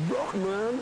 Rockman.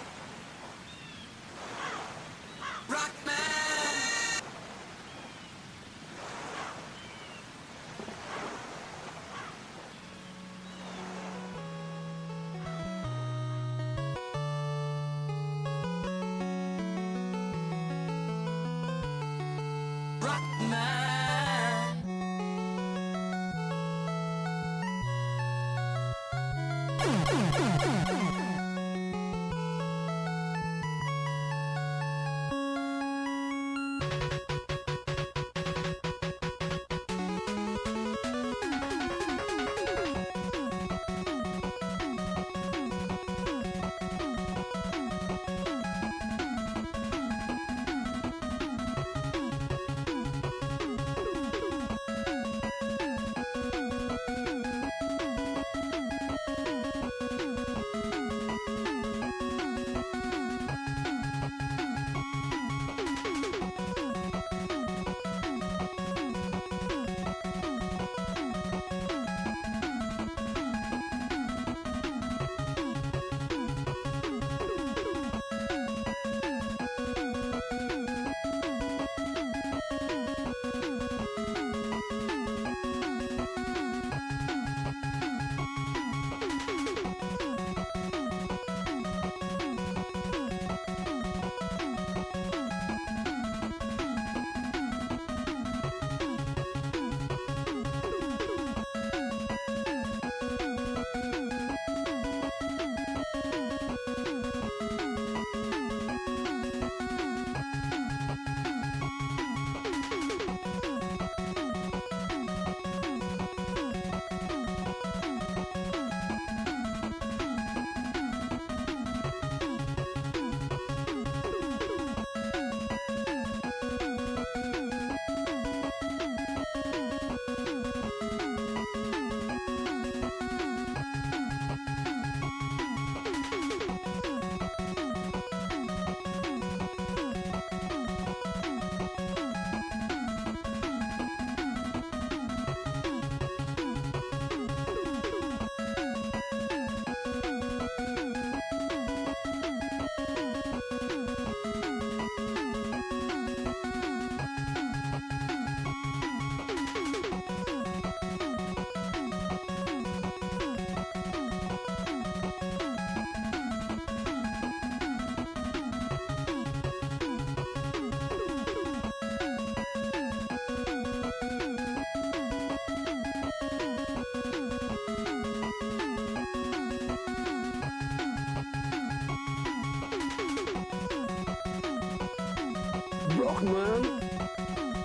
Rockman!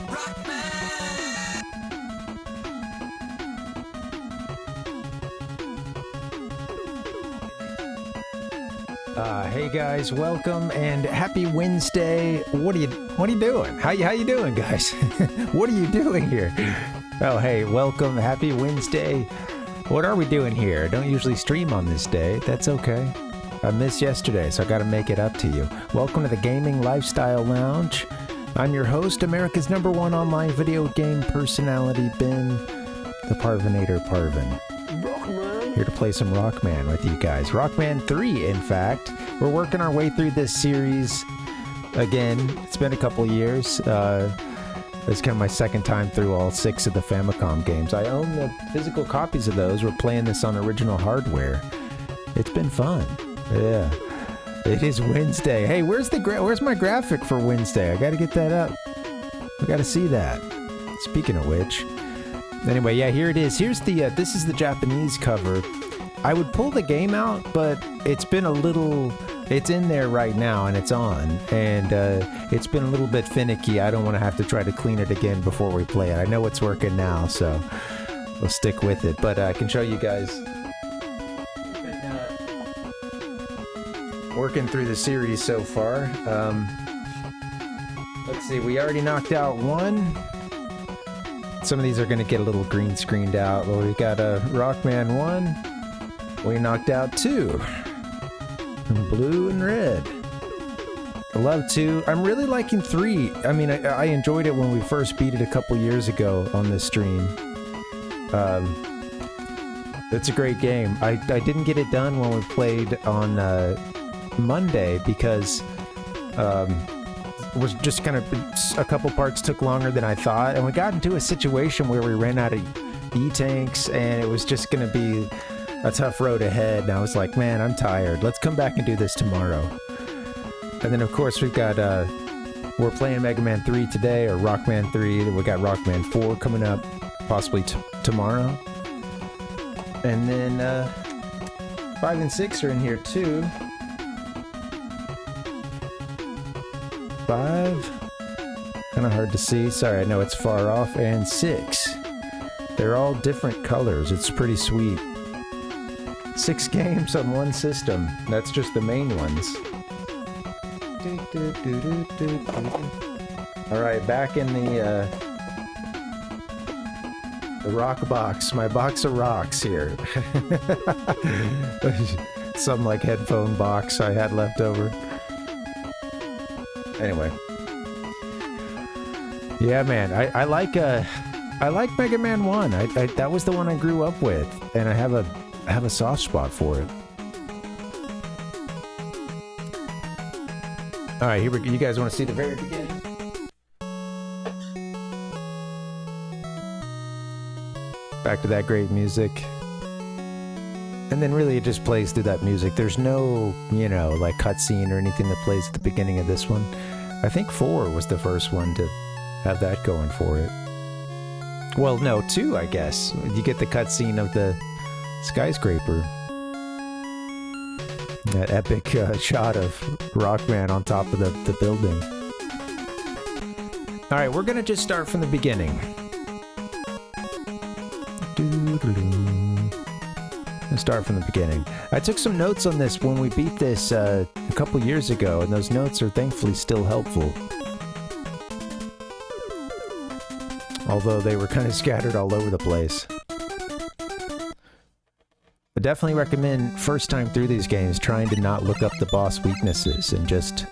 Rockman. Hey guys, welcome and happy Wednesday. What are you doing? How you doing, guys? What are you doing here? Oh, hey, welcome. Happy Wednesday. What are we doing here? I don't usually stream on this day. That's okay. I missed yesterday, so I got to make it up to you. Welcome to the Gaming Lifestyle Lounge. I'm your host, America's #1 online video game personality, Ben, the Parvinator Parvin. Rockman. Here to play some Rockman with you guys. Rockman 3, in fact. We're working our way through this series again. It's been a couple years. It's kind of my second time through all 6 of the Famicom games. I own the physical copies of those. We're playing this on original hardware. It's been fun. Yeah. It is Wednesday. Hey, where's my graphic for Wednesday? I got to get that up. We got to see that. Speaking of which. Anyway, yeah, here it is. Here's the, this is the Japanese cover. I would pull the game out, but it's been a little, it's in there right now and it's on. And it's been a little bit finicky. I don't want to have to try to clean it again before we play it. I know it's working now, so we'll stick with it. But I can show you guys. Working through the series so far. Let's see, we already knocked out 1. Some of these are going to get a little green screened out. Well, we got a Rockman 1. We knocked out 2. Blue and red. I love 2. I'm really liking 3. I mean, I enjoyed it when we first beat it a couple years ago on this stream. It's a great game. I didn't get it done when we played on Monday because was just kind of a couple parts took longer than I thought, and we got into a situation where we ran out of E-tanks, and it was just going to be a tough road ahead. And I was like, man, I'm tired. Let's come back and do this tomorrow. And then, of course, we've got we're playing Mega Man 3 today, or Rockman 3. We got Rockman 4 coming up, possibly tomorrow. And then 5 and 6 are in here too. 5, kind of hard to see. Sorry, I know it's far off. And 6. They're all different colors. It's pretty sweet. 6 games on one system. That's just the main ones. Alright, back in the rock box. My box of rocks here. Some like headphone box I had left over. Anyway. Yeah, man. I like Mega Man 1. That was the one I grew up with, and I have a soft spot for it. All right, here we go. You guys want to see the very beginning? Back to that great music. And then really it just plays through that music. There's no, like cutscene or anything that plays at the beginning of this one. I think 4 was the first one to have that going for it. Well, no, 2, I guess. You get the cutscene of the skyscraper. That epic shot of Rockman on top of the building. Alright, we're gonna just start from the beginning. Let's start from the beginning. I took some notes on this when we beat this a couple years ago, and those notes are thankfully still helpful. Although they were kind of scattered all over the place. I definitely recommend first time through these games trying to not look up the boss weaknesses and just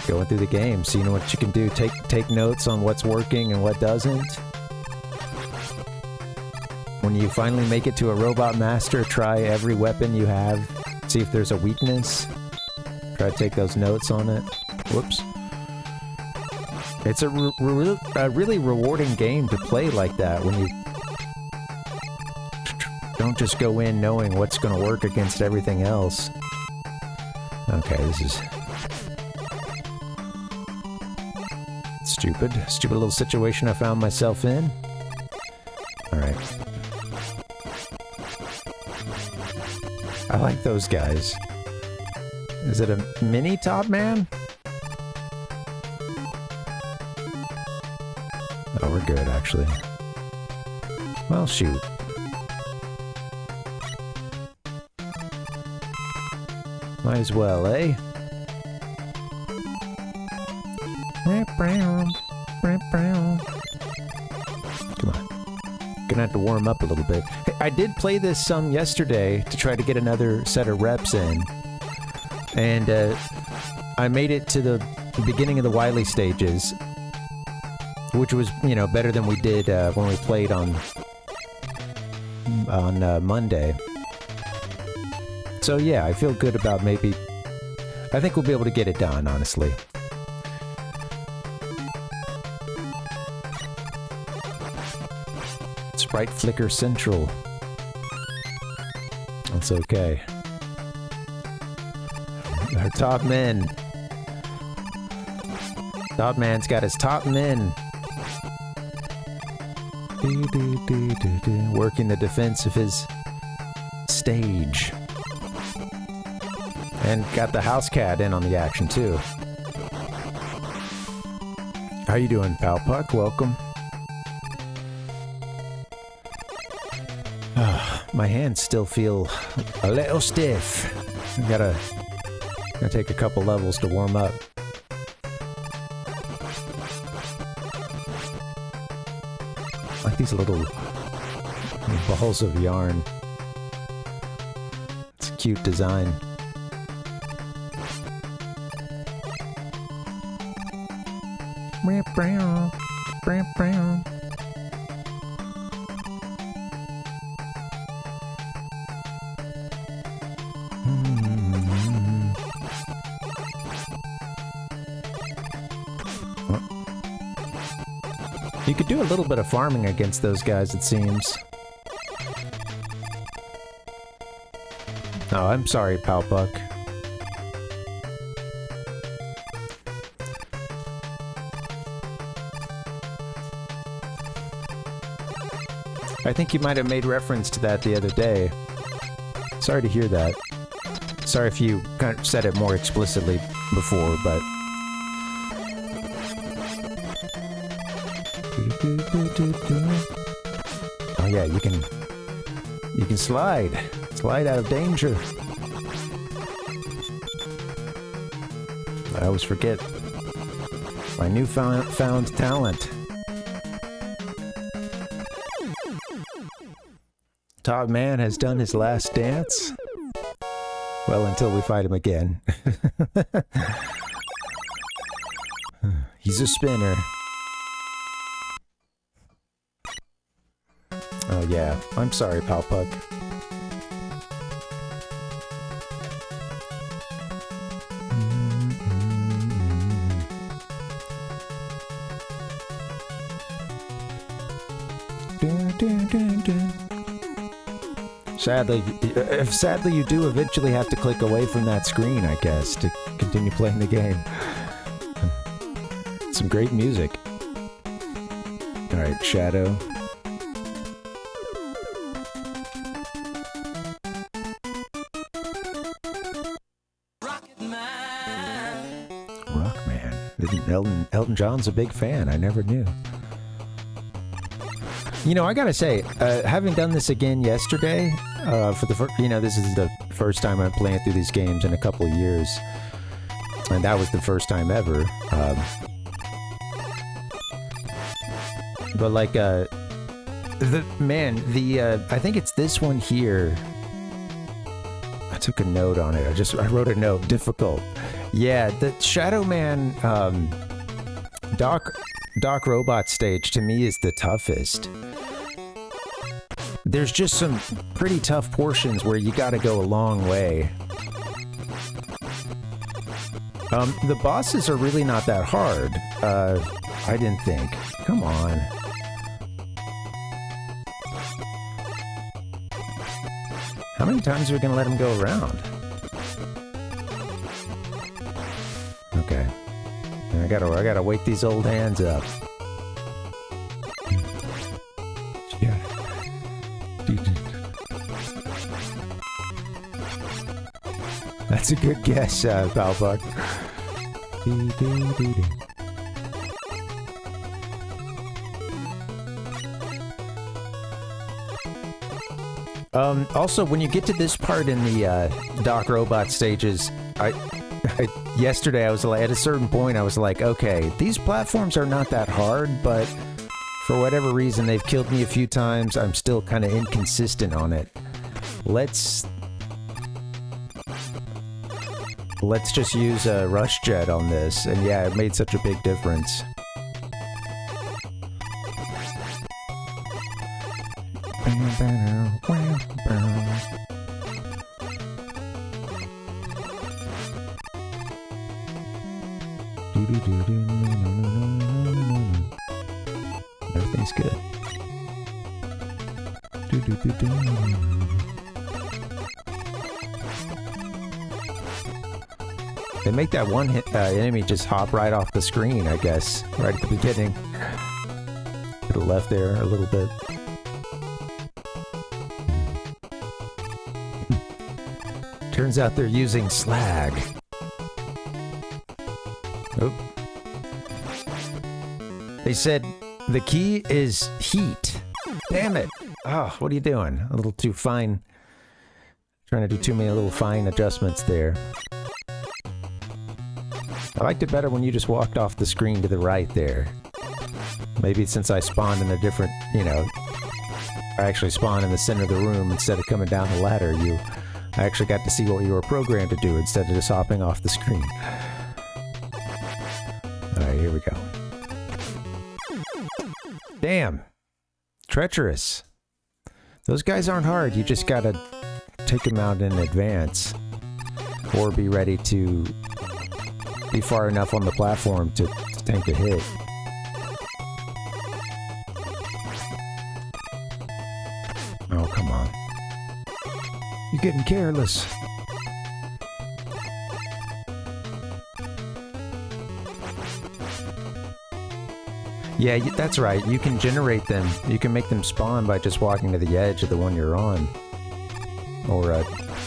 going through the game, seeing what you can do. Take notes on what's working and what doesn't. When you finally make it to a robot master, try every weapon you have. See if there's a weakness. Try to take those notes on it. Whoops. It's a really rewarding game to play like that when you don't just go in knowing what's going to work against everything else. Okay, this is stupid little situation I found myself in. Alright. I like those guys. Is it a mini Top Man? Oh, we're good, actually. Well, shoot. Might as well, eh? Come on. Gonna have to warm up a little bit. Hey, I did play this some yesterday to try to get another set of reps in. And I made it to the beginning of the Wily stages, which was, better than we did when we played on Monday. So yeah, I feel good about maybe... I think we'll be able to get it done, honestly. Sprite Flicker Central. That's okay. Our top men. Top man's got his top men. Working the defense of his stage. And got the house cat in on the action too. How you doing, Pal Puck? Welcome. My hands still feel a little stiff. Gotta take a couple levels to warm up. I like these little balls of yarn. It's a cute design. You could do a little bit of farming against those guys, it seems. Oh, I'm sorry, Palpuck. I think you might have made reference to that the other day. Sorry to hear that. Sorry if you kind of said it more explicitly before, but... Oh yeah, you can slide. Slide out of danger. I always forget my newfound talent. Todd Man has done his last dance. Well, until we fight him again. He's a spinner. Oh yeah, I'm sorry, Palpuck. Sadly, you do eventually have to click away from that screen, I guess, to continue playing the game. Some great music. Alright, Shadow. Rockman. Elton John's a big fan. I never knew. You know, I gotta say, having done this again yesterday, for the this is the first time I'm playing through these games in a couple of years, and that was the first time ever. But like, I think it's this one here. I took a note on it. I wrote a note. Difficult. Yeah, the Shadow Man, Doc Robot stage to me is the toughest. There's just some pretty tough portions where you gotta go a long way. The bosses are really not that hard. I didn't think. Come on. How many times are we gonna let him go around? Okay. I gotta wake these old hands up. Yeah. That's a good guess, Palpuck. Also, when you get to this part in the Doc Robot stages, yesterday I was like, at a certain point I was like, okay, these platforms are not that hard, but for whatever reason they've killed me a few times. I'm still kind of inconsistent on it. Let's just use a rush jet on this, and yeah, it made such a big difference. Everything's good. They make that one enemy just hop right off the screen, I guess, right at the beginning. To the left there a little bit. Turns out they're using slag. Oh. They said the key is heat. Damn it. Oh, what are you doing? A little too fine. Trying to do too many little fine adjustments there. I liked it better when you just walked off the screen to the right there. Maybe since I spawned in a different, I actually spawned in the center of the room instead of coming down the ladder, I actually got to see what you were programmed to do instead of just hopping off the screen. Alright, here we go. Damn! Treacherous. Those guys aren't hard, you just gotta take them out in advance. Or be ready to be far enough on the platform to tank a hit. getting careless. Yeah, that's right. You can generate them. You can make them spawn by just walking to the edge of the one you're on. Or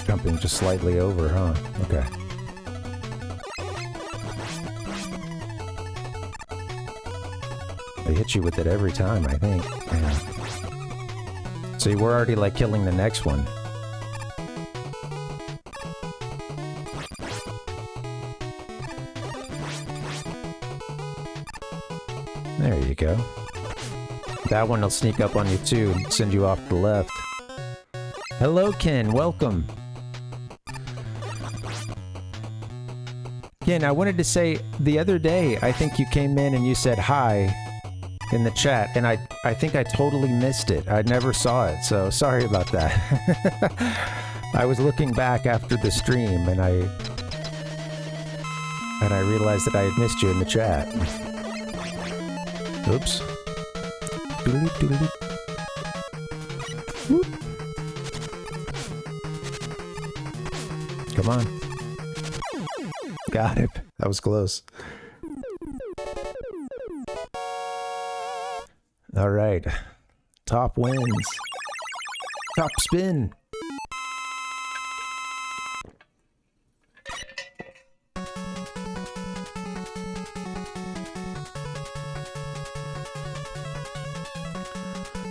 jumping just slightly over, huh? Okay. They hit you with it every time, I think. Yeah. So we're already like killing the next one. There you go. That one will sneak up on you too and send you off to the left. Hello, Ken. Welcome. Ken, I wanted to say the other day, I think you came in and you said hi in the chat, and I think I totally missed it. I never saw it, so sorry about that. I was looking back after the stream, and I realized that I had missed you in the chat. Oops. Doodly doodly. Whoop. Come on. Got it. That was close. All right. Top wins. Top spin.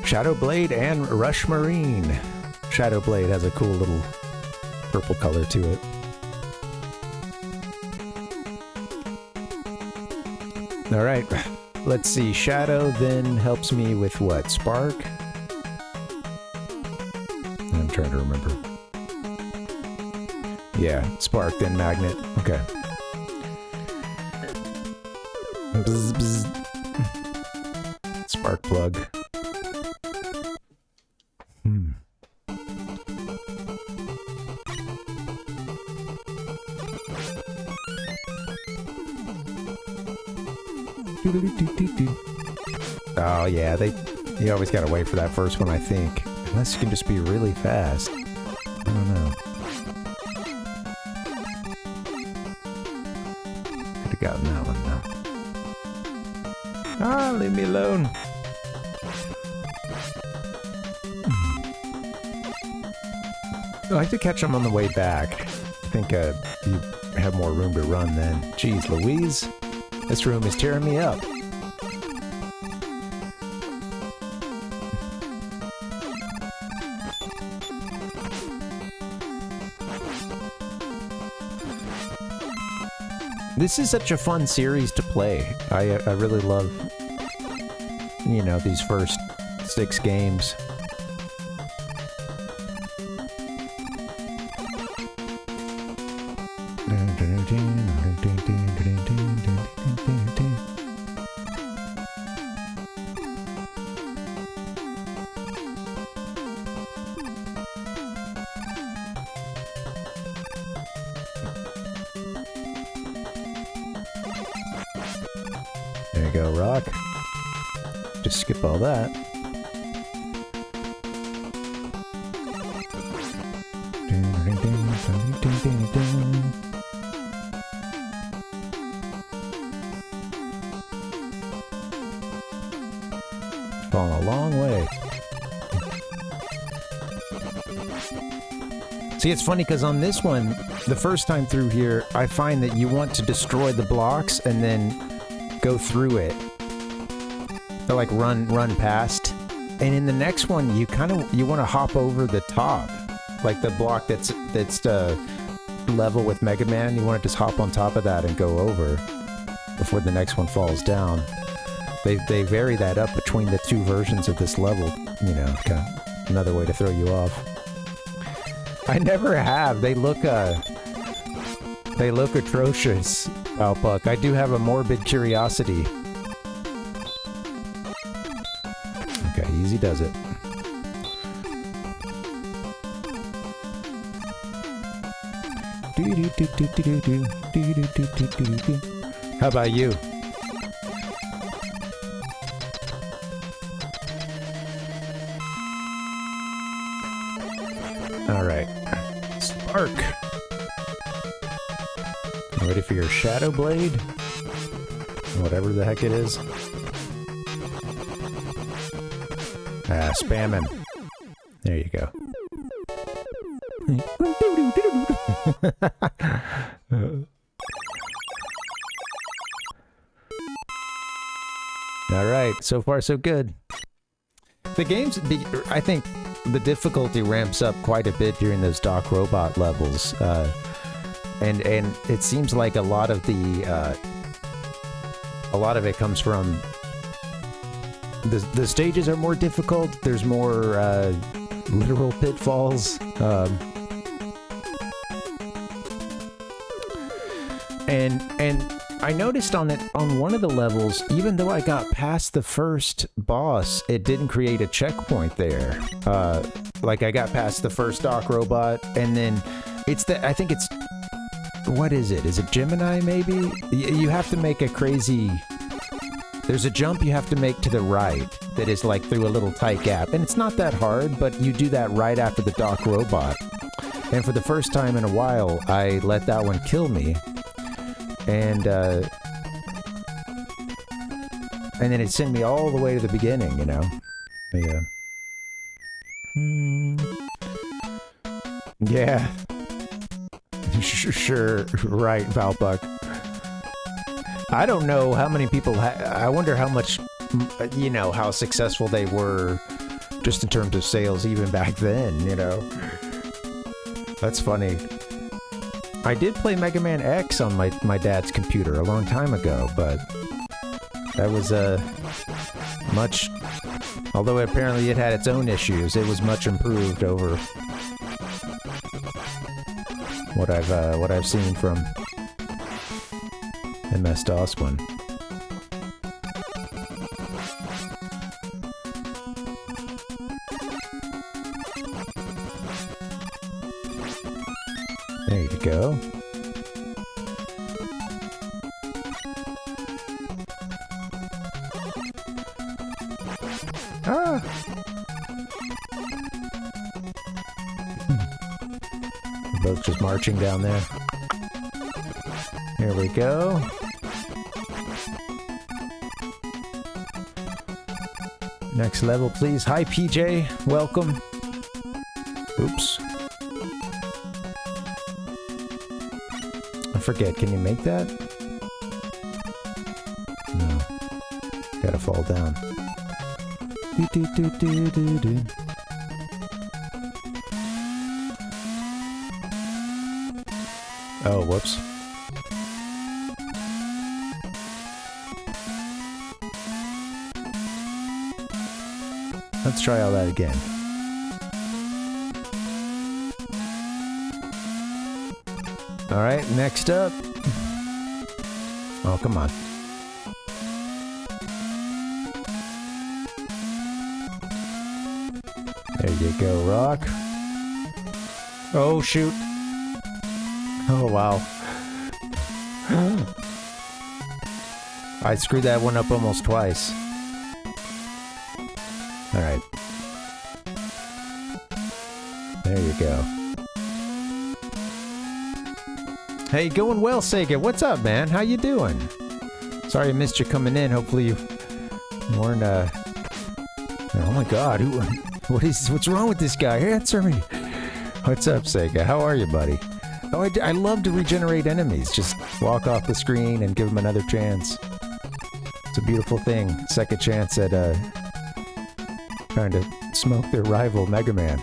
Shadow Blade and Rush Marine. Shadow Blade has a cool little purple color to it. All right. Let's see, Shadow then helps me with what? Spark? I'm trying to remember. Yeah, Spark, then Magnet. Okay. Bzz, bzz. Spark plug. Oh yeah, you always gotta wait for that first one, I think. Unless you can just be really fast. I don't know. Could have gotten that one now. Ah, leave me alone. I like to catch them on the way back. I think you have more room to run then. Jeez Louise. This room is tearing me up. This is such a fun series to play. I really love, you know, these first 6 games. There you go, Rock. Just skip all that. Fallen a long way. See, it's funny because on this one, the first time through here, I find that you want to destroy the blocks and then go through it. Or like run past. And in the next one, you want to hop over the top. Like the block that's level with Mega Man, you want to just hop on top of that and go over before the next one falls down. They vary that up between the 2 versions of this level, you know, kind of another way to throw you off. I never have. They look atrocious, Alpuck. I do have a morbid curiosity. Okay, easy does it. How about you? All right. Ready for your Shadow Blade? Whatever the heck it is. Ah, spam him. There you go. Alright, so far so good. The game's, I think the difficulty ramps up quite a bit during those Doc Robot levels. And it seems like a lot of it comes from the stages are more difficult. There's more literal pitfalls. And I noticed on one of the levels, even though I got past the first boss, it didn't create a checkpoint there. Like I got past the first Doc Robot, and then I think it's, what is it? Is it Gemini maybe? You have to make a crazy, there's a jump you have to make to the right that is like through a little tight gap, and it's not that hard, but you do that right after the Doc Robot. And for the first time in a while, I let that one kill me. And then it sent me all the way to the beginning, you know? Yeah. Yeah. Sure, right, Valpuck. I don't know how many people I wonder how much, you know, how successful they were just in terms of sales even back then, you know? That's funny. I did play Mega Man X on my dad's computer a long time ago, but that was much, although apparently it had its own issues, it was much improved over what I've seen from MS-DOS one. There you go. Ah! We're both just marching down there. Here we go. Next level, please. Hi, PJ. Welcome. Oops. I forget, can you make that? No. Gotta fall down. Do. Oh, whoops. Let's try all that again. Alright, next up. Oh, come on. There you go, Rock. Oh, shoot. Oh, wow. I screwed that one up almost twice. Alright. There you go. Hey, going well, Sega. What's up, man? How you doing? Sorry I missed you coming in. Hopefully you weren't, oh my god, what's wrong with this guy? Answer me. What's up, Sega? How are you, buddy? Oh, I love to regenerate enemies. Just walk off the screen and give them another chance. It's a beautiful thing. Second chance at, trying to smoke their rival, Mega Man.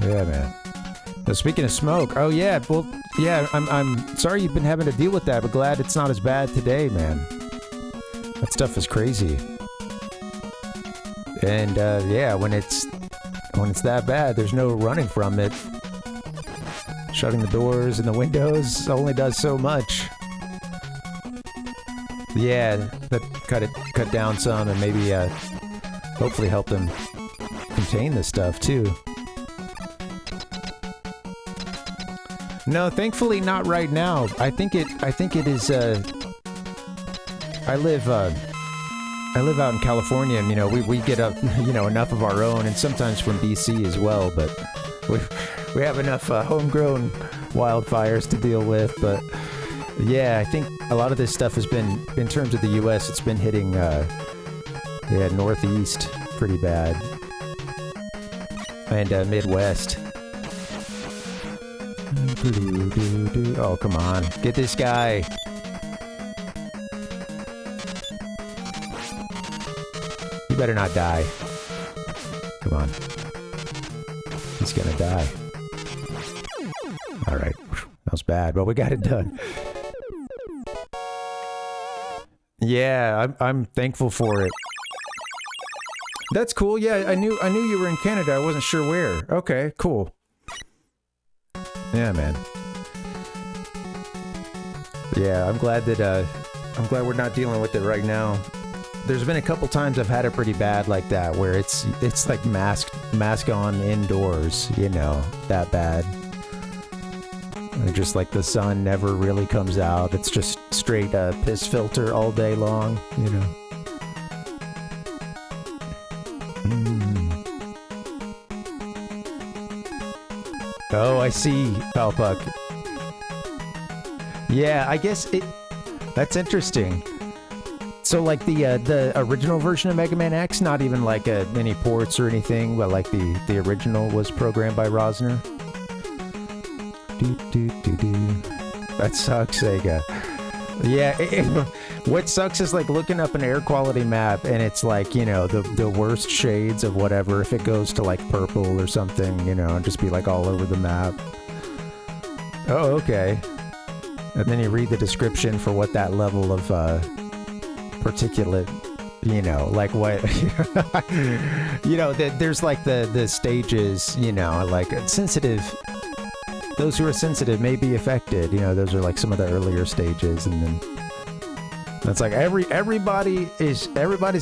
Yeah, man. Now, speaking of smoke, oh yeah, well, yeah, I'm sorry you've been having to deal with that, but glad it's not as bad today, man. That stuff is crazy. And, yeah, when it's that bad, there's no running from it. Shutting the doors and the windows only does so much. Yeah, that cut down some and maybe, hopefully help them contain this stuff, too. No, thankfully not right now. I think it is, I live out in California, and, you know, we get up, you know, enough of our own, and sometimes from BC as well, but we have enough homegrown wildfires to deal with, but yeah, I think a lot of this stuff has been, in terms of the U.S., it's been hitting, Northeast pretty bad. And, Midwest. Oh, come on. Get this guy. You better not die. Come on. He's gonna die. Alright. That was bad, but we got it done. Yeah, I'm thankful for it. That's cool. Yeah, I knew you were in Canada. I wasn't sure where. Okay, cool. Yeah, man. Yeah, I'm glad we're not dealing with it right now. There's been a couple times I've had it pretty bad like that, where it's like mask on indoors, you know, that bad. And just like the sun never really comes out. It's just straight piss filter all day long, you know. Oh, I see, Palpuck. Yeah, I guess that's interesting. So, like, the original version of Mega Man X, not even like any ports or anything, but like the original was programmed by Rosner. That sucks, Sega. Yeah, what sucks is like looking up an air quality map and it's like, you know, the worst shades of whatever. If it goes to like purple or something, you know, and just be like all over the map. Oh, okay. And then you read the description for what that level of particulate, you know, like what, you know, there's like the stages, you know, like sensitive. Those who are sensitive may be affected. You know, those are like some of the earlier stages, and then it's like everybody's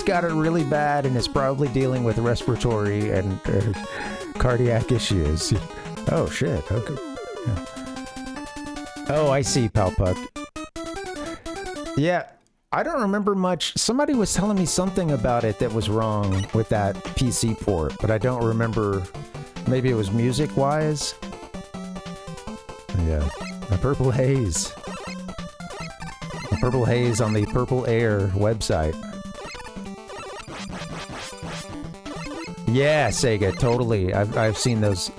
got it really bad, and is probably dealing with respiratory and cardiac issues. Oh shit! Okay. Yeah. Oh, I see, Palpuck. Yeah, I don't remember much. Somebody was telling me something about it that was wrong with that PC port, but I don't remember. Maybe it was music-wise. Yeah, a purple haze. A purple haze on the Purple Air website. Yeah, Sega, totally. I've seen those.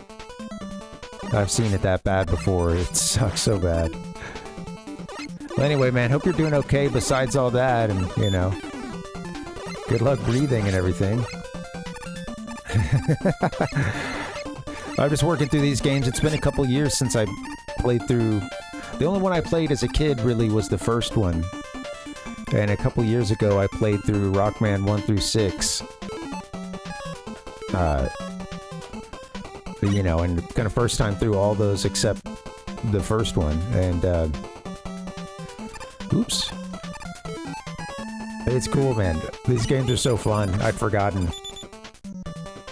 I've seen it that bad before. It sucks so bad. Well, anyway, man, hope you're doing okay besides all that, and, you know, good luck breathing and everything. I'm just working through these games. It's been a couple years since I played through. The only one I played as a kid really was the first one. And a couple years ago I played through Rockman 1 through 6. You know, and kind of first time through all those except the first one. And, oops. It's cool, man. These games are so fun. I'd forgotten.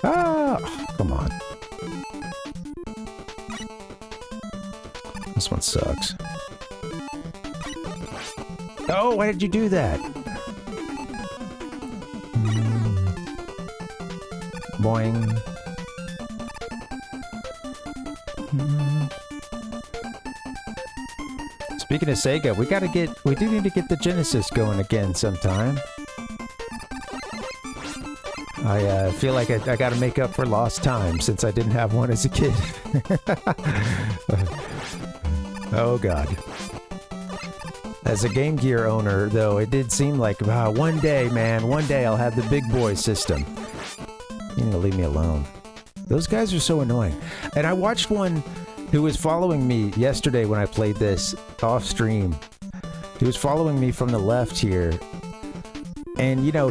Ah, come on. This one sucks. Oh, why did you do that? Boing. Speaking of Sega, we do need to get the Genesis going again sometime. I feel like I gotta make up for lost time since I didn't have one as a kid. Oh god. As a Game Gear owner, though, it did seem like, wow, one day, man, one day I'll have the big boy system. You need to leave me alone. Those guys are so annoying. And I watched one who was following me yesterday when I played this off stream. He was following me from the left here. And, you know,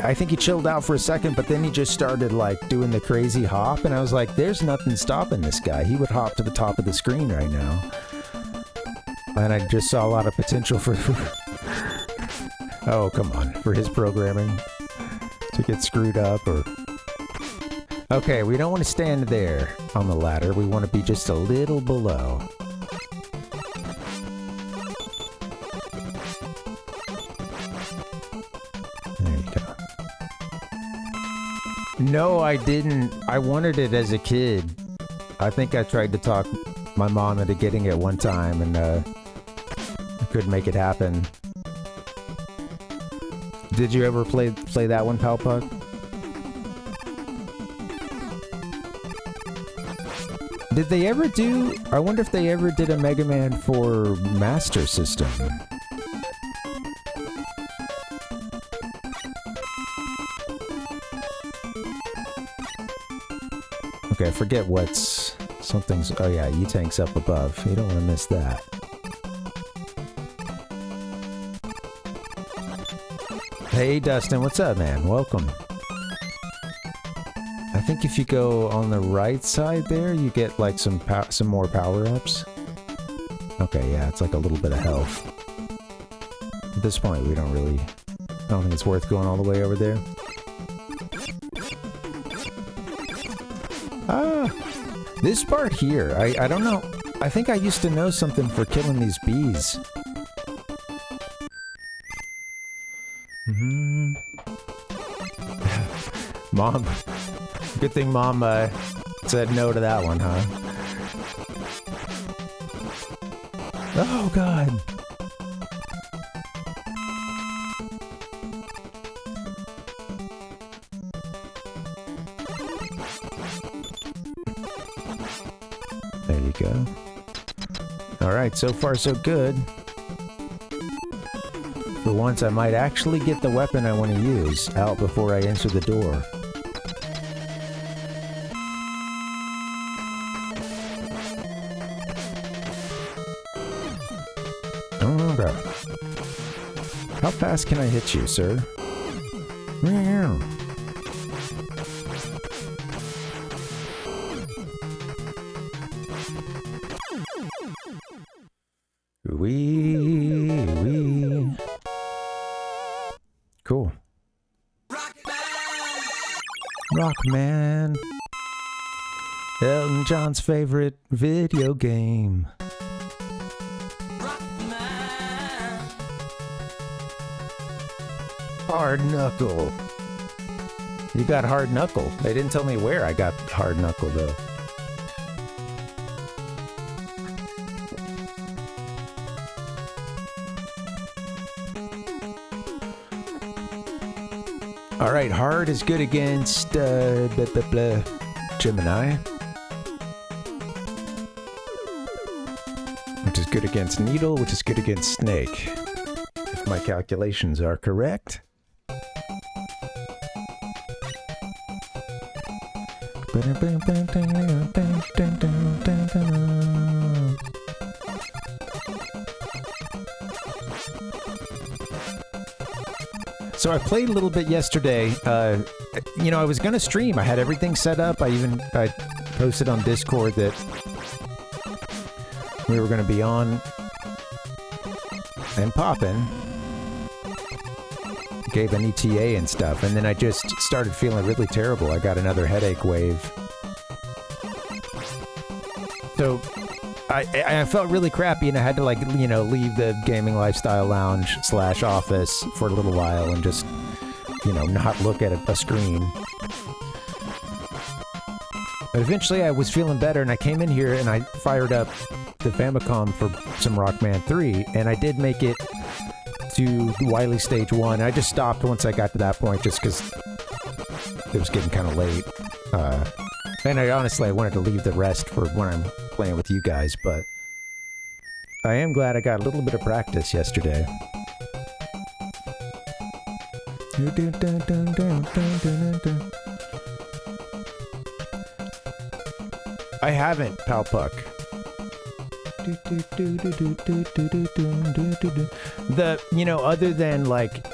I think he chilled out for a second, but then he just started, like, doing the crazy hop. And I was like, there's nothing stopping this guy. He would hop to the top of the screen right now. And I just saw a lot of potential for oh, come on. For his programming to get screwed up or... Okay, we don't want to stand there on the ladder. We want to be just a little below. There you go. No, I didn't. I wanted it as a kid. I think I tried to talk my mom into getting it one time, and I couldn't make it happen. Did you ever play that one, Palpuck? Did they ever do... I wonder if they ever did a Mega Man for Master System. Okay, I forget what's... Something's... Oh yeah, E-Tank's up above. You don't want to miss that. Hey Dustin, what's up, man? Welcome. I think if you go on the right side there, you get like some more power-ups. Okay, yeah, it's like a little bit of health. At this point, we don't really... I don't think it's worth going all the way over there. Ah! This part here, I don't know. I think I used to know something for killing these bees. Mom... Good thing Mom said no to that one, huh? Oh, God. There you go. Alright, so far so good. For once, I might actually get the weapon I want to use out before I enter the door. How fast can I hit you, sir? Wee. Cool. Rockman. Elton John's favorite video game. Hard knuckle. You got hard knuckle. They didn't tell me where I got hard knuckle though. All right, hard is good against Gemini, which is good against Needle, which is good against Snake, if my calculations are correct. So I played a little bit yesterday. You know, I was going to stream. I had everything set up. I posted on Discord that we were going to be on and popping. Gave an ETA and stuff, and then I just started feeling really terrible. I got another headache wave. So I felt really crappy, and I had to, like, you know, leave the Gaming Lifestyle Lounge / office for a little while and just, you know, not look at a screen. But eventually I was feeling better, and I came in here and I fired up the Famicom for some Rockman 3, and I did make it to Wily Stage 1. I just stopped once I got to that point just because it was getting kind of late. And I wanted to leave the rest for when I'm playing with you guys, but I am glad I got a little bit of practice yesterday. I haven't, Palpuck. You know, other than, like,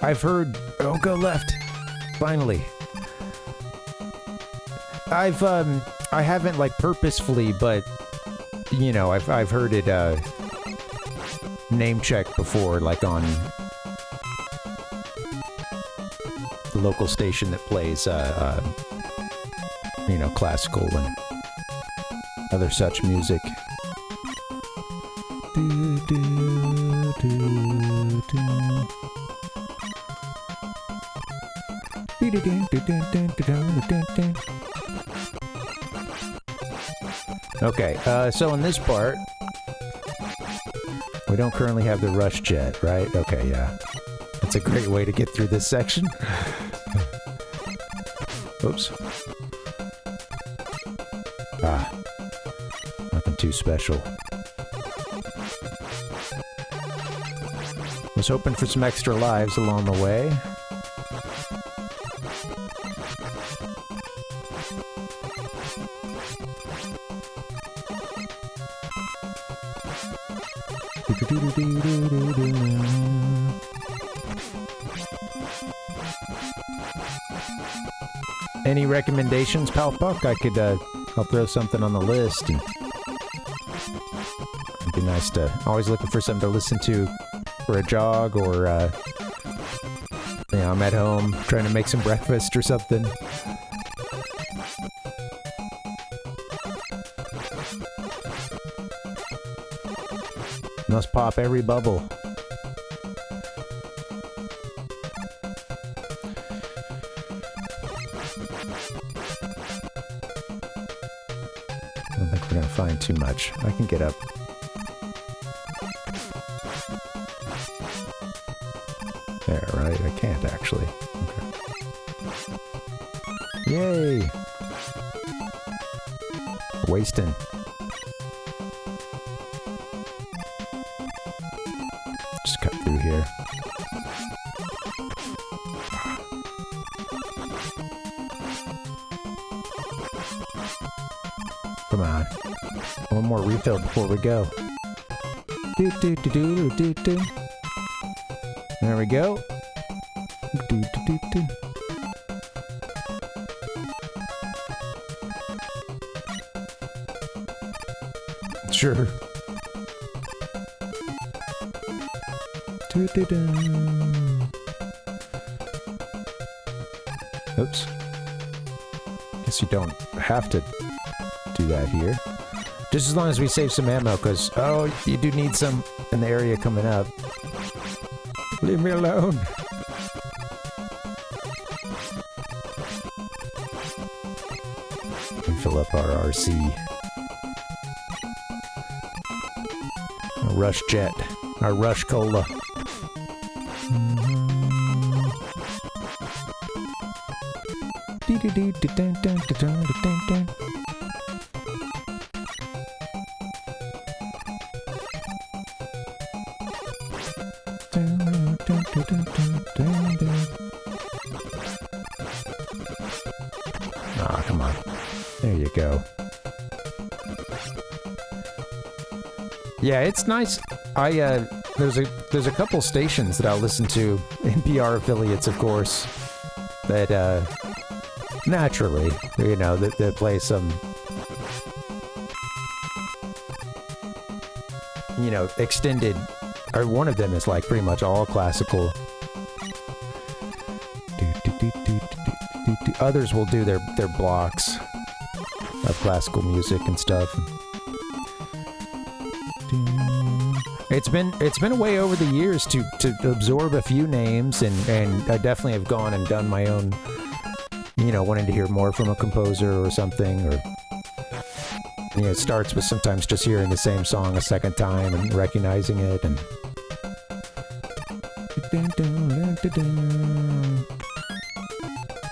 I've heard... Oh, go left. Finally. I haven't, like, purposefully, but, you know, I've heard it, name checked before, like, on the local station that plays, you know, classical and other such music. Okay, so in this part, we don't currently have the rush jet, right? Okay, yeah. That's a great way to get through this section. Oops. Ah. Nothing too special. Was hoping for some extra lives along the way. Any recommendations, Pal Puck? I could, I'll throw something on the list. And it'd be nice to... Always looking for something to listen to for a jog, or, you know, I'm at home trying to make some breakfast or something. Must pop every bubble. I don't think we're gonna find too much. I can get up. There, right? I can't actually. Okay. Yay! Wasting. Just cut through here. Come on. One more refill before we go. Do do do do do do. There we go. Do do do do. Sure. Do do do. Oops. Guess you don't have to do that here. Just as long as we save some ammo, because, oh, you do need some in the area coming up. Leave me alone. And fill up our RC. Our rush jet. Our rush cola. Ah, come on. There you go. Yeah, it's nice. There's a couple stations that I'll listen to, NPR affiliates, of course, that naturally, you know, that play some, you know, extended, or one of them is like pretty much all classical. Others will do their blocks of classical music and stuff. It's been a way over the years to absorb a few names, and I definitely have gone and done my own, you know, wanting to hear more from a composer or something, or, you know, it starts with sometimes just hearing the same song a second time and recognizing it, and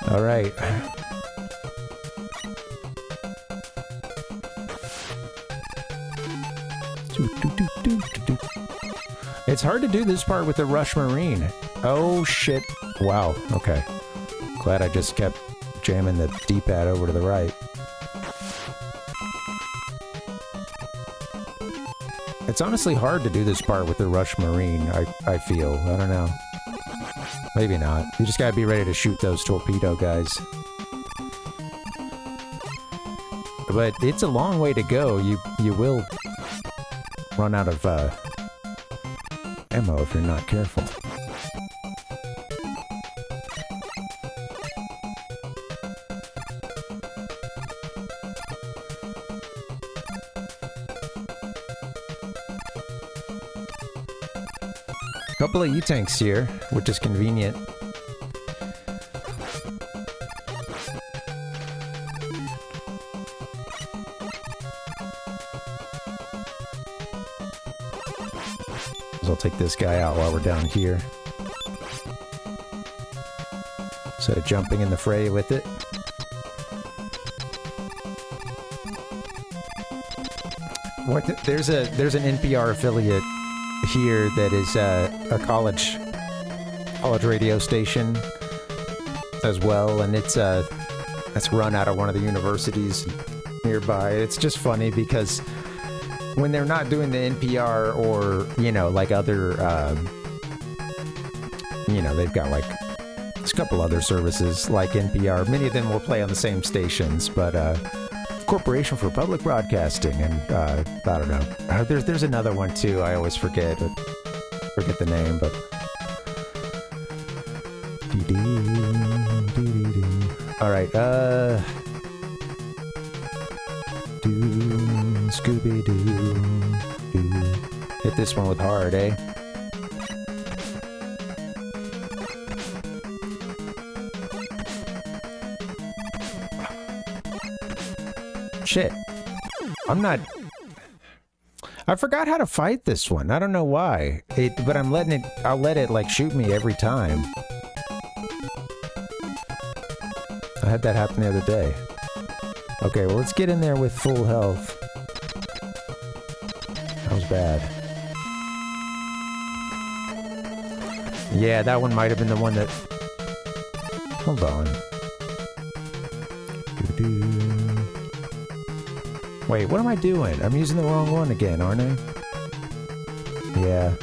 all right. It's hard to do this part with the Rush Marine. Oh shit. Wow. Okay. Glad I just kept jamming the D-pad over to the right. It's honestly hard to do this part with the Rush Marine, I feel. I don't know. Maybe not. You just gotta be ready to shoot those torpedo guys. But it's a long way to go. You will run out of ammo if you're not careful. Couple of E-tanks here, which is convenient. So I'll take this guy out while we're down here. Instead of jumping in the fray with it. What? There's an NPR affiliate here that is a college radio station as well, and it's run out of one of the universities nearby. It's just funny because when they're not doing the NPR or, you know, like other, you know, they've got like there's a couple other services like NPR. Many of them will play on the same stations, but Corporation for Public Broadcasting, and I don't know. There's another one too. I always forget the name, but. All right. Scooby Doo. Hit this one with hard, eh? Shit. I forgot how to fight this one. I don't know why. But I'll let it like shoot me every time. I had that happen the other day. Okay, well, let's get in there with full health. That was bad. Yeah, that one might have been the one that... Hold on. Wait, what am I doing? I'm using the wrong one again, aren't I? Yeah.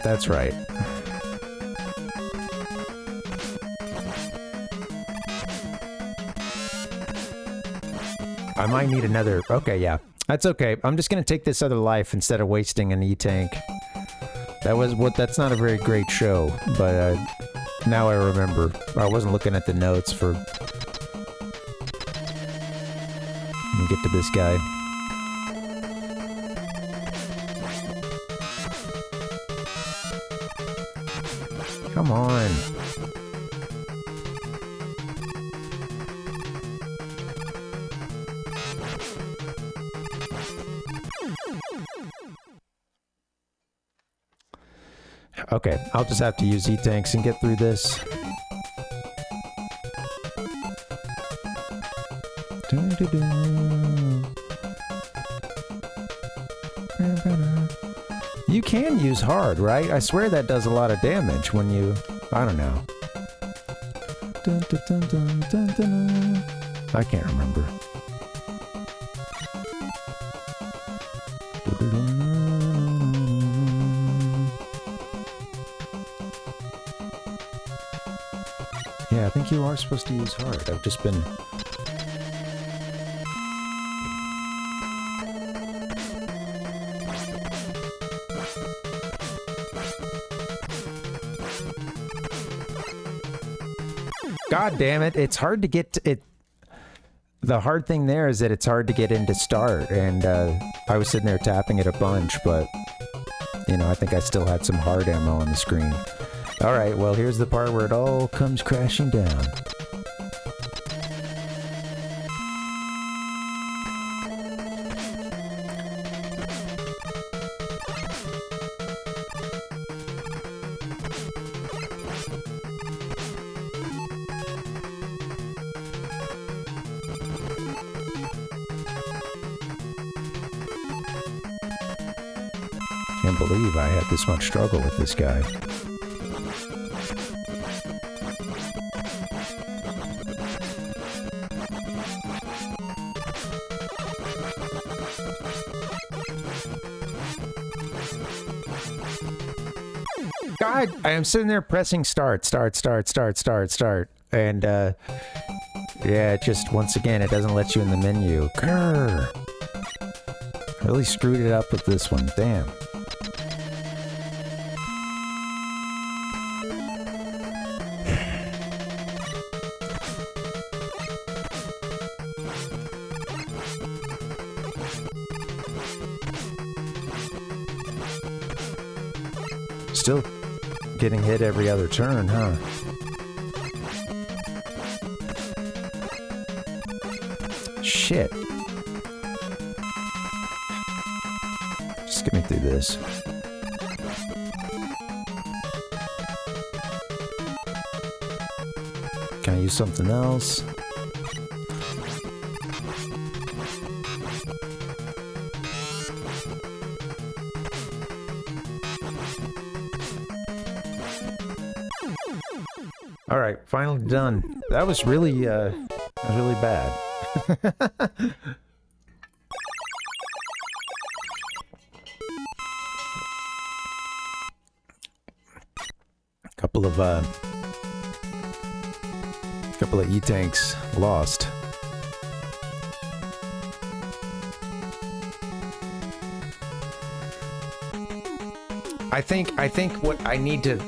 That's right. I might need another... Okay, yeah. That's okay. I'm just gonna take this other life instead of wasting an E-tank. That's not a very great show, but now I remember. I wasn't looking at the notes for... Let me get to this guy. Come on. Okay, I'll just have to use E-tanks and get through this. You can use hard, right? I swear that does a lot of damage when you... I don't know. I can't remember. Yeah, I think you are supposed to use hard. I've just been... God damn it, it's hard to get to it. The hard thing there is that it's hard to get into start, and I was sitting there tapping it a bunch, but, you know, I think I still had some hard ammo on the screen. Alright, well, here's the part where it all comes crashing down. Can't believe I had this much struggle with this guy. God, I am sitting there pressing start, and yeah, it just, once again, it doesn't let you in the menu. Grr. I really screwed it up with this one, damn. Still getting hit every other turn, huh? Shit. Just get me through this. Can I use something else? All right, finally done. That was really bad. Couple of E-tanks lost. I think what I need to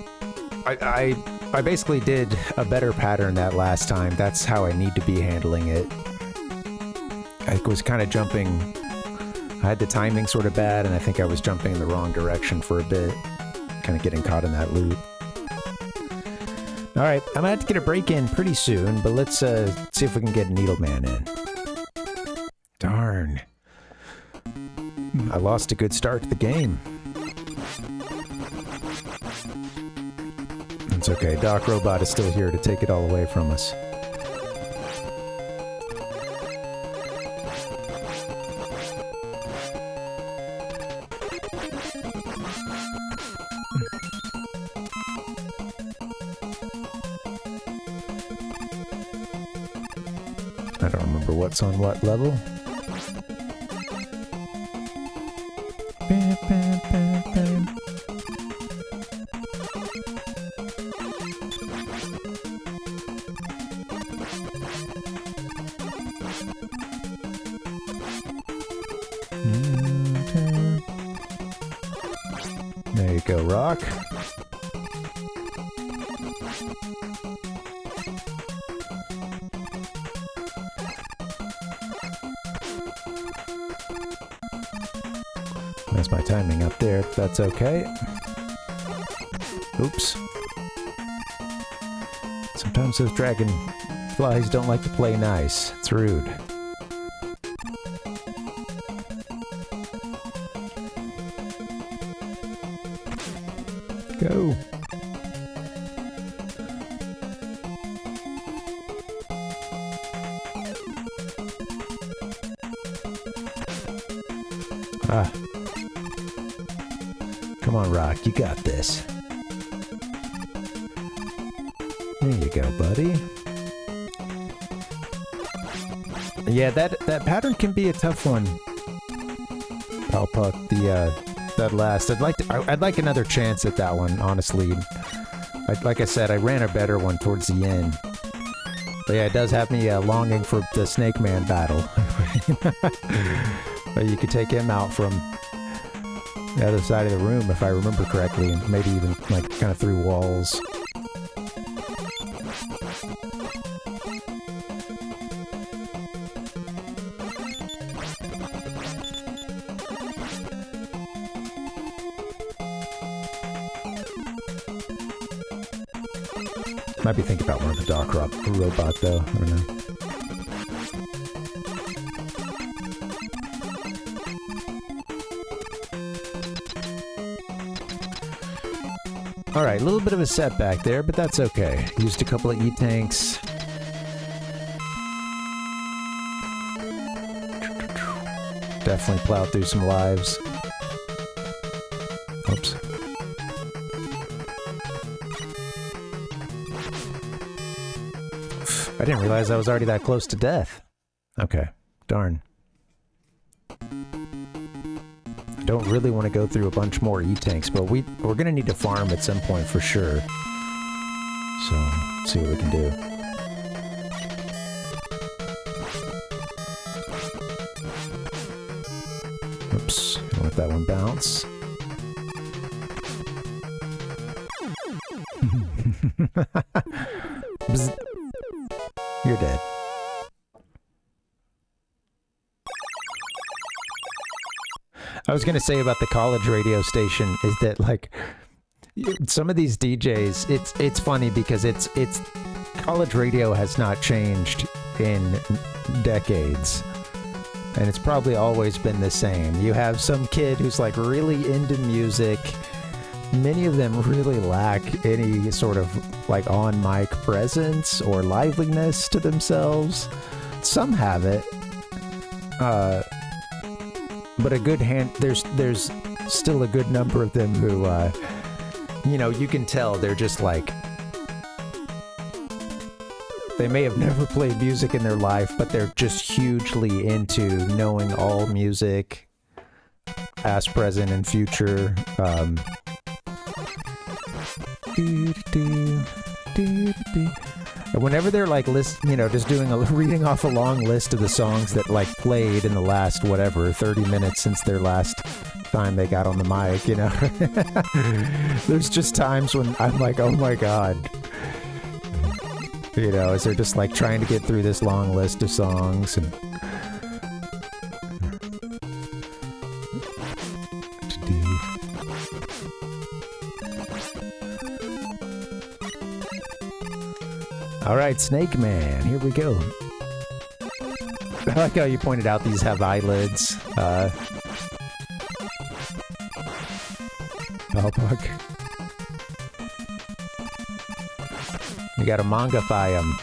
I basically did a better pattern that last time. That's how I need to be handling it. I was kind of jumping. I had the timing sort of bad, and I think I was jumping in the wrong direction for a bit. Kind of getting caught in that loop. Alright, I'm gonna have to get a break in pretty soon, but let's see if we can get a Needleman in. Darn. I lost a good start to the game. It's okay, Doc Robot is still here to take it all away from us. I don't remember what's on what level. There you go, Rock. That's my timing up there, if that's okay. Oops. Sometimes those dragonflies don't like to play nice. It's rude. Go. Ah. Come on, Rock, you got this. There you go, buddy. Yeah, that pattern can be a tough one. Palpuck, that last. I'd like another chance at that one, honestly. Like I said, I ran a better one towards the end. But yeah, it does have me longing for the Snake Man battle. But you could take him out from the other side of the room, if I remember correctly, and maybe even, like, kind of through walls. Might be thinking about one of the Doc Robot, though. I don't know. Alright, a little bit of a setback there, but that's okay. Used a couple of E-tanks. Definitely plowed through some lives. Oops. I didn't realize I was already that close to death. Okay, darn. I don't really want to go through a bunch more E-tanks, but we're gonna need to farm at some point for sure. So, let's see what we can do. Oops, don't let that one bounce. Bzz. You're dead. I was gonna say about the college radio station is that, like, some of these DJs, it's funny because it's college radio has not changed in decades. And it's probably always been the same. You have some kid who's like really into music. Many of them really lack any sort of like on mic presence or liveliness to themselves. Some have it. But a good there's still a good number of them who, you can tell they're just like, they may have never played music in their life, but they're just hugely into knowing all music, past, present, and future. And whenever they're like just reading off a long list of the songs that like played in the last 30 minutes since their last time they got on the mic, there's just times when I'm like, oh my god, as they're just like trying to get through this long list of songs. And all right, Snake Man, here we go. I like how you pointed out these have eyelids. Ballpark. You gotta mangify them.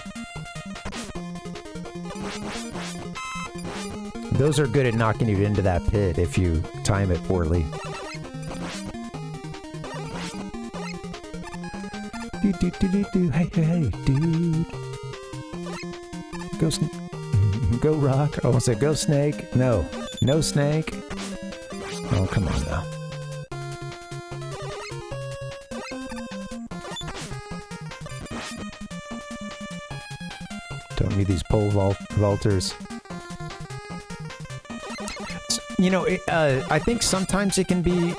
Those are good at knocking you into that pit if you time it poorly. Hey, dude. Go Rock. I almost said go Snake. No Snake. Oh, come on now. Don't need these pole vaulters. I think sometimes it can be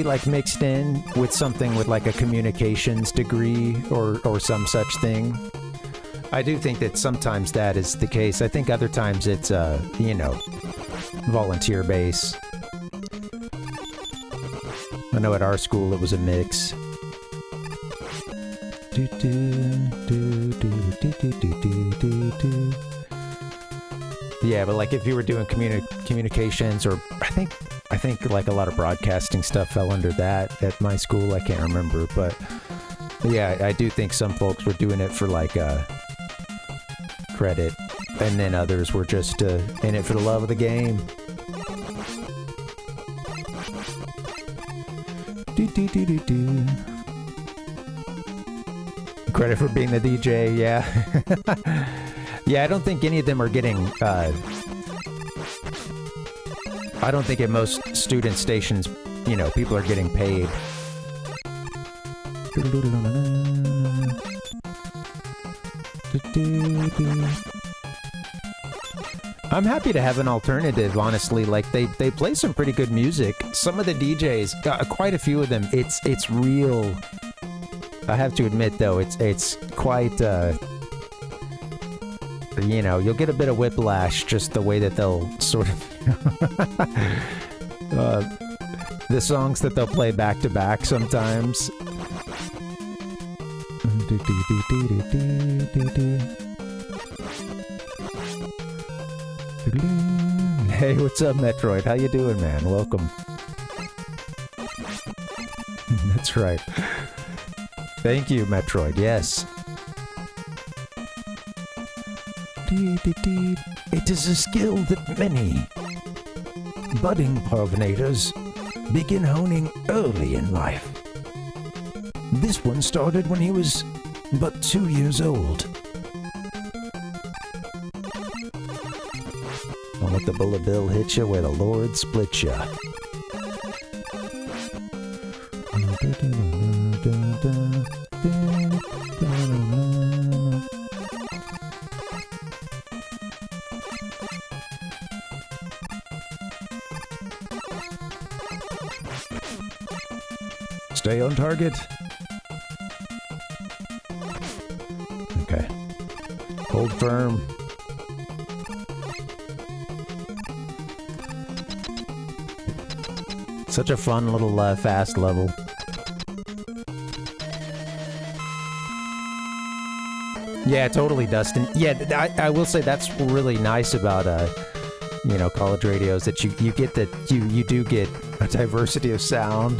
like mixed in with something with like a communications degree or some such thing. I do think that sometimes that is the case. I think other times it's volunteer base. I know at our school it was a mix. Yeah, but like if you were doing communications, or I think like a lot of broadcasting stuff fell under that at my school. I can't remember, but yeah, I do think some folks were doing it for like credit, and then others were just in it for the love of the game. Credit for being the DJ, yeah. Yeah, I don't think any of them are getting, I don't think at most student stations, people are getting paid. I'm happy to have an alternative, honestly. Like, they play some pretty good music. Some of the DJs, quite a few of them, it's real. I have to admit, though, it's quite, you'll get a bit of whiplash just the way that they'll sort of the songs that they'll play back to back sometimes. Hey, what's up, Metroid? How you doing, man? Welcome. That's right. Thank you, Metroid. Yes. It is a skill that many budding Parvinators begin honing early in life. This one started when he was but 2 years old. Don't let the bullet bill hit you where the Lord split you. Stay on target. Okay. Hold firm. Such a fun little fast level. Yeah, totally, Dustin. Yeah, I will say that's really nice about college radios, that you get that you do get a diversity of sound,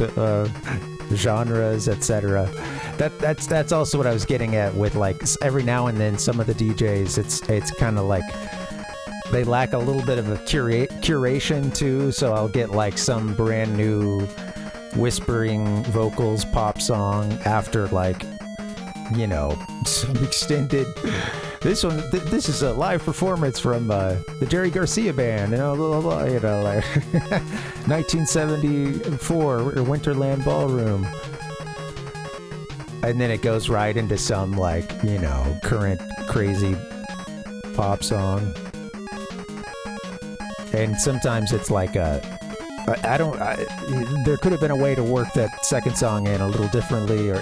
genres, etc. That's also what I was getting at with, like, every now and then some of the DJs, it's kind of like they lack a little bit of a curation too. So I'll get like some brand new whispering vocals pop song after, like, some extended. This one, this is a live performance from the Jerry Garcia Band, blah, blah, blah, like 1974 Winterland Ballroom, and then it goes right into some, like, current crazy pop song, and sometimes it's like there could have been a way to work that second song in a little differently, or,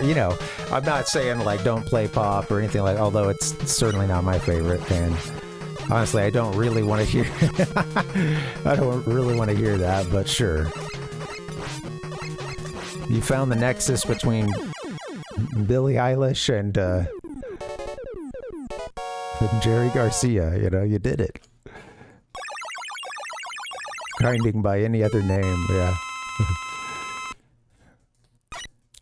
I'm not saying, like, don't play pop or anything, like, although it's certainly not my favorite, and honestly, I don't really want to hear that, but sure. You found the nexus between Billie Eilish and Jerry Garcia, you did it. Grinding by any other name, yeah.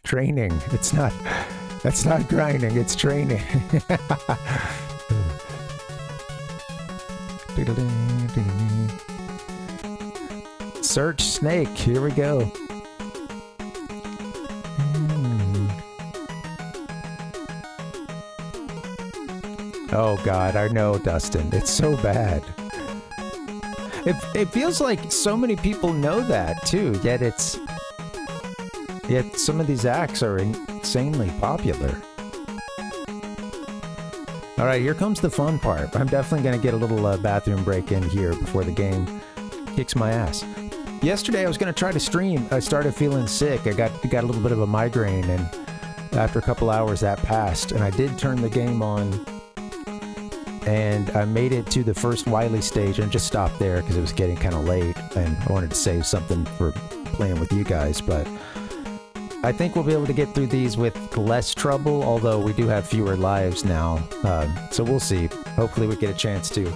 Training. That's not grinding, it's training. Search snake, here we go. Oh God, I know, Dustin. It's so bad. It feels like so many people know that too, yet some of these acts are insanely popular. All right, here comes the fun part. I'm definitely going to get a little bathroom break in here before the game kicks my ass. Yesterday I was going to try to stream. I started feeling sick. I got a little bit of a migraine, and after a couple hours that passed, and I did turn the game on. And I made it to the first Wily stage and just stopped there because it was getting kind of late and I wanted to save something for playing with you guys. But I think we'll be able to get through these with less trouble, although we do have fewer lives now. So we'll see. Hopefully we get a chance to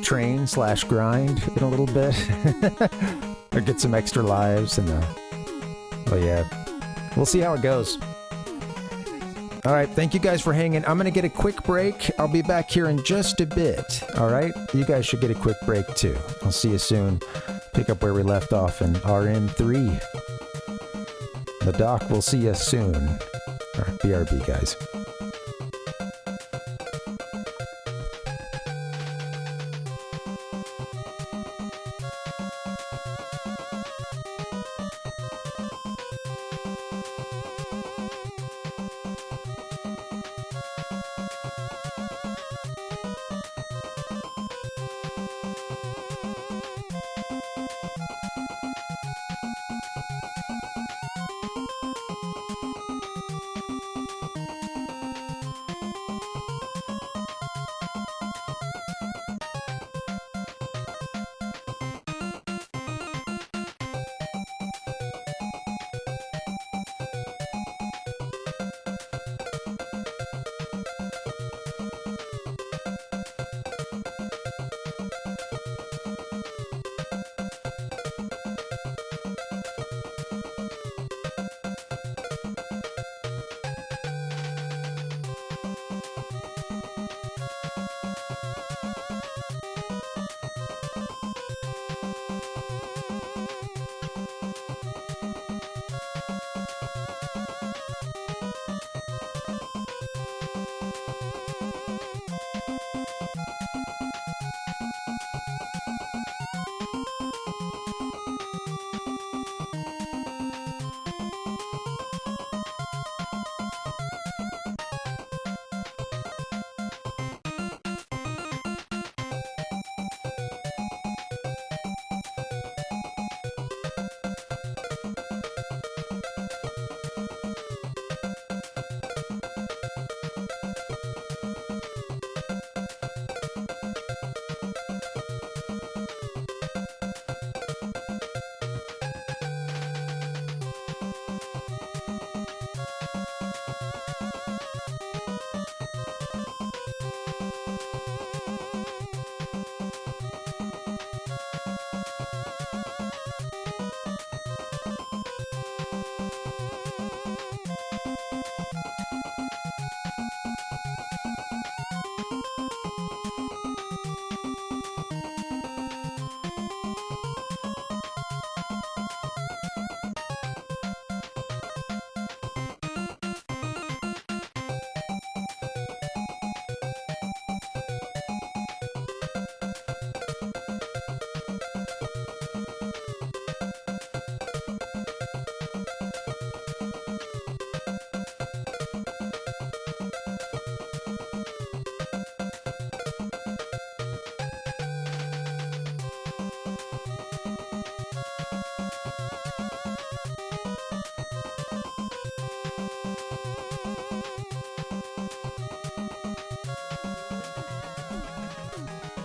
train/grind in a little bit or get some extra lives. And oh yeah, we'll see how it goes. All right, thank you guys for hanging. I'm going to get a quick break. I'll be back here in just a bit. All right, you guys should get a quick break too. I'll see you soon. Pick up where we left off in RM3. The doc will see you soon. All right, BRB, guys.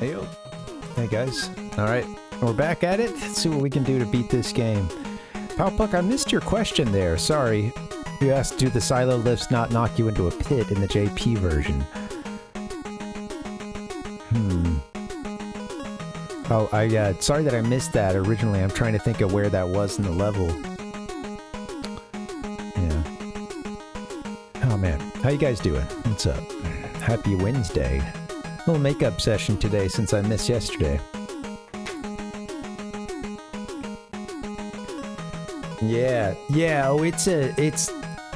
Heyo. Hey guys. Alright, we're back at it. Let's see what we can do to beat this game. Palpuck, I missed your question there. Sorry. You asked, do the silo lifts not knock you into a pit in the JP version? Oh, sorry that I missed that originally. I'm trying to think of where that was in the level. Yeah. Oh man, how you guys doing? What's up? Happy Wednesday. Little makeup session today since I missed yesterday. Yeah, yeah. Oh,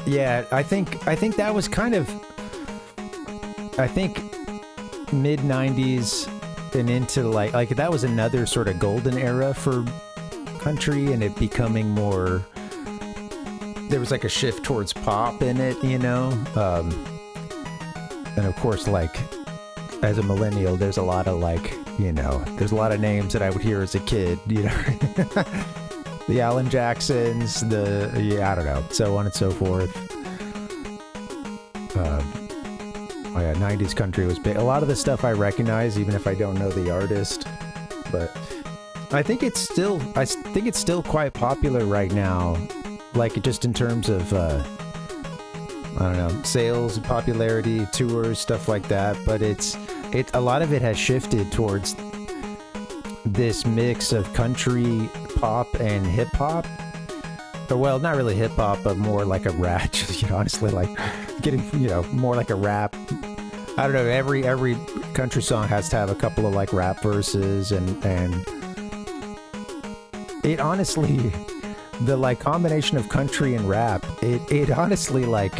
yeah. I think that was kind of. I think mid '90s and into like that was another sort of golden era for country, and it becoming more. There was like a shift towards pop in it, you know, and of course, like as a millennial, there's a lot of like, you know, there's a lot of names that I would hear as a kid, you know. The Alan Jacksons, I don't know, so on and so forth. Oh yeah, 90s country was big. A lot of the stuff I recognize, even if I don't know the artist. But I think it's still quite popular right now. Like, just in terms of, I don't know, sales, popularity, tours, stuff like that. But a lot of it has shifted towards this mix of country, pop, and hip hop. Or, well, not really hip hop, but more like a rap. You know, honestly, like getting, you know, more like a rap. I don't know. Every country song has to have a couple of like rap verses, and it honestly, the like combination of country and rap, it honestly like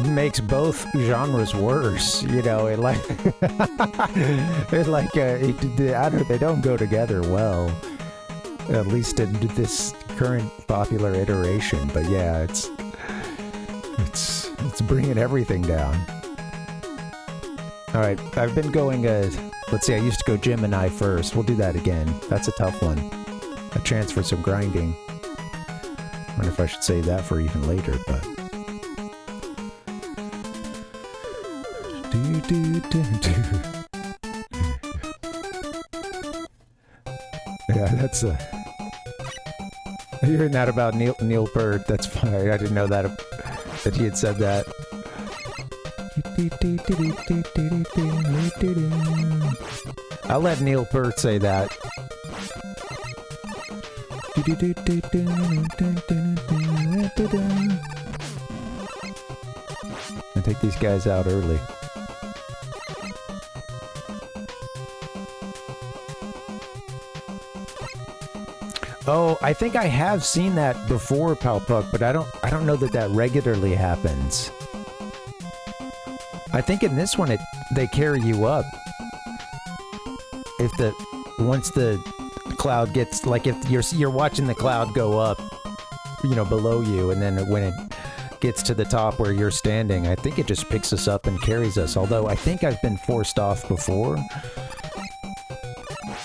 makes both genres worse, you know. It like it like I don't, they don't go together well, at least in this current popular iteration. But yeah, it's bringing everything down. All right, I've been going. Let's see. I used to go Gemini first. We'll do that again. That's a tough one. A chance for some grinding. I wonder if I should save that for even later, but. Yeah, that's You're hearing that about Neil Peart. That's fine. I didn't know that he had said that. I'll let Neil Peart say that. And take these guys out early. Oh, I think I have seen that before, Palpuck, but I don't know that regularly happens. I think in this one they carry you up. Once the cloud gets, like, if you're watching the cloud go up, you know, below you, and then when it gets to the top where you're standing, I think it just picks us up and carries us. Although I think I've been forced off before.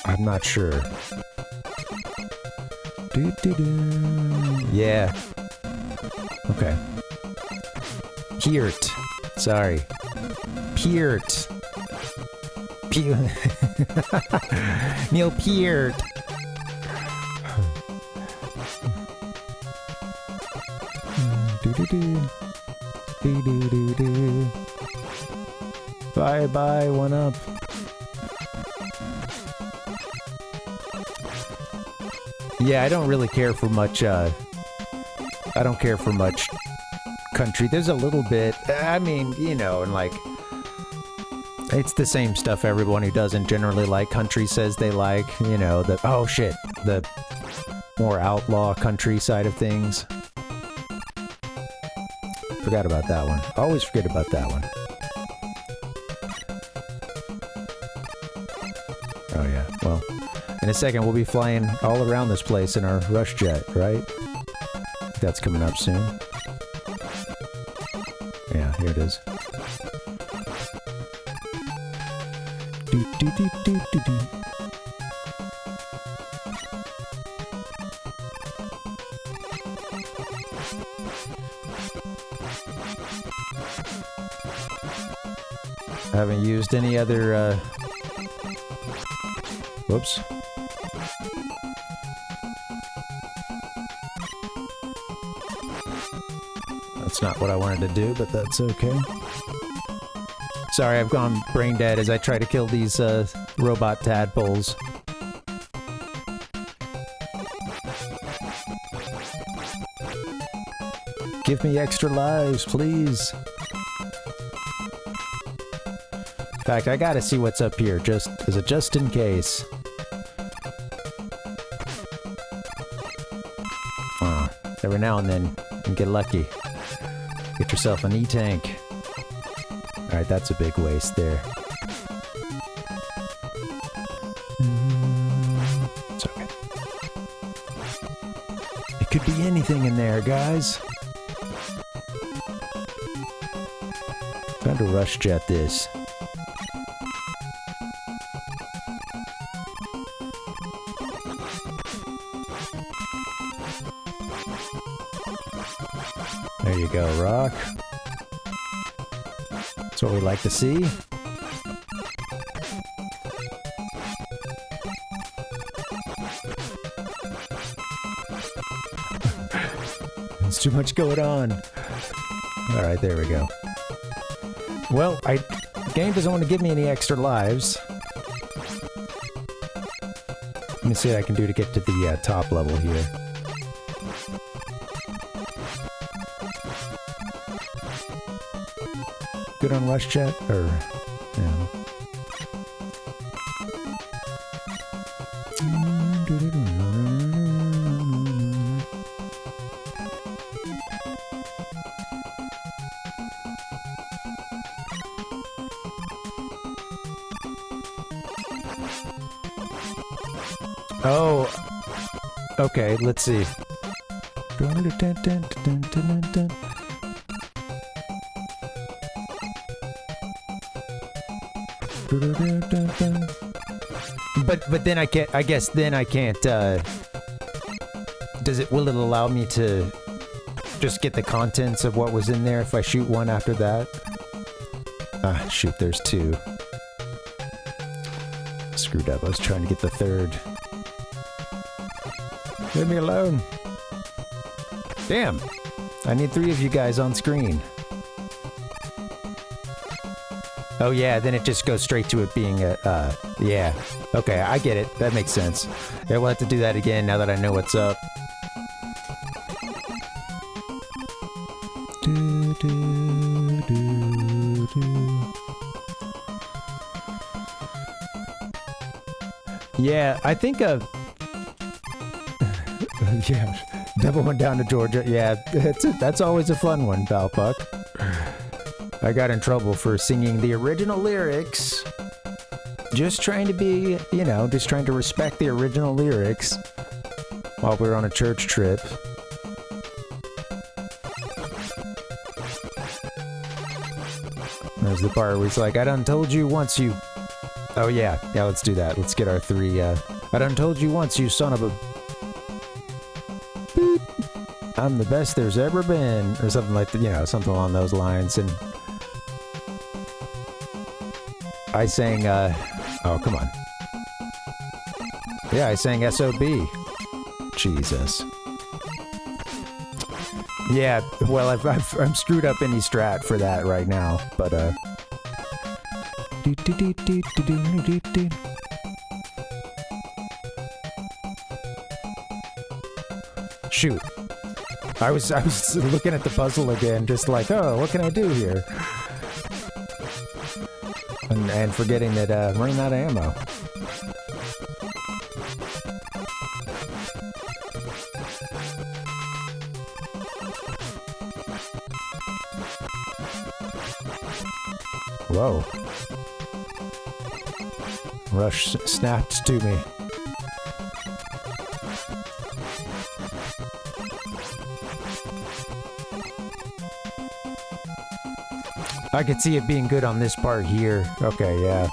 I'm not sure. Yeah. Okay. Peart. Sorry. Peart. Neil Peart. Bye bye, one up. Yeah, I don't really care for much, I don't care for much country. There's a little bit, I mean, you know, and like, it's the same stuff everyone who doesn't generally like country says they like, you know, the more outlaw country side of things. Forgot about that one. Always forget about that one. Oh yeah, well, in a second we'll be flying all around this place in our rush jet, right? That's coming up soon. Yeah, here it is. haven't used any other, whoops. That's not what I wanted to do, but that's okay. Sorry, I've gone brain dead as I try to kill these, robot tadpoles. Give me extra lives, please. In fact, I gotta see what's up here, just in case. Every now and then, you get lucky. Get yourself an E-tank. Alright, that's a big waste there. It's okay. It could be anything in there, guys. Time to rush jet this. There you go, Rock. That's what we like to see. There's too much going on. Alright, there we go. Well, the game doesn't want to give me any extra lives. Let me see what I can do to get to the top level here. Good on rush jet, or yeah. Oh, okay. Let's see. But then I can't, I guess then I can't, will it allow me to just get the contents of what was in there if I shoot one after that? Ah, shoot, there's two. Screwed up, I was trying to get the third. Leave me alone. Damn, I need 3 of you guys on screen. Oh yeah, then it just goes straight to it being a, yeah. Okay, I get it. That makes sense. Yeah, we'll have to do that again now that I know what's up. Yeah, I think yeah, Devil Went Down to Georgia. Yeah, that's always a fun one, Valpuck. I got in trouble for singing the original lyrics. Just trying to be, you know, just trying to respect the original lyrics while we were on a church trip. There's the part where he's like, I done told you once you... Oh yeah, yeah, let's do that. Let's get our 3, I done told you once, you son of a... Beep. I'm the best there's ever been. Or something like that, you know, something along those lines. And I sang, oh, come on. Yeah, I sang S.O.B. Jesus. Yeah, well, I'm screwed up any strat for that right now, but, shoot. I was looking at the puzzle again, just like, oh, what can I do here? And forgetting that, I'm running out of ammo. Whoa. Rush snapped to me. I could see it being good on this part here. Okay, yeah.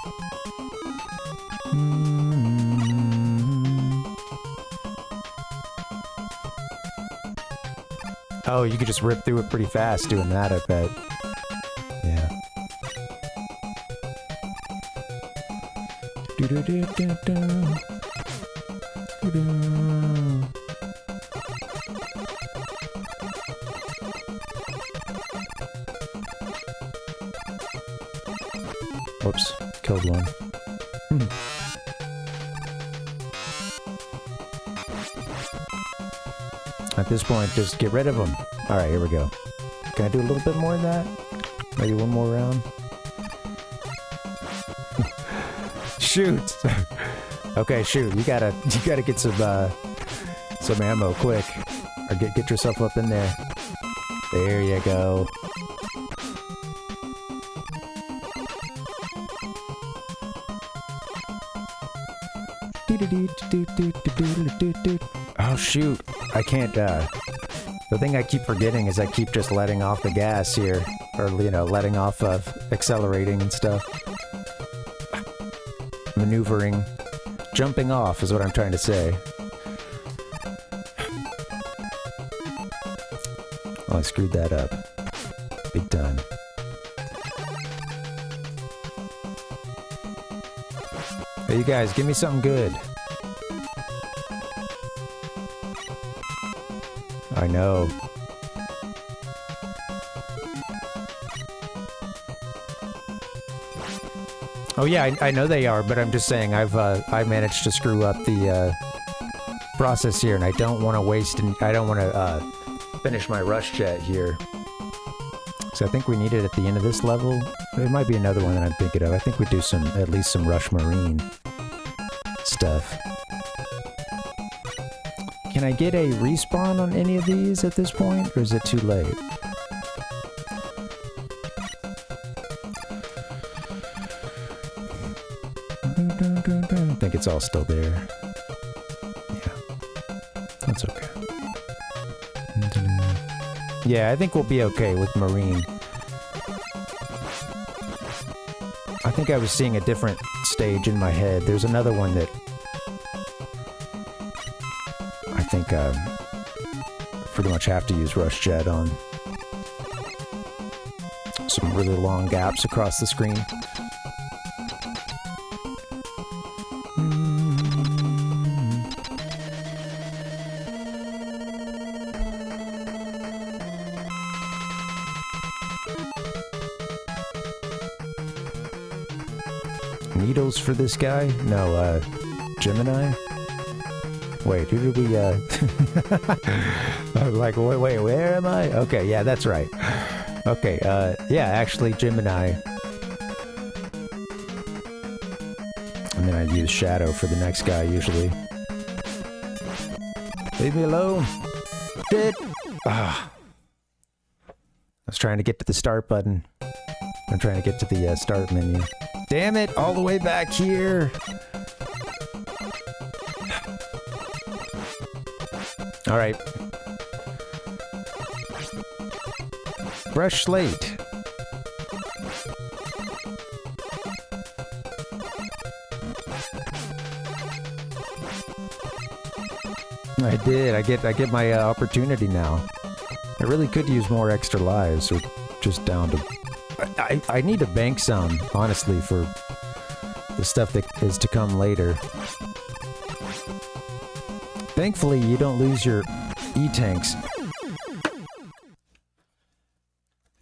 Oh, you could just rip through it pretty fast doing that, I bet. Yeah. Whoops, killed one. At this point, just get rid of them. Alright, here we go. Can I do a little bit more of that? Maybe one more round? Shoot! Okay, shoot, you gotta get some ammo quick. Or get yourself up in there. There you go. Oh shoot, I can't, the thing I keep forgetting is I keep just letting off the gas here. Or, you know, letting off of accelerating and stuff. Maneuvering. Jumping off is what I'm trying to say. Oh, I screwed that up. Big time. Hey, you guys, give me something good. I know. Oh yeah, I know they are, but I'm just saying I managed to screw up the process here, and I don't want to waste, and I don't want to finish my rush jet here. So I think we need it at the end of this level. There might be another one that I'm thinking of. I think we do at least some Rush Marine stuff. Can I get a respawn on any of these at this point, or is it too late? I think it's all still there. Yeah. That's okay. Yeah, I think we'll be okay with Marine. I think I was seeing a different stage in my head. There's another one that I think pretty much have to use Rush Jet on. Some really long gaps across the screen. Needles for this guy? No, Gemini? Wait, who did we, I'm like, wait, where am I? Okay, yeah, that's right. Okay, yeah, actually, Gemini. And then I use Shadow for the next guy, usually. Leave me alone! Shit! Ah. I was trying to get to the start button. I'm trying to get to the start menu. Damn it, all the way back here. All right. Fresh slate. I did. I get my opportunity now. I really could use more extra lives, or just down to... I need to bank some, honestly, for the stuff that is to come later. Thankfully, you don't lose your E-tanks.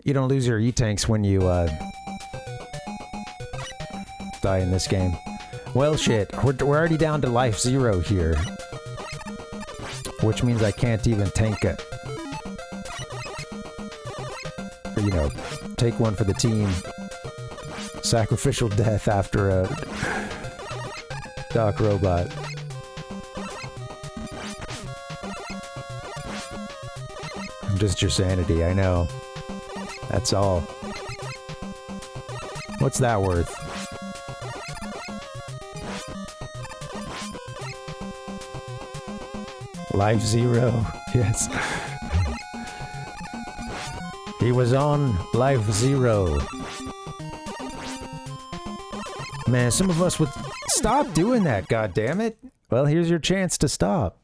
You don't lose your E-tanks when you die in this game. Well, shit. We're already down to life 0 here. Which means I can't even tank it. Or, you know, take one for the team. Sacrificial death after a Doc Robot. I'm just your sanity, I know. That's all. What's that worth? Life 0, yes. He was on life 0. Man, some of us would... Stop doing that, goddammit! Well, here's your chance to stop.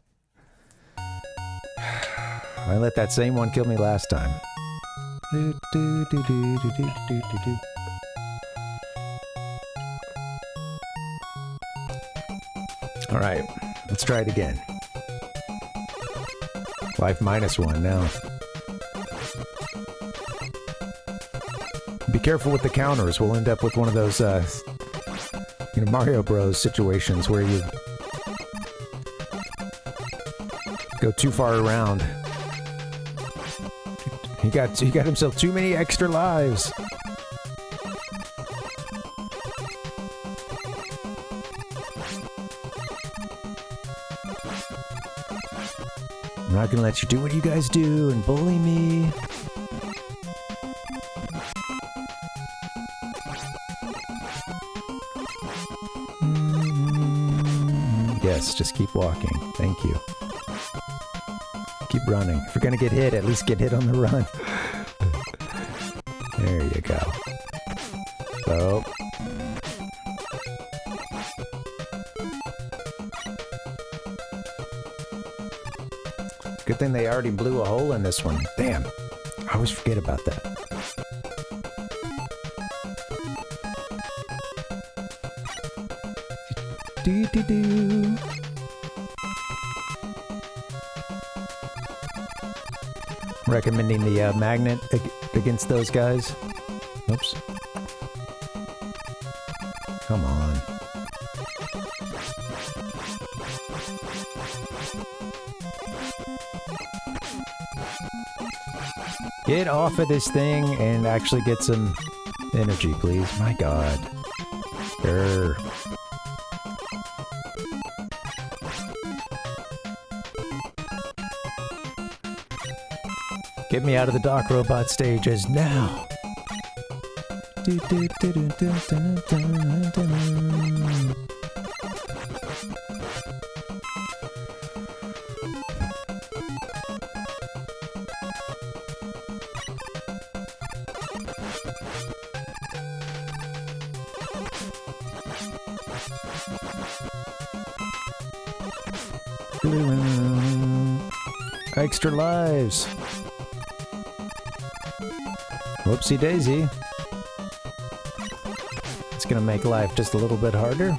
I let that same one kill me last time. All right, let's try it again. Life -1 now. Be careful with the counters. We'll end up with one of those, Mario Bros. Situations where you go too far around. He got himself too many extra lives. I'm not gonna let you do what you guys do and bully me. Yes, just keep walking. Thank you. Keep running. If you're gonna get hit, at least get hit on the run. There you go. So. Good thing they already blew a hole in this one. Damn. I always forget about that. Do-do-do. Recommending the magnet against those guys. Oops. Come on. Get off of this thing and actually get some energy, please. My God. Grr. Get me out of the Dock Robot stages now! Extra lives! Whoopsie daisy. It's gonna make life just a little bit harder.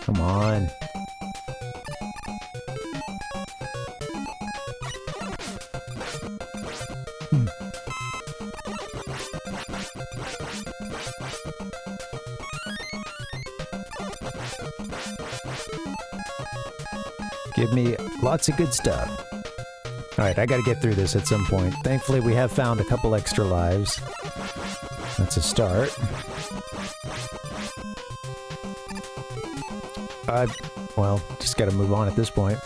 Come on. Give me lots of good stuff. Alright, I gotta get through this at some point. Thankfully, we have found a couple extra lives. That's a start. Well, just gotta move on at this point.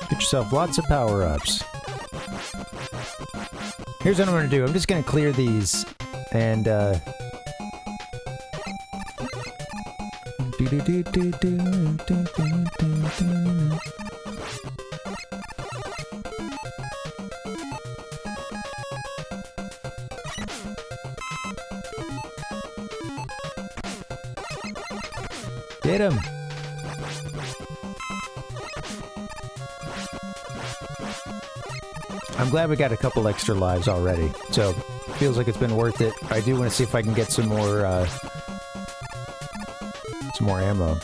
Get yourself lots of power-ups. Here's what I'm gonna do. I'm just gonna clear these and get him. I'm glad we got a couple extra lives already, so feels like it's been worth it. I do want to see if I can get some more ammo.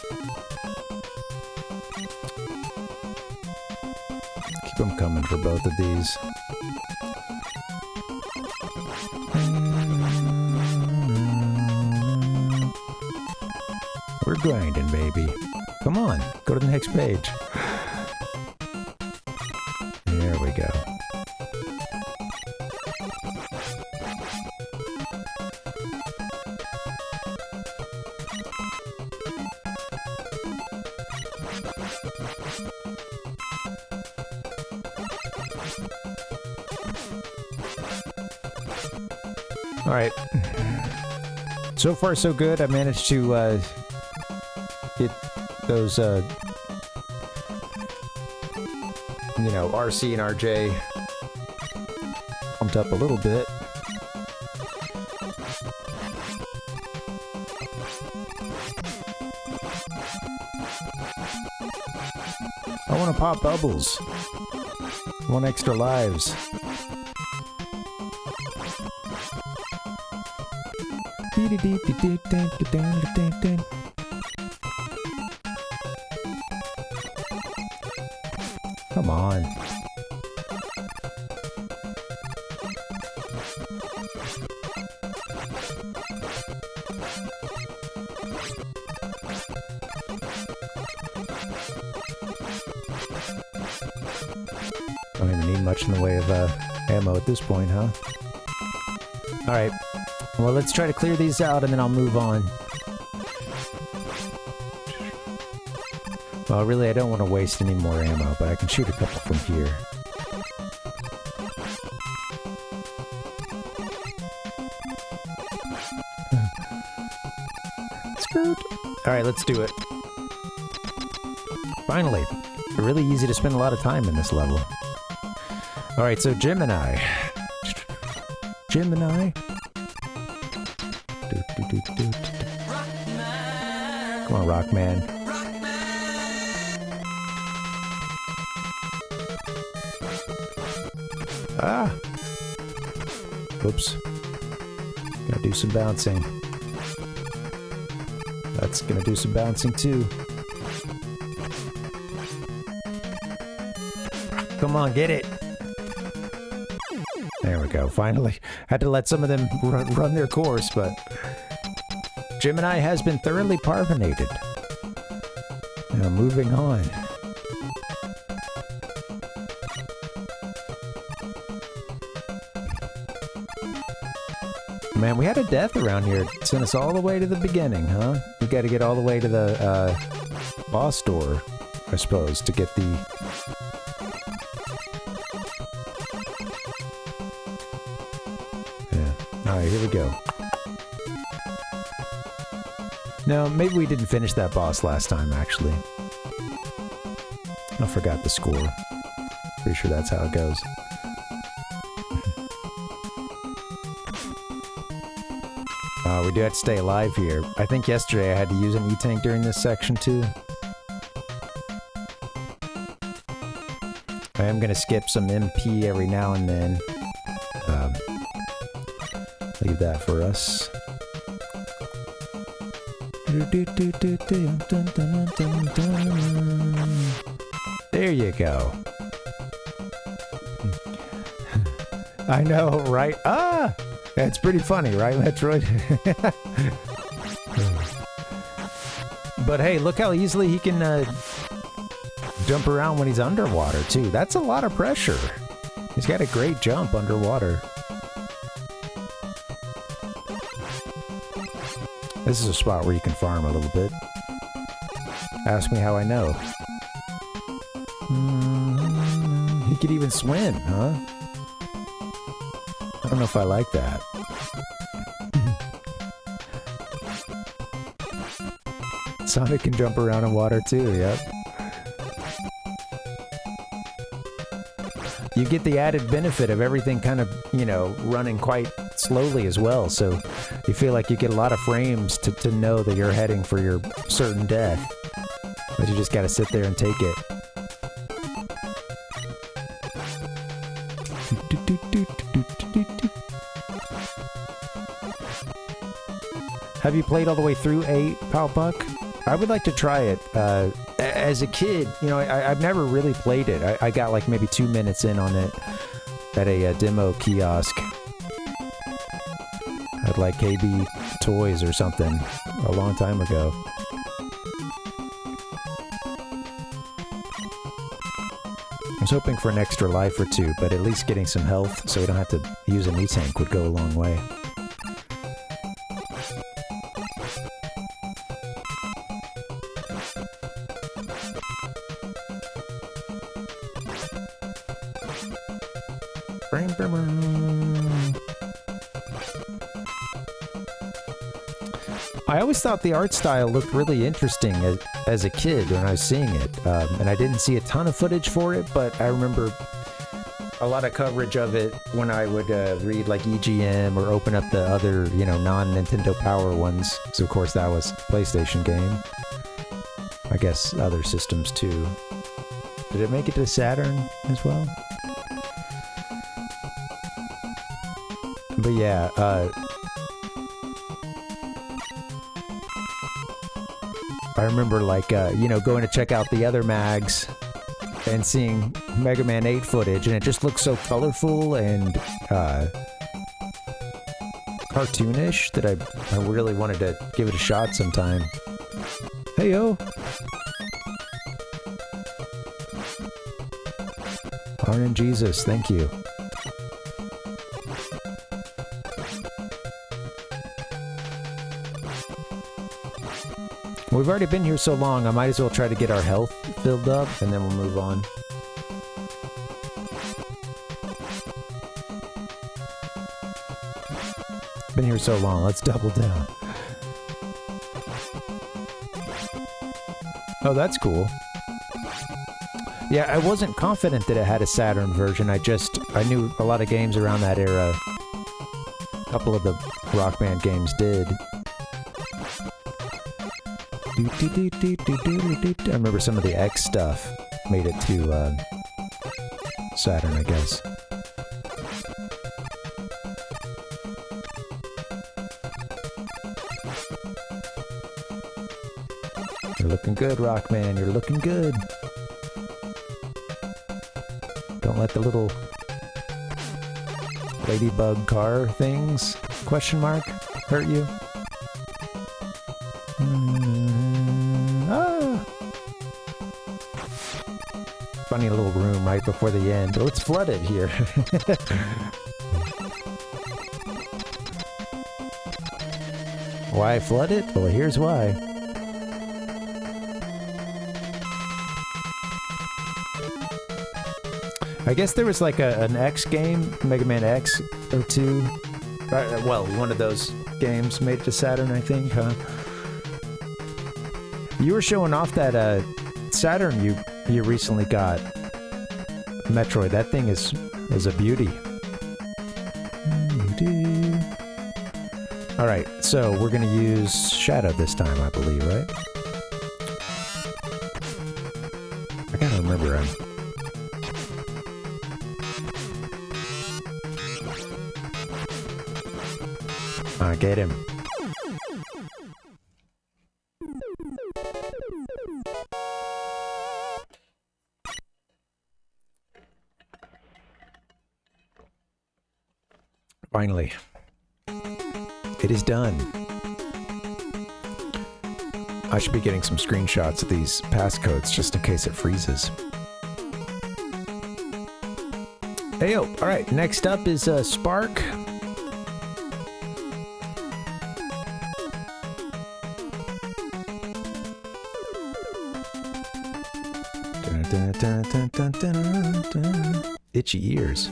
Keep them coming for both of these. We're grinding, baby. Come on, go to the next page. There we go. Alright. So far so good. I managed to get those, you know, RC and RJ pumped up a little bit. I want to pop bubbles. I want extra lives. Come on. Don't even need much in the way of ammo at this point, huh? Alright. Well, let's try to clear these out and then I'll move on. Well, really, I don't want to waste any more ammo, but I can shoot a couple from here. Skirt. Alright, let's do it. Finally. Really easy to spend a lot of time in this level. Alright, so Gemini. Gemini. Come on, Rockman. Ah! Oops. Gotta do some bouncing. That's gonna do some bouncing too. Come on, get it! There we go, finally. Had to let some of them run their course, but... Gemini has been thoroughly parvinated. Now, moving on. Man, we had a death around here. It sent us all the way to the beginning, huh? We gotta get all the way to the, boss door, I suppose, to get the... Yeah. Alright, here we go. No, maybe we didn't finish that boss last time, actually. I forgot the score. Pretty sure that's how it goes. We do have to stay alive here. I think yesterday I had to use an E-tank during this section, too. I am gonna skip some MP every now and then. Leave that for us. There you go. I know, right? Ah! That's pretty funny, right, Metroid? But hey, look how easily he can jump around when he's underwater, too. That's a lot of pressure. He's got a great jump underwater. This is a spot where you can farm a little bit. Ask me how I know. He could even swim, huh? I don't know if I like that. Sonic can jump around in water too, yep. You get the added benefit of everything kind of, you know, running quite slowly as well, so you feel like you get a lot of frames to know that you're heading for your certain death. But you just gotta sit there and take it. Have you played all the way through 8, Palpuck? I would like to try it. As a kid, you know, I've never really played it. I got like maybe 2 minutes in on it at a demo kiosk at like KB Toys or something a long time ago. I was hoping for an extra life or two, but at least getting some health so we don't have to use an E-tank would go a long way. I always thought the art style looked really interesting as a kid when I was seeing it. And I didn't see a ton of footage for it, but I remember a lot of coverage of it when I would read like EGM or open up the other, you know, non-Nintendo Power ones. So of course that was a PlayStation game. I guess other systems too. Did it make it to Saturn as well? But yeah, I remember like, you know, going to check out the other mags and seeing Mega Man 8 footage, and it just looks so colorful and cartoonish that I really wanted to give it a shot sometime. Hey yo! RN Jesus, thank you. We've already been here so long, I might as well try to get our health filled up, and then we'll move on. Been here so long, let's double down. Oh, that's cool. Yeah, I wasn't confident that it had a Saturn version, I knew a lot of games around that era. A couple of the Rockman games did. I remember some of the X stuff made it to Saturn, I guess. You're looking good, Rockman. You're looking good. Don't let the little ladybug car things, question mark, hurt you. Funny little room right before the end. Oh, it's flooded here. Why flood it? Well, here's why. I guess there was like an X game, Mega Man X or 2. Well, one of those games made it to Saturn, I think, huh? You were showing off that Saturn you recently got. Metroid, that thing is a beauty. Alright, so we're gonna use Shadow this time, I believe, right? I gotta remember him. Get him. Finally. It is done. I should be getting some screenshots of these passcodes just in case it freezes. Heyo! Alright, next up is Spark. Itchy ears.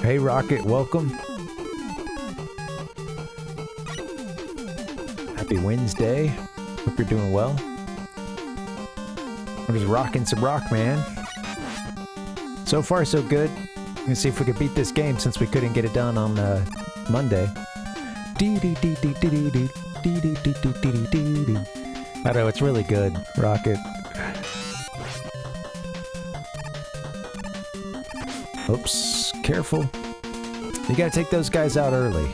Hey Rocket, welcome. Happy Wednesday. Hope you're doing well. We're just rocking some Rockman. So far so good. We're gonna see if we can beat this game since we couldn't get it done on Monday. I know, it's really good, Rocket. Oops, careful. You gotta take those guys out early.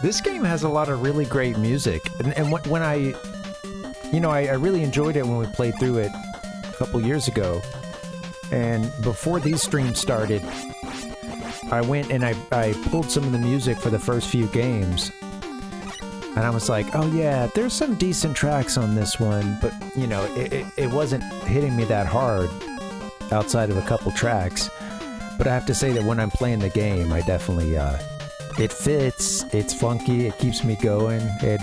This game has a lot of really great music, and when I really enjoyed it when we played through it a couple years ago. And before these streams started, I went and I pulled some of the music for the first few games. And I was like, oh yeah, there's some decent tracks on this one, but, you know, it wasn't hitting me that hard outside of a couple tracks. But I have to say that when I'm playing the game, I definitely it fits. It's funky. It keeps me going. It,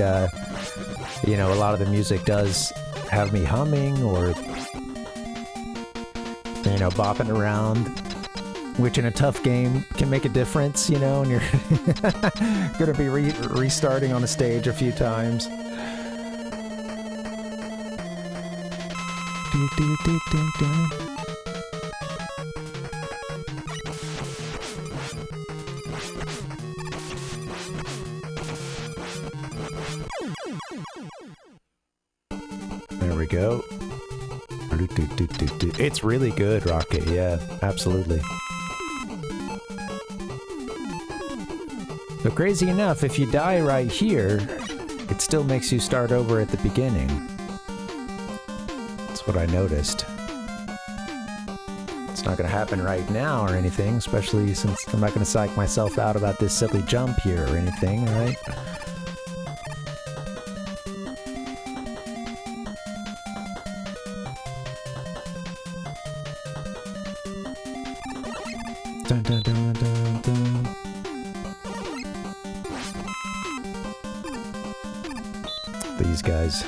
you know, a lot of the music does have me humming or, you know, bopping around, which in a tough game can make a difference, you know, and you're gonna be restarting on a stage a few times. There we go. It's really good, Rocket. Yeah, absolutely. So crazy enough, if you die right here, it still makes you start over at the beginning. That's what I noticed. It's not going to happen right now or anything, especially since I'm not going to psych myself out about this silly jump here or anything, right? Dun, dun, dun, dun, dun. These guys.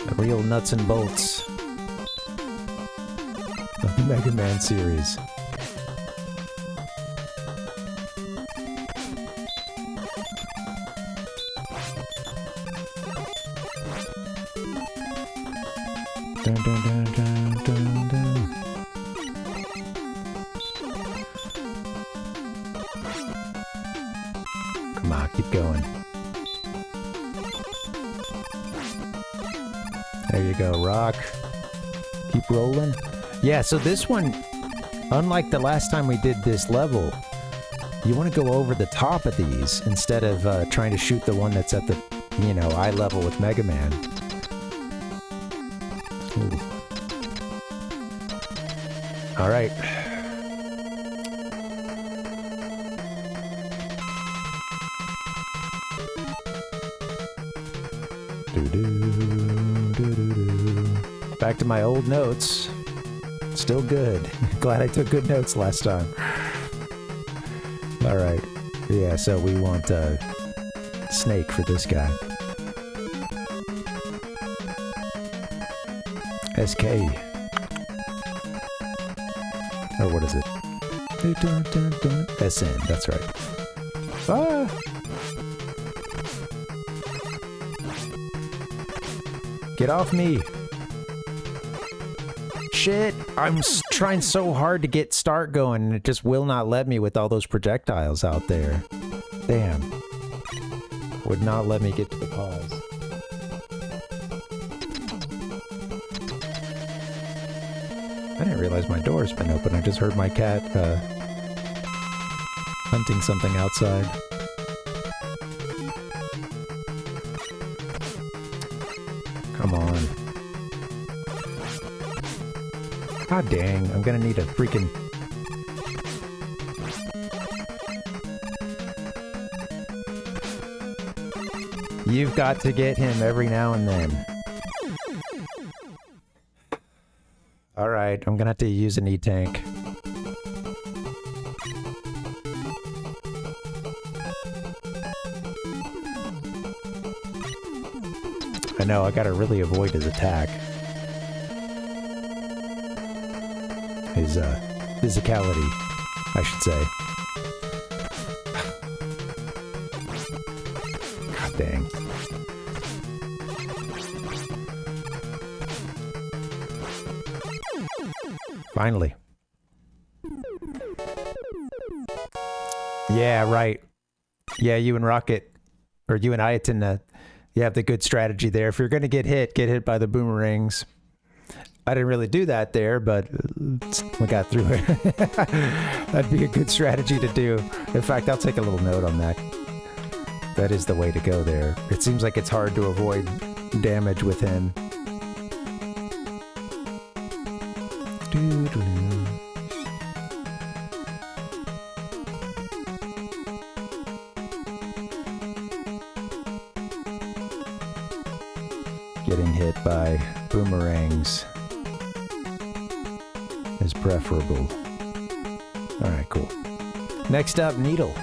The real nuts and bolts of the Mega Man series. Dun, dun, dun, dun, dun, dun. Come on, keep going. There you go, Rock. Keep rolling. Yeah, so this one, unlike the last time we did this level, you want to go over the top of these instead of trying to shoot the one that's at the, you know, eye level with Mega Man. Ooh. All right. Back to my old notes. Still good. Glad I took good notes last time. Alright. Yeah, so we want Snake for this guy. SK. Or what is it? SN, that's right. Ah! Get off me! Shit! I'm trying so hard to get start going and it just will not let me with all those projectiles out there. Damn. Would not let me get to the pause. I didn't realize my door's been open. I just heard my cat, hunting something outside. Come on. God dang, I'm gonna need a freaking... You've got to get him every now and then. Alright, I'm gonna have to use an E-tank. I know, I gotta really avoid his attack. His, physicality, I should say. God dang. Finally. Yeah, right. Yeah, you and Rocket, or you and Ayatin, you have the good strategy there. If you're gonna get hit by the boomerangs. I didn't really do that there, but we got through it. That'd be a good strategy to do. In fact, I'll take a little note on that. That is the way to go there. It seems like it's hard to avoid damage with him. Getting hit by boomerangs is preferable. Alright, cool. Next up, Needle.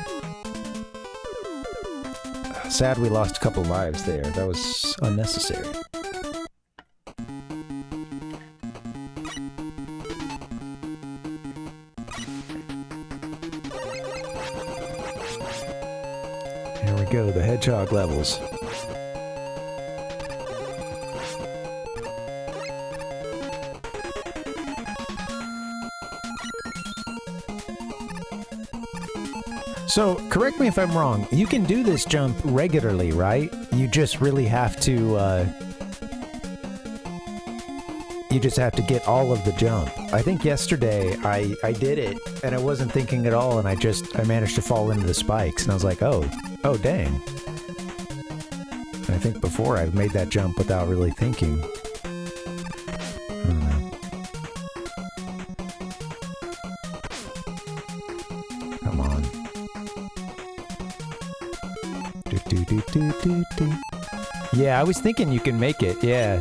sad we lost a couple lives there. That was unnecessary. Here we go, the hedgehog levels. So, correct me if I'm wrong, you can do this jump regularly, right? You just really have to, you just have to get all of the jump. I think yesterday I did it, and I wasn't thinking at all, and I managed to fall into the spikes, and I was like, oh dang. And I think before I've made that jump without really thinking. I don't know. Come on. Yeah, I was thinking you can make it, yeah.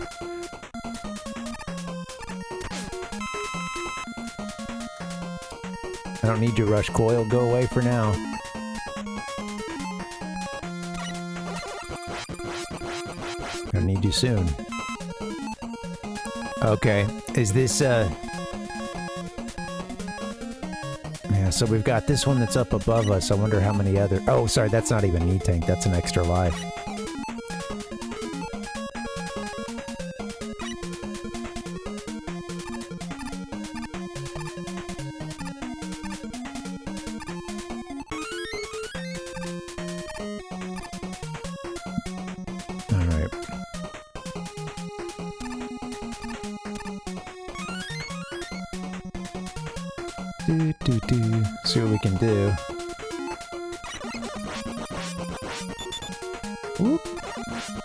I don't need your rush coil, go away for now. Gonna need you soon. Okay, is this, yeah, so we've got this one that's up above us. I wonder how many other... Oh, sorry, that's not even knee tank. That's an extra life. All right. See what we can do. Whoop.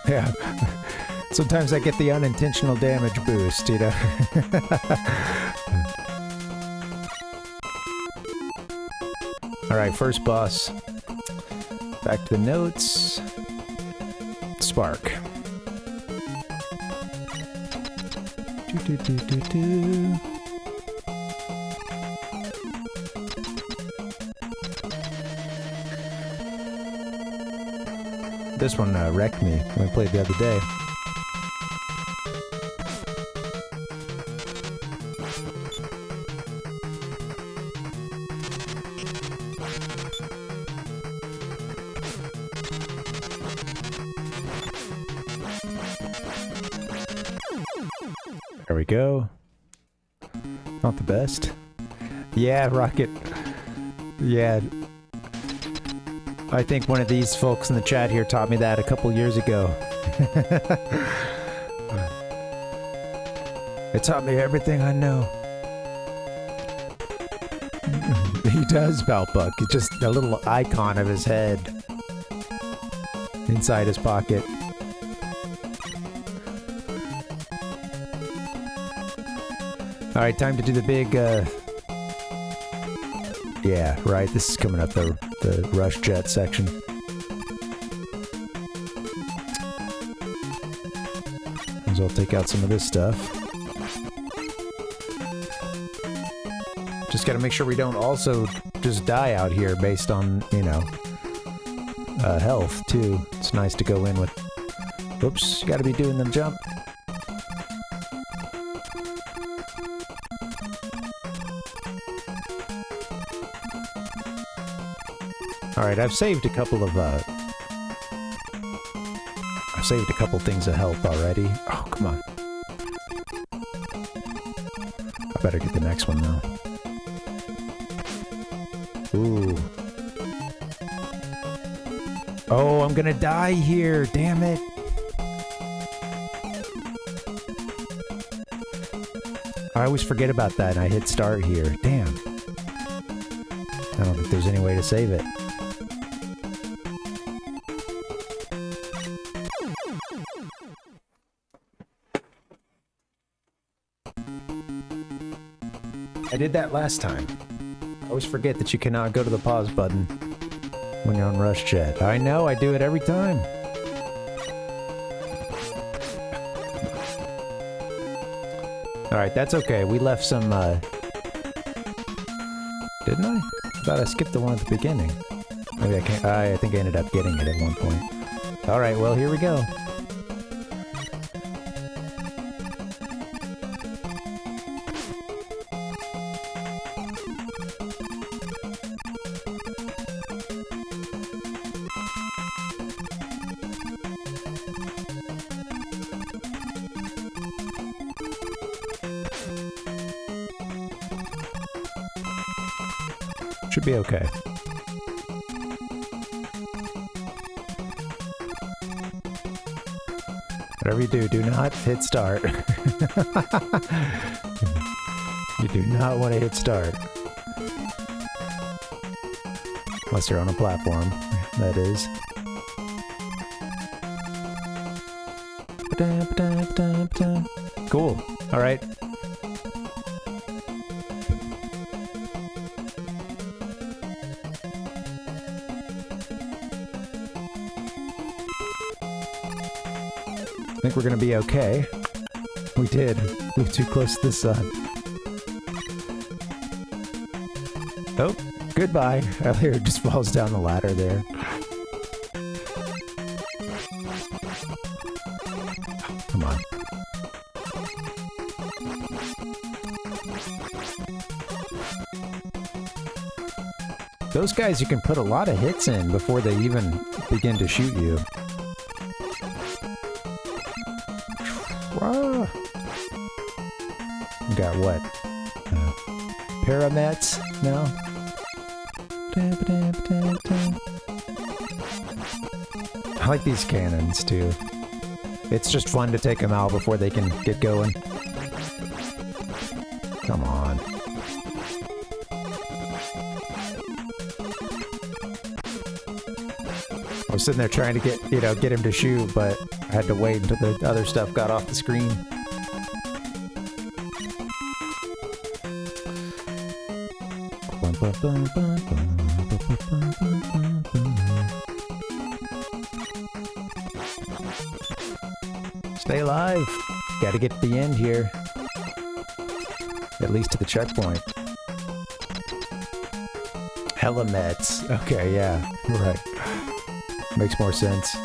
Yeah. Sometimes I get the unintentional damage boost, you know? Alright, first boss. Back to the notes. Spark. This one wrecked me when we played the other day. There we go. Not the best. Yeah, Rocket. Yeah. I think one of these folks in the chat here taught me that a couple years ago. It taught me everything I know. He does, Valpuck. It's just a little icon of his head inside his pocket. Alright, time to do the big, yeah, right, this is coming up the rush jet section. Might as well take out some of this stuff. Just gotta make sure we don't also just die out here based on, you know, health, too. It's nice to go in with... Oops, you gotta be doing the jump. Alright, I've saved a couple of, I've saved a couple things of health already. Oh, come on. I better get the next one, though. Ooh. Oh, I'm gonna die here, damn it. I always forget about that and I hit start here. Damn. I don't think there's any way to save it. I did that last time. I always forget that you cannot go to the pause button when you're on Rush Jet. I know, I do it every time. Alright, that's okay. We left some, didn't I? I thought I skipped the one at the beginning. Maybe I can't. I think I ended up getting it at one point. All right, well, here we go. Should be okay. Whatever you do, do not hit start. You do not want to hit start. Unless you're on a platform, that is. Cool. All right. I think we're gonna be okay. We did. We were too close to the sun. Oh, goodbye. Elliot just falls down the ladder there. Come on. Those guys you can put a lot of hits in before they even begin to shoot you. Got what? Paramets now? I like these cannons too. It's just fun to take them out before they can get going. Come on. I was sitting there trying to get him to shoot, but I had to wait until the other stuff got off the screen. Stay alive. Gotta get to the end here. At least to the checkpoint. Hella mets. Okay, yeah. Right. Makes more sense.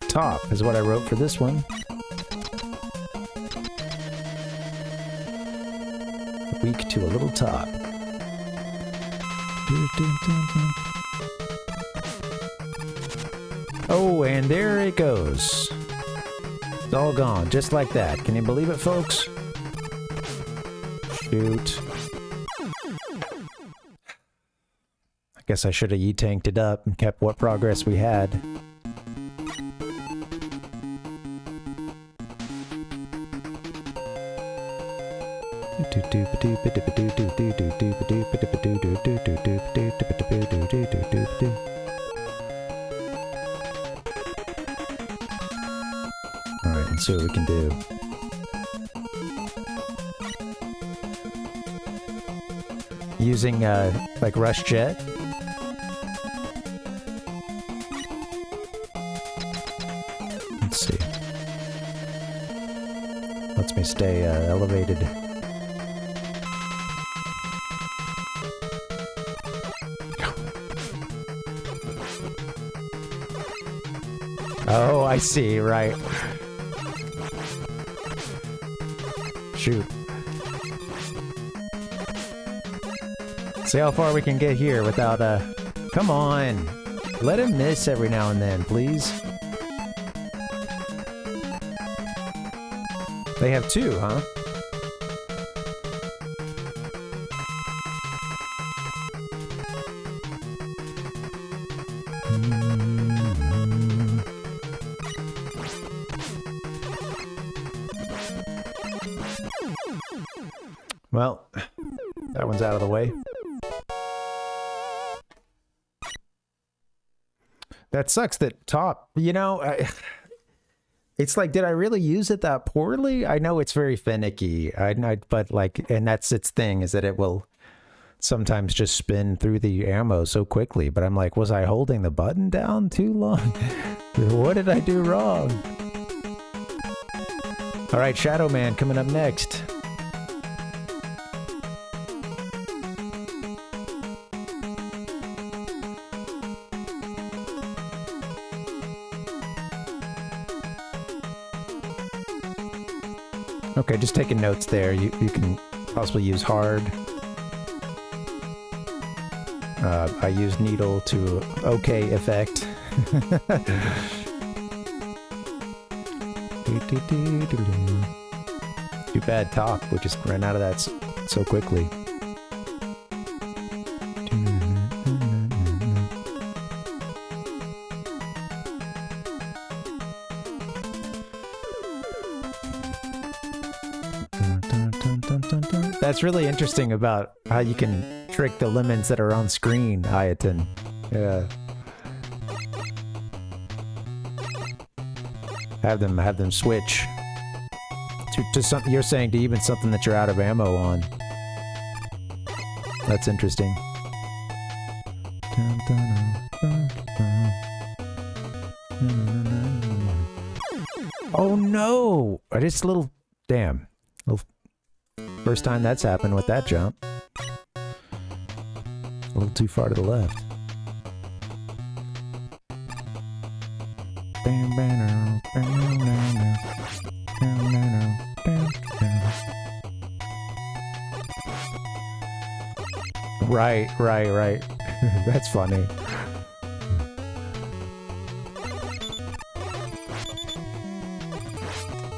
Top is what I wrote for this one. Weak to a little top. Oh, and there it goes. It's all gone, just like that. Can you believe it, folks? Shoot. I guess I should have E-tanked it up and kept what progress we had. Alright, let's see what we can do. Using, like Rush Jet. Let's see. Lets me stay, elevated. Oh, I see, right. Shoot. See how far we can get here without, come on! Let him miss every now and then, please. They have two, huh? Well, that one's out of the way. That sucks that top, it's like, did I really use it that poorly? I know it's very finicky, but like, and that's its thing, is that it will sometimes just spin through the ammo so quickly, but I'm like, was I holding the button down too long? What did I do wrong? All right, Shadow Man coming up next. Okay, just taking notes there. You can possibly use hard. I use needle to okay effect. Too bad top. We just ran out of that so quickly. That's really interesting about how you can trick the lemons that are on screen, Ayaton. Yeah. Have them switch to something you're saying, to even something that you're out of ammo on. That's interesting. Oh no! I just a little damn. First time that's happened with that jump. A little too far to the left. Right. That's funny.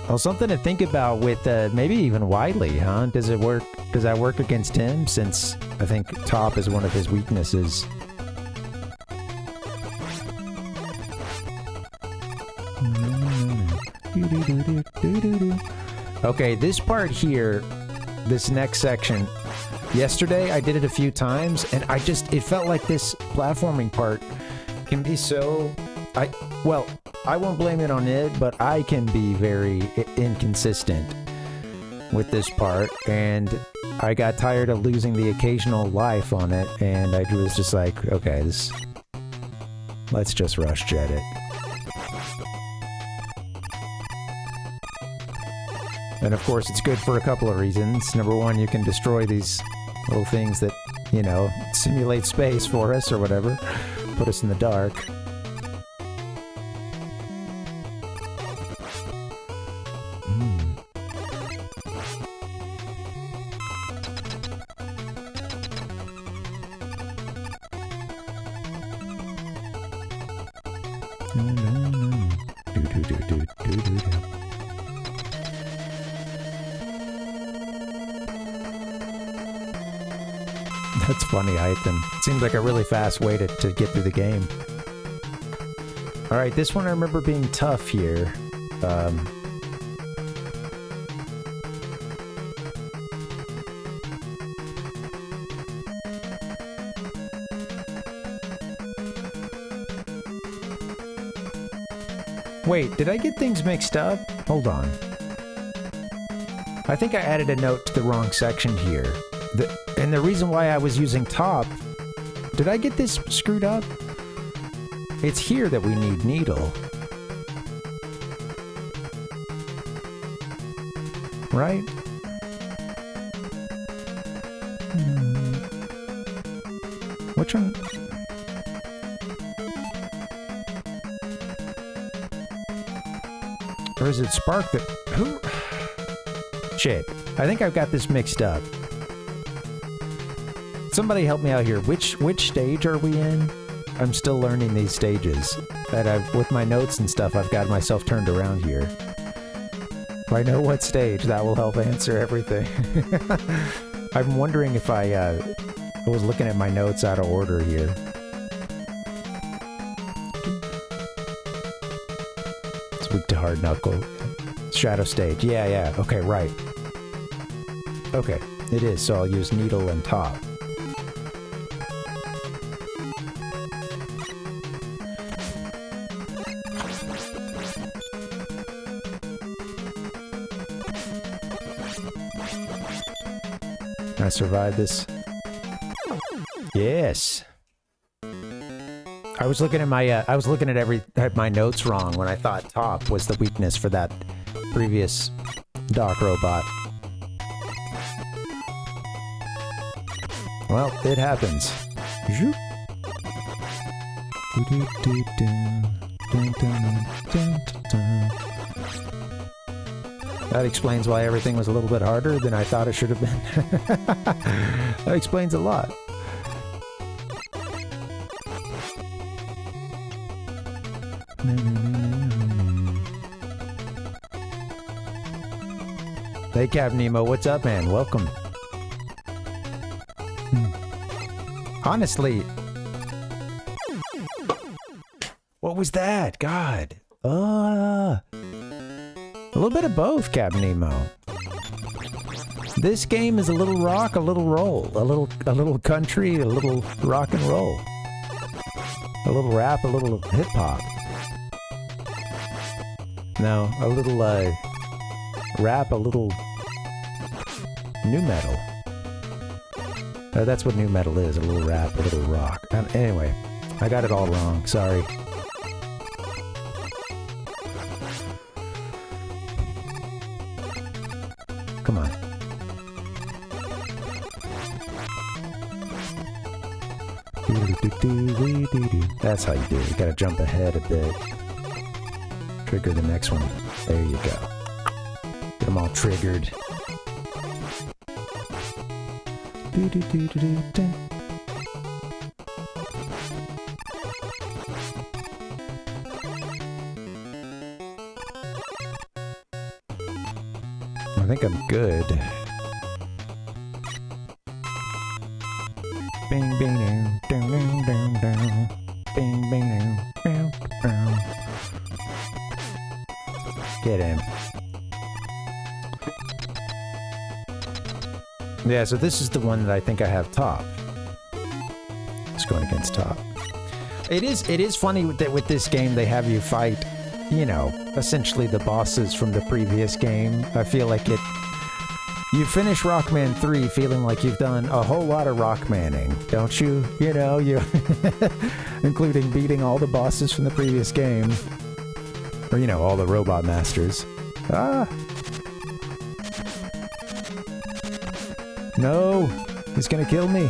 Well, something to think about with maybe even Widely, huh? Does that work against him, since I think top is one of his weaknesses? Okay, this part here, this next section, yesterday I did it a few times, and it felt like this platforming part can be so... I won't blame it on it, but I can be very inconsistent with this part, and I got tired of losing the occasional life on it, and I was just like, okay, let's just rush jet it. And of course, it's good for a couple of reasons. Number one, you can destroy these little things that, you know, simulate space for us or whatever, put us in the dark. That's funny, Ethan. Seems like a really fast way to get through the game. Alright, this one I remember being tough here. Wait, did I get things mixed up? Hold on. I think I added a note to the wrong section here. And the reason why I was using top... Did I get this screwed up? It's here that we need needle. Right? Which one? Or is it Spark that... Who? Shit. I think I've got this mixed up. Somebody help me out here. Which stage are we in? I'm still learning these stages. With my notes and stuff, I've got myself turned around here. If I know what stage, that will help answer everything. I'm wondering if I was looking at my notes out of order here. It's weak to hard knuckle. Shadow stage. Yeah. Okay, right. Okay, it is, so I'll use needle and top. Can I survive this? Yes. I was looking at my at my notes wrong when I thought top was the weakness for that previous Doc robot. Well, it happens. That explains why everything was a little bit harder than I thought it should have been. That explains a lot. Hey, Cap Nemo, what's up, man? Welcome. Honestly, what was that? God. A little bit of both, Cap Nemo. This game is a little rock, a little roll, a little country, a little rock and roll, a little rap, a little hip hop. No, a little rap, a little new metal. That's what new metal is, a little rap, a little rock. Anyway, I got it all wrong, sorry. Come on. That's how you do it. You gotta jump ahead a bit. Trigger the next one. There you go. Get them all triggered. I think I'm good. Bing, bing, down, down, down, down. Bing, bing, down, down, down. Get him. Yeah, so this is the one that I think I have top. It's going against top. It is funny that with this game they have you fight, you know, essentially the bosses from the previous game. I feel like you finish Rockman 3 feeling like you've done a whole lot of Rockmanning, don't you? You know, you including beating all the bosses from the previous game. Or, you know, all the robot masters. Ah! No! He's gonna kill me!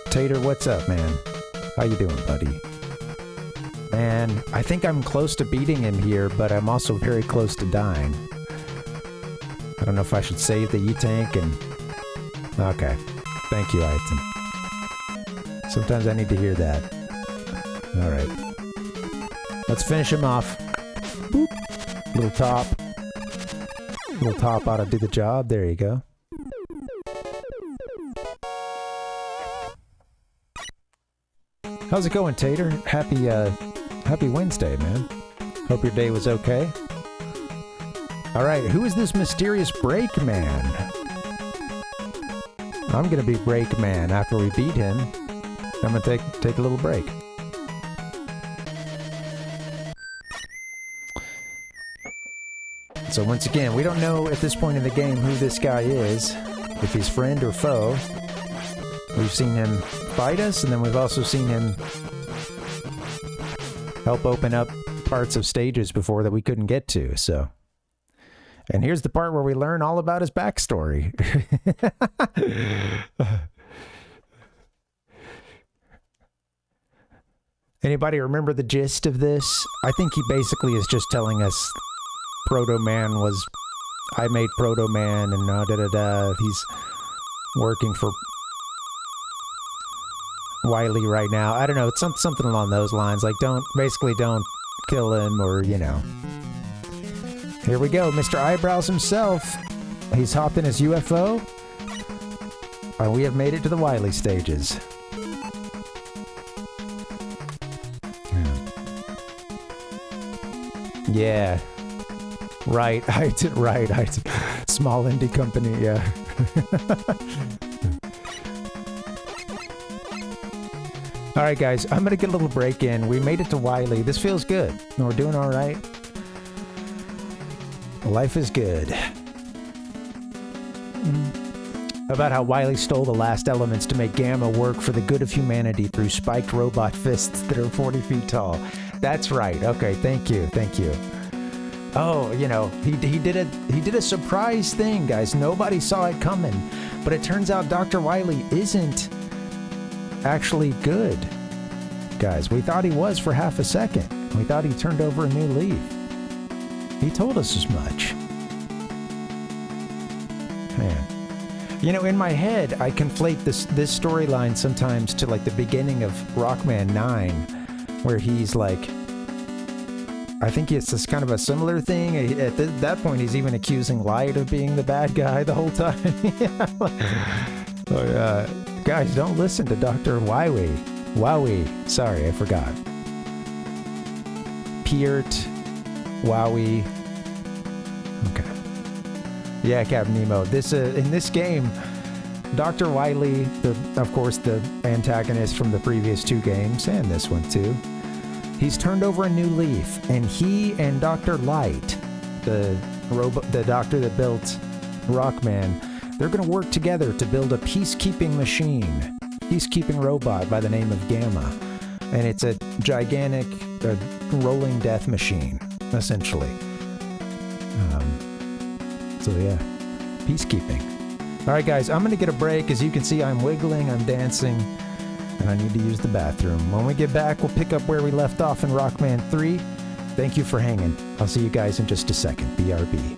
Tater, what's up, man? How you doing, buddy? Man, I think I'm close to beating him here, but I'm also very close to dying. I don't know if I should save the E-Tank and... Okay. Thank you, Aiton. Sometimes I need to hear that. Alright. Let's finish him off. Boop. Little top. Little top ought to do the job. There you go. How's it going, Tater? Happy Wednesday, man. Hope your day was okay. Alright, who is this mysterious Breakman? I'm gonna be Breakman after we beat him. I'm gonna take a little break. So once again, we don't know at this point in the game who this guy is, if he's friend or foe. We've seen him fight us, and then we've also seen him help open up parts of stages before that we couldn't get to, so... And here's the part where we learn all about his backstory. Anybody remember the gist of this? I think he basically is just telling us Proto Man was... I made Proto Man and da-da-da. He's working for Wily right now. I don't know, it's something along those lines. Like, don't kill him or, you know... Here we go, Mr. Eyebrows himself. He's hopped in his UFO. And we have made it to the Wily stages. Yeah. Right. Small indie company, yeah. Alright guys, I'm gonna get a little break in. We made it to Wily. This feels good. We're doing alright. Life is good. About how Wily stole the last elements to make Gamma work for the good of humanity through spiked robot fists that are 40 feet tall. That's right. Okay, thank you. Oh, you know, he did a surprise thing, guys. Nobody saw it coming. But it turns out Dr. Wily isn't actually good. Guys, we thought he was for half a second. We thought he turned over a new leaf. He told us as much. Man. You know, in my head, I conflate this storyline sometimes to like the beginning of Rockman 9, where he's like, I think it's this kind of a similar thing. At that point, he's even accusing Light of being the bad guy the whole time. Guys, don't listen to Dr. Wowie. Wowie. Sorry, I forgot. Peart. Wowie. Okay. Yeah, Captain Nemo. In this game, Dr. Wily, of course, the antagonist from the previous 2 games, and this one too, he's turned over a new leaf, and he and Dr. Light, the doctor that built Rockman, they're going to work together to build a peacekeeping robot by the name of Gamma. And it's a gigantic rolling death machine, essentially. So yeah, peacekeeping. All right, guys, I'm going to get a break. As you can see, I'm wiggling, I'm dancing, and I need to use the bathroom. When we get back, we'll pick up where we left off in Rockman 3. Thank you for hanging. I'll see you guys in just a second. BRB.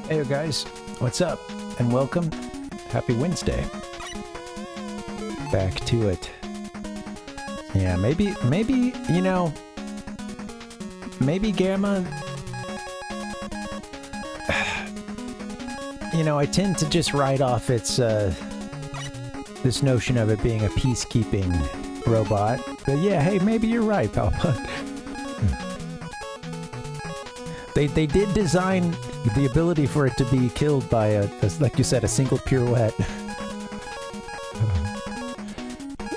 Hey guys, what's up? And welcome. Happy Wednesday. Back to it. Yeah, maybe, you know, maybe Gamma, you know, I tend to just write off its, this notion of it being a peacekeeping robot. But yeah, hey, maybe you're right, Palpa. They did design the ability for it to be killed by a, like you said, a single pirouette.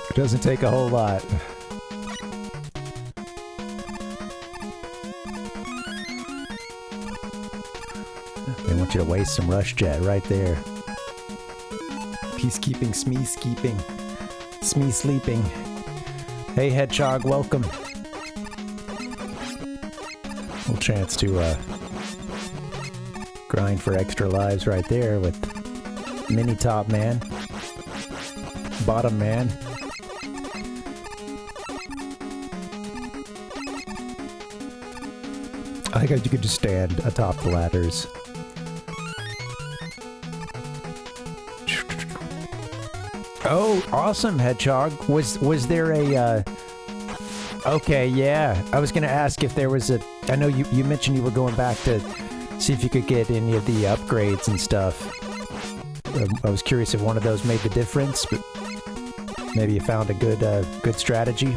It doesn't take a whole lot. They want you to waste some rush jet right there. Peacekeeping, smeeskeeping, smee sleeping. Hey Hedgehog, welcome. Little chance to grind for extra lives right there with Mini Top Man, Bottom Man. I think you could just stand atop the ladders. Oh, awesome, Hedgehog. Was there a okay, yeah. I was gonna ask if there was a, I know you mentioned you were going back to see if you could get any of the upgrades and stuff. I was curious if one of those made the difference, but maybe you found a good strategy.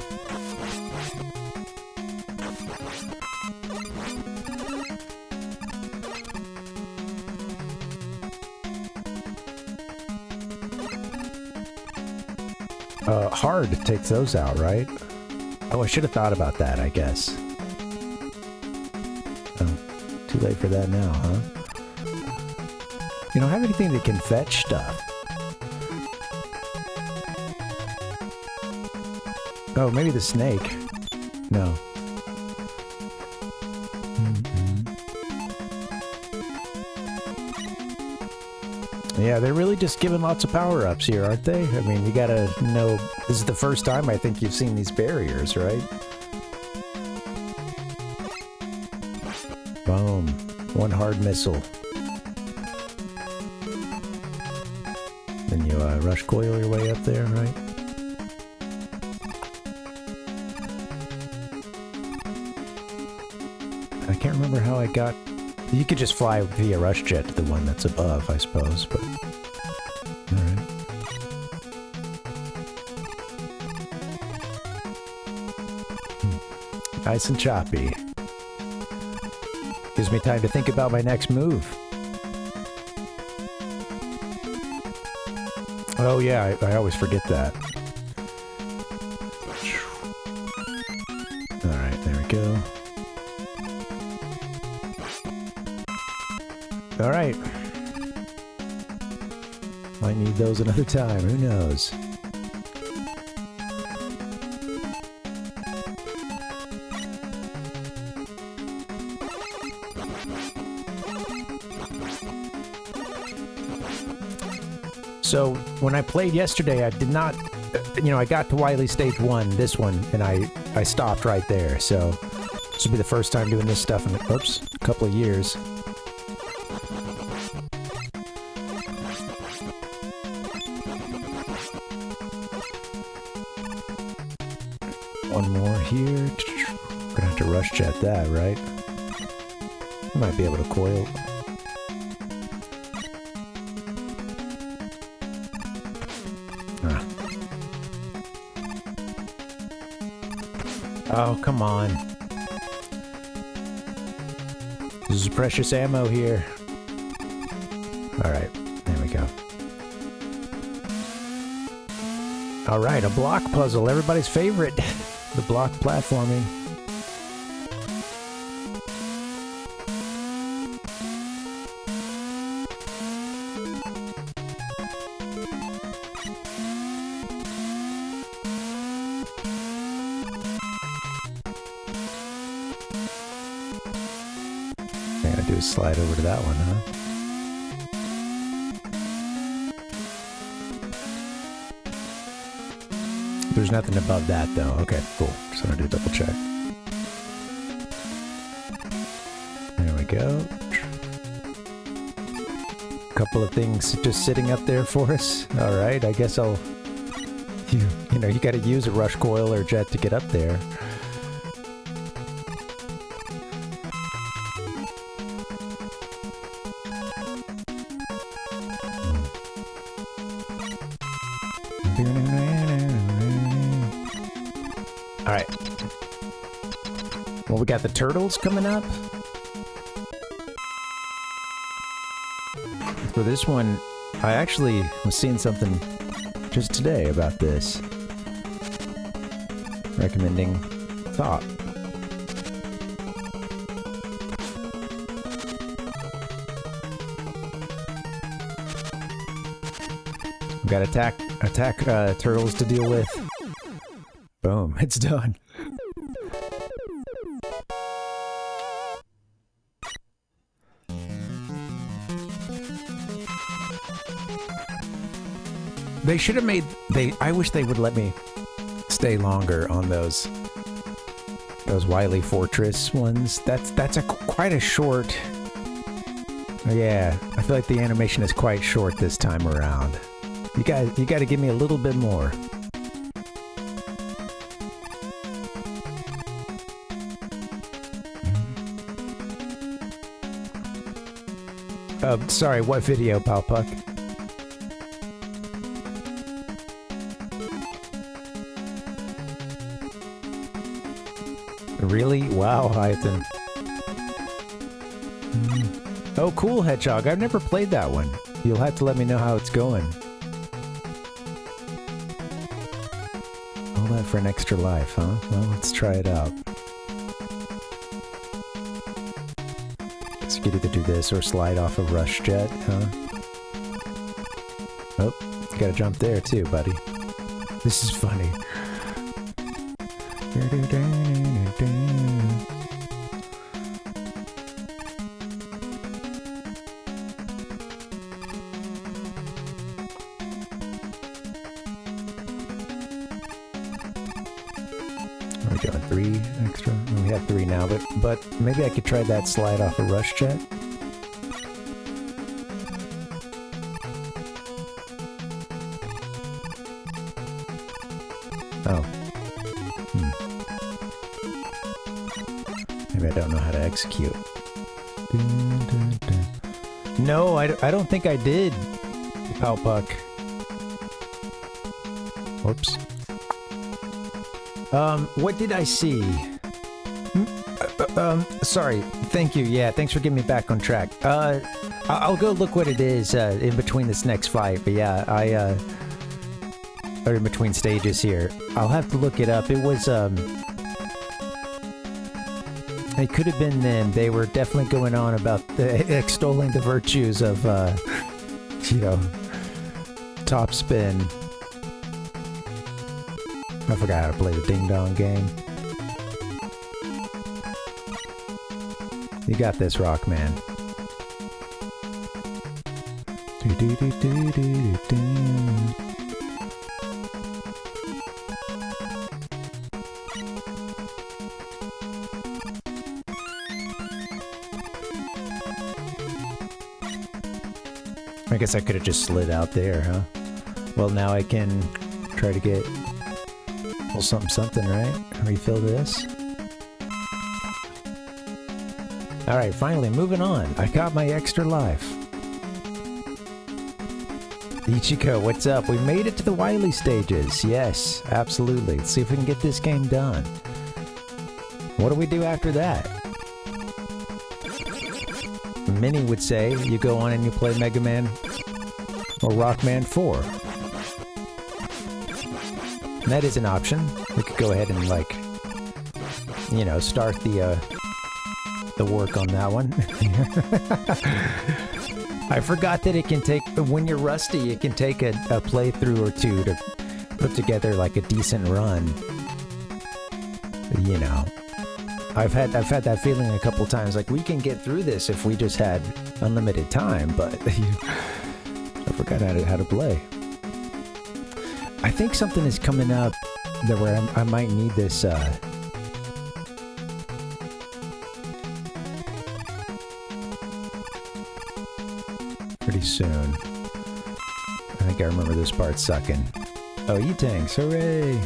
Hard takes those out, right? Oh, I should have thought about that, I guess. Oh, too late for that now, huh? You don't have anything that can fetch stuff. Oh, maybe the snake. No. Yeah, they're really just giving lots of power-ups here, aren't they? I mean, you gotta know... This is the first time I think you've seen these barriers, right? Boom. One hard missile. Then you rush coil your way up there, right? I can't remember how I got... You could just fly via rush jet to the one that's above, I suppose, but... Alright. Nice and choppy. Gives me time to think about my next move. Oh yeah, I always forget that. Alright, there we go. Alright. Might need those another time, who knows? So, when I played yesterday, I did not... You know, I got to Wily Stage 1, this one, and I stopped right there, so... This will be the first time doing this stuff in, oops, a couple of years. One more here. Gonna have to rush jet that, right? I might be able to coil. Ah. Oh, come on. This is precious ammo here. Alright, there we go. Alright, a block puzzle, everybody's favorite. The block platforming. I gotta do is slide over to that one, huh? There's nothing above that, though. Okay, cool. Just wanted to double check. There we go. couple of things just sitting up there for us. All right, I guess I'll... You know, you got to use a rush coil or jet to get up there. All right. Well, we got the turtles coming up. For this one, I actually was seeing something just today about this. Recommending top. We've got attack turtles to deal with. Boom, it's done. They should have made... I wish they would let me stay longer on those Wily Fortress ones. That's quite a short... Yeah, I feel like the animation is quite short this time around. You got to give me a little bit more. Sorry, what video, Palpuck? Really? Wow, Hyathan. Oh, cool, Hedgehog. I've never played that one. You'll have to let me know how it's going. All that for an extra life, huh? Well, let's try it out. Guess you could either do this or slide off a rush jet, huh? Oh, you gotta jump there too, buddy. This is funny. Are we doing 3 extra? We have 3 now, but maybe I could try that slide off a rush jet. Oh. Maybe I don't know how to execute. No, I don't think I did, Palpuck. Whoops. What did I see? Sorry. Thank you. Yeah, thanks for getting me back on track. I'll go look what it is, in between this next fight. But yeah, or in between stages here. I'll have to look it up. It was, it could have been them. They were definitely going on about extolling the virtues of, you know, top spin. I forgot how to play the Ding Dong game. You got this, Rockman. I guess I could have just slid out there, huh? Well, now I can try to get a little something, right? Refill this. Alright, finally, moving on. I got my extra life. Ichiko, what's up? We made it to the Wily stages. Yes, absolutely. Let's see if we can get this game done. What do we do after that? Many would say you go on and you play Mega Man or Rockman 4. And that is an option. We could go ahead and, like, you know, start the work on that one. I forgot that it can take, when you're rusty, it can take a playthrough or two to put together, like, a decent run. You know. I've had that feeling a couple times, like, we can get through this if we just had unlimited time, but I forgot how to play. I think something is coming up that where I might need this, pretty soon. I think I remember this part sucking. Oh, E-tanks, hooray!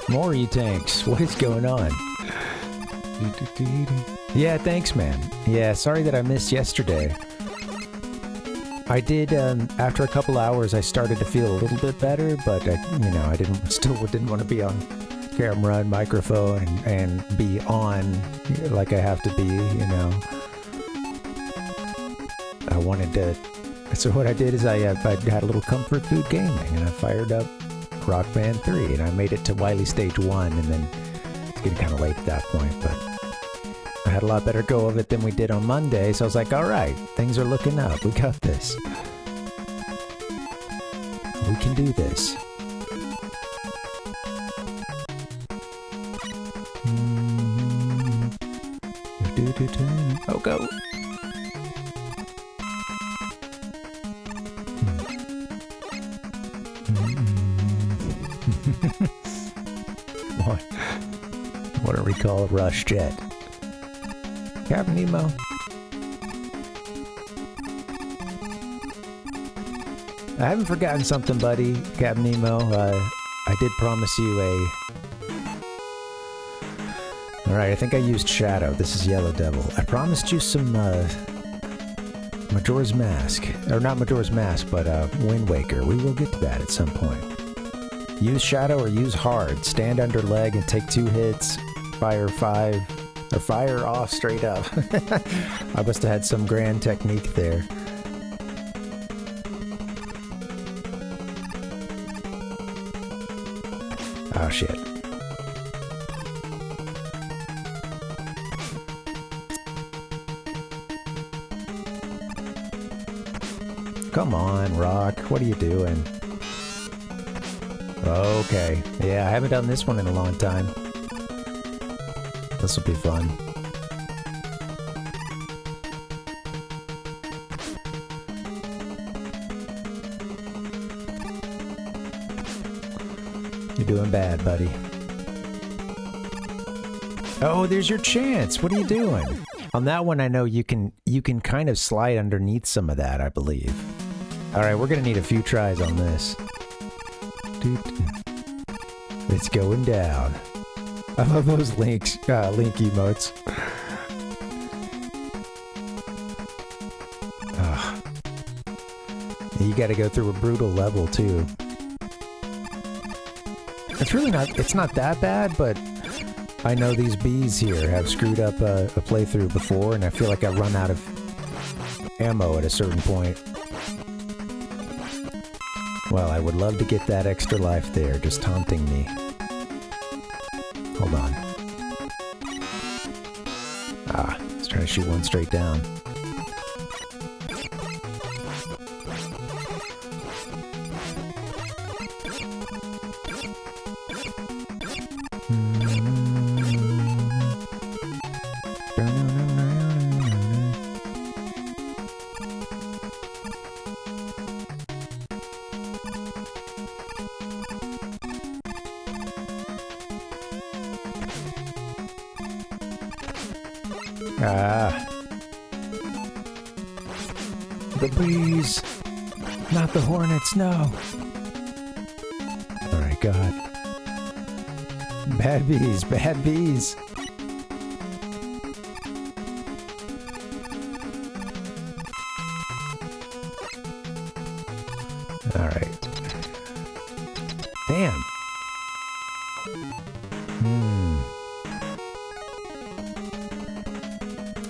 More E-tanks. What is going on? Yeah, thanks, man. Yeah, sorry that I missed yesterday. I did, after a couple hours, I started to feel a little bit better, but, I still didn't want to be on camera and microphone and be on like I have to be, you know. I wanted to... So what I did is I had a little comfort food gaming, and I fired up Rockman 3, and I made it to Wily Stage 1, and then it's getting kind of late at that point, but I had a lot better go of it than we did on Monday, so I was like, alright, things are looking up, we got this. We can do this. Oh, go! What do we call a rush jet? Captain Nemo. I haven't forgotten something, buddy. Captain Nemo. I did promise you a... Alright, I think I used Shadow. This is Yellow Devil. I promised you some, Majora's Mask. Or not Majora's Mask, but, Wind Waker. We will get to that at some point. Use Shadow or use Hard. Stand under leg and take 2 hits. Fire 5. Or fire off straight up. I must have had some grand technique there. Oh shit. Come on, Rock. What are you doing? Okay. Yeah, I haven't done this one in a long time. This will be fun. You're doing bad, buddy. Oh, there's your chance. What are you doing? On that one, I know you can kind of slide underneath some of that, I believe. All right, we're gonna need a few tries on this. It's going down. I love those Link emotes. You got to go through a brutal level too. It's not that bad, but I know these bees here have screwed up a playthrough before, and I feel like I run out of ammo at a certain point. Well, I would love to get that extra life there, just taunting me. Hold on. Let's try to shoot one straight down. The bees! Not the hornets, no! Alright, God. Bad bees, bad bees! Alright. Damn!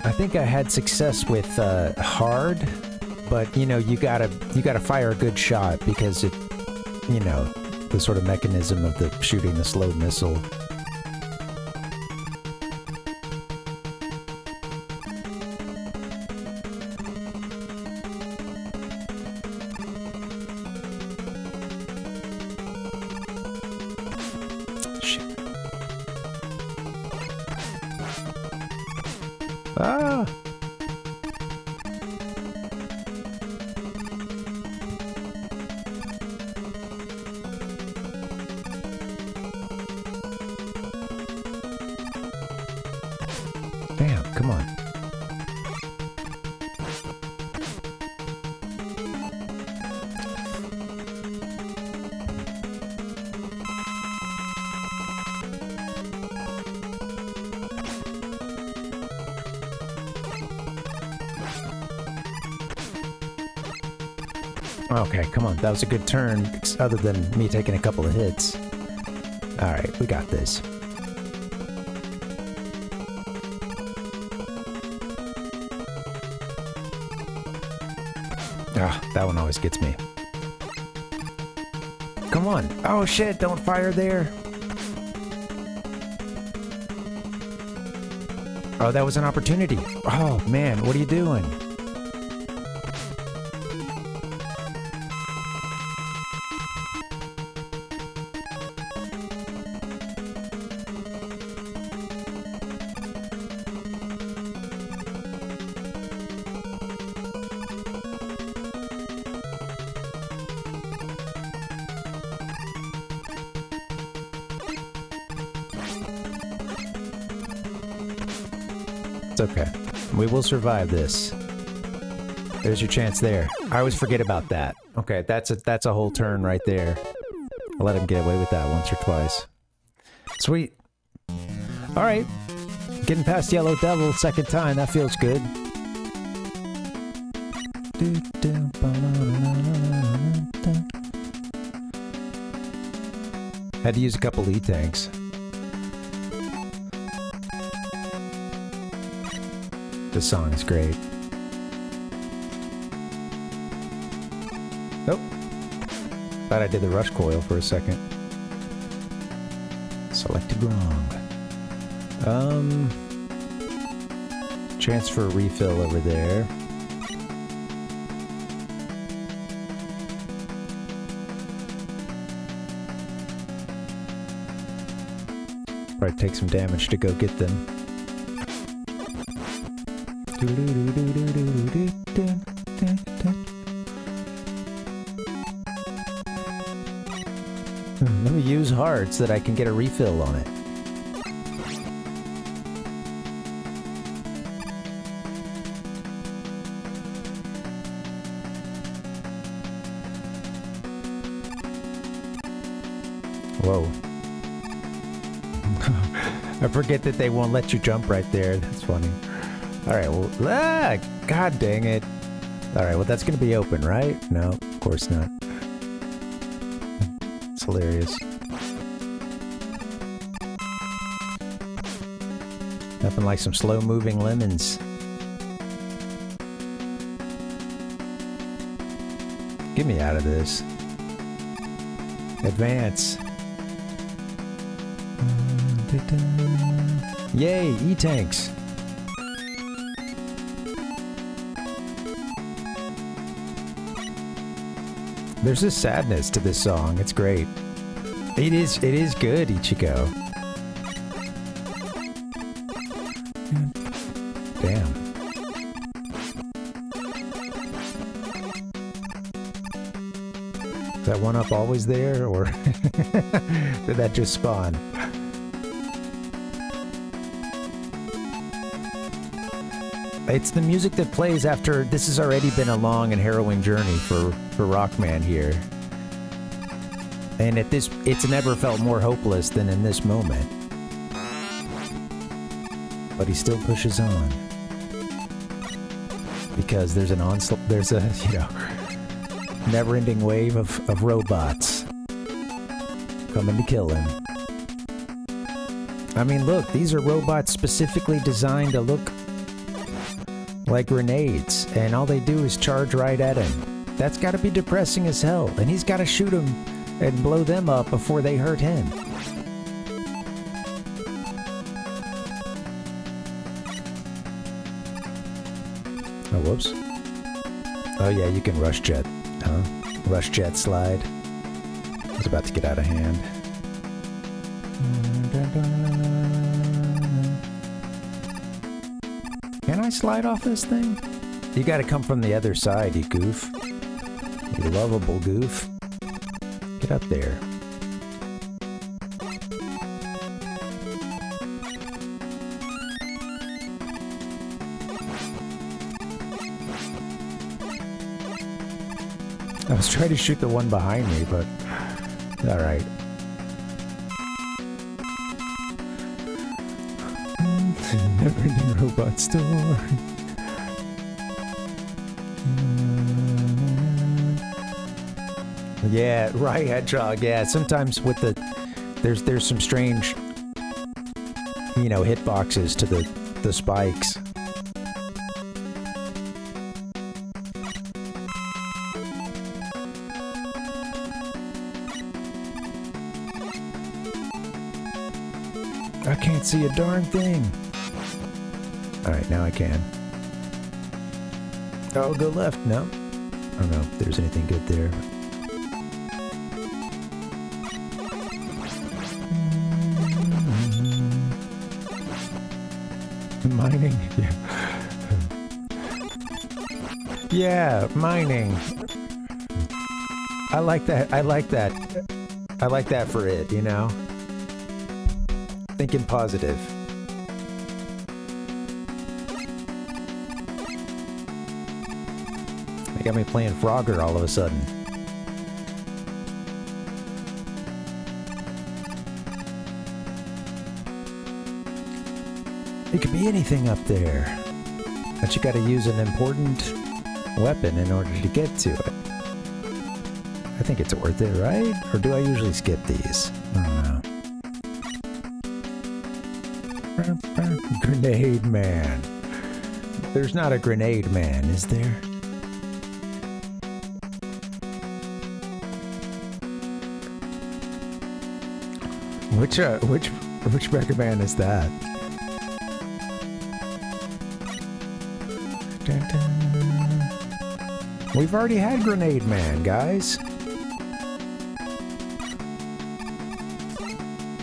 I think I had success with hard, but you know, you gotta fire a good shot because it, you know, the sort of mechanism of the shooting the slow missile. Ah! Bam, come on. Okay, come on. That was a good turn, other than me taking a couple of hits. Alright, we got this. Ah, that one always gets me. Come on. Oh shit, don't fire there. Oh, that was an opportunity. Oh man, what are you doing? It's okay. We will survive this. There's your chance there. I always forget about that. Okay, that's a whole turn right there. I'll let him get away with that once or twice. Sweet. Alright. Getting past Yellow Devil second time. That feels good. Had to use a couple E-tanks. This song is great. Nope. Thought I did the rush coil for a second. Selected wrong. Chance for a refill over there. Probably take some damage to go get them. Let me use hard so that I can get a refill on it. Whoa. I forget that they won't let you jump right there. That's funny. Alright, well, god dang it. Alright, well that's gonna be open, right? No, of course not. It's hilarious. Nothing like some slow-moving lemons. Get me out of this. Advance. Yay, E-tanks. There's a sadness to this song. It's great. It is good, Ichigo. Damn. Is that one up always there, or did that just spawn? It's the music that plays after this has already been a long and harrowing journey for Rockman here. And it's never felt more hopeless than in this moment. But he still pushes on. Because there's a, you know, never-ending wave of robots coming to kill him. I mean, look, these are robots specifically designed to look like grenades, and all they do is charge right at him. That's gotta be depressing as hell, and he's gotta shoot them and blow them up before they hurt him. Oh, whoops. Oh yeah, you can rush jet, huh? Rush jet slide. It's about to get out of hand. Can I slide off this thing? You gotta come from the other side, you goof. You lovable goof. Get up there. I was trying to shoot the one behind me, but... Alright. Never-ending robot store. Yeah, right, Hedgehog. Yeah, sometimes with the... There's some strange... You know, hitboxes to the spikes. I can't see a darn thing. Alright, now I can. Oh, go left. No. I don't know if there's anything good there. Mining? Yeah. Yeah, mining. I like that. I like that. I like that for it, you know? Thinking positive. They got me playing Frogger all of a sudden. It could be anything up there. But you gotta use an important weapon in order to get to it. I think it's worth it, right? Or do I usually skip these? I don't know. Grenade man. There's not a grenade man, is there? Which Mega Man is that? Dun, dun. We've already had Grenade Man, guys.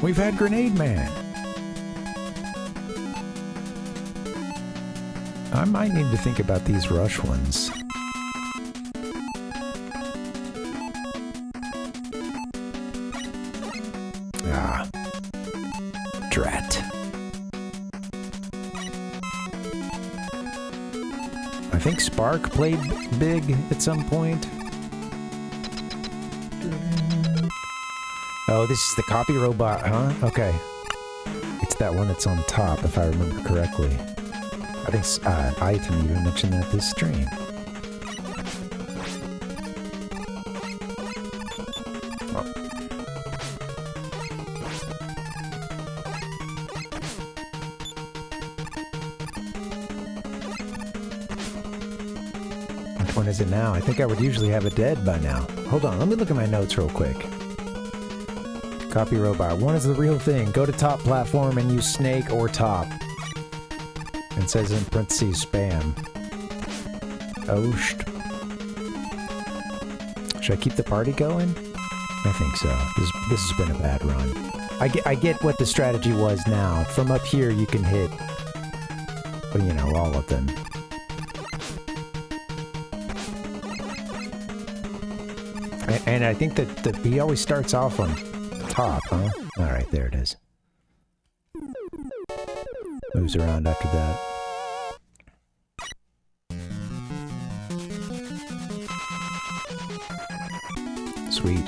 We've had Grenade Man. I might need to think about these rush ones. Ah. Drat. I think Spark played big at some point. Oh, this is the copy robot, huh? Okay. It's that one that's on top, if I remember correctly. I think Item even mentioned that this stream. Oh. Which one is it now? I think I would usually have it dead by now. Hold on, let me look at my notes real quick. Copy robot. One is the real thing. Go to top platform and use snake or top. And says in parentheses spam. Osht. Should I keep the party going? I think so. This has been a bad run. I get what the strategy was now. From up here you can hit, well, you know, all of them. And I think that he always starts off on top, huh? Alright, there it is. Moves around after that. Sweet.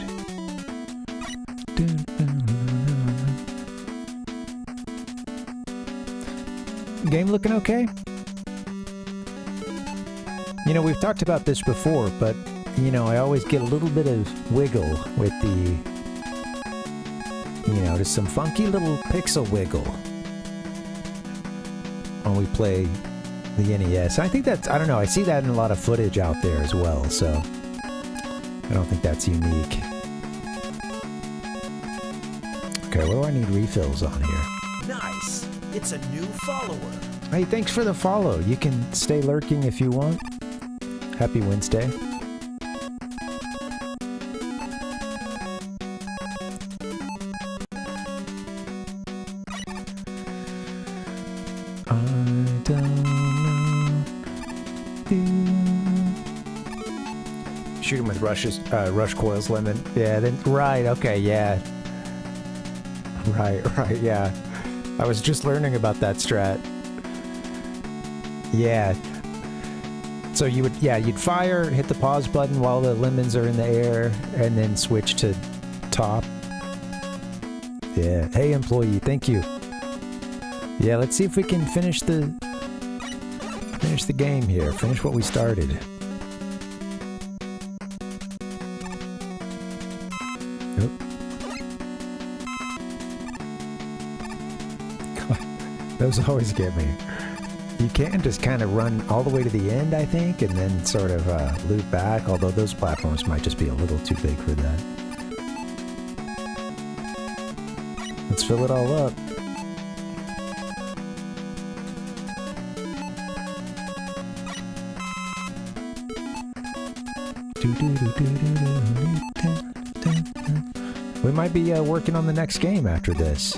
Game looking okay? You know, we've talked about this before, but, you know, I always get a little bit of wiggle with the, you know, just some funky little pixel wiggle when we play the NES. I think that's, I don't know, I see that in a lot of footage out there as well, so I don't think that's unique. Okay, what do I need refills on here? Nice! It's a new follower. Hey, thanks for the follow. You can stay lurking if you want. Happy Wednesday. Shoot him with rush coils lemon. Yeah, then right, okay, yeah. Right, yeah. I was just learning about that strat. Yeah. So you would, yeah, you'd fire, hit the pause button while the lemons are in the air, and then switch to top. Yeah. Hey, employee, thank you. Yeah, let's see if we can finish the game here. Finish what we started. Nope. Those always get me. You can just kind of run all the way to the end, I think, and then sort of loop back, although those platforms might just be a little too big for that. Let's fill it all up. We might be working on the next game after this.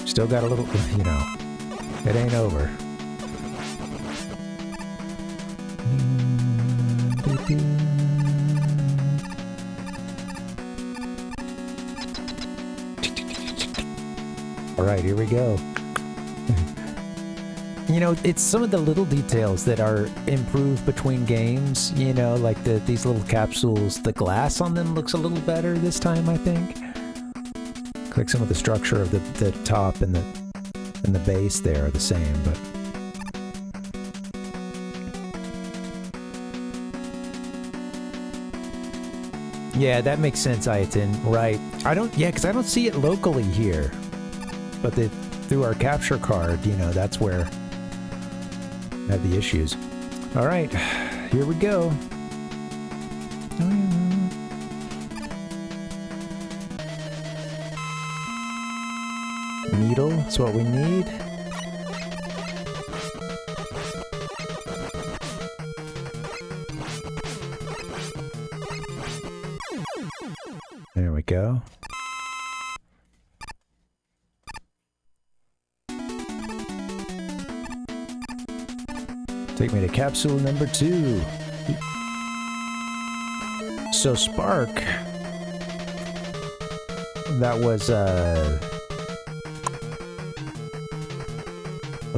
Still got a little, you know, it ain't over. All right, here we go. You know, it's some of the little details that are improved between games, you know, like these little capsules. The glass on them looks a little better this time, I think. Like some of the structure of the top and the base there are the same, but yeah, that makes sense, Ayatin. Right. Because I don't see it locally here. But through our capture card, you know, that's where I have the issues. All right, here we go. Needle is what we need. There we go. Take me to capsule number 2. So Spark, that was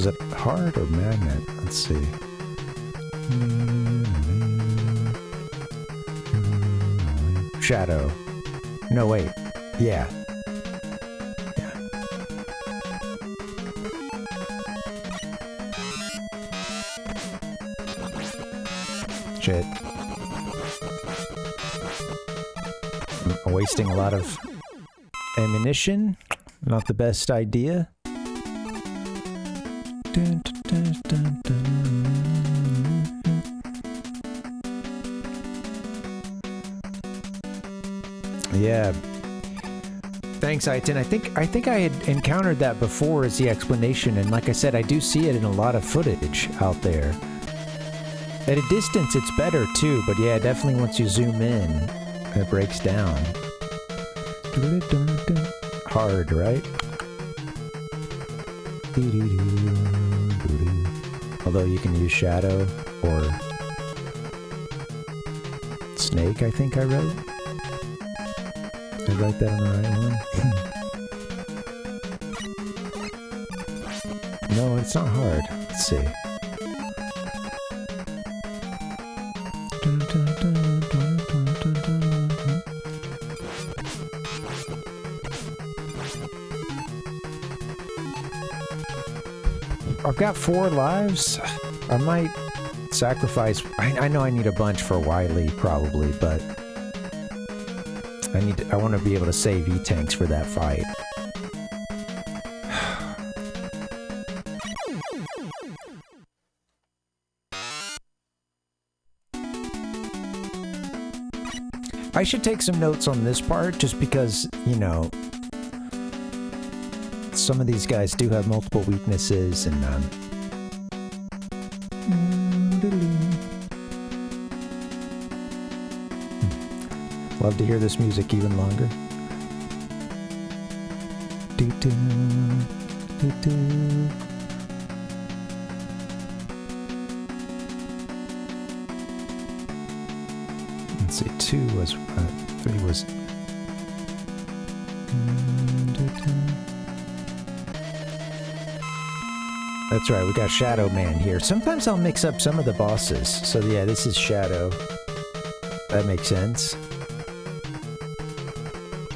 it hard or magnet? Let's see. Shadow. No, wait. Yeah. Shit. I'm wasting a lot of ammunition. Not the best idea. Yeah. Thanks, Aiton. I think I had encountered that before as the explanation, and like I said, I do see it in a lot of footage out there. At a distance, it's better too, but yeah, definitely once you zoom in, it breaks down. Hard, right? Although you can use shadow or snake, I think I wrote. Did I write that on the right one? No, it's not hard. Let's see. I've got 4 lives. I might sacrifice. I know I need a bunch for Wily probably, but I want to be able to save E-tanks for that fight. I should take some notes on this part just because, you know, some of these guys do have multiple weaknesses, and love to hear this music even longer. Let's see, 2 was 3 was That's right, we got Shadow Man here. Sometimes I'll mix up some of the bosses. So yeah, this is Shadow. That makes sense.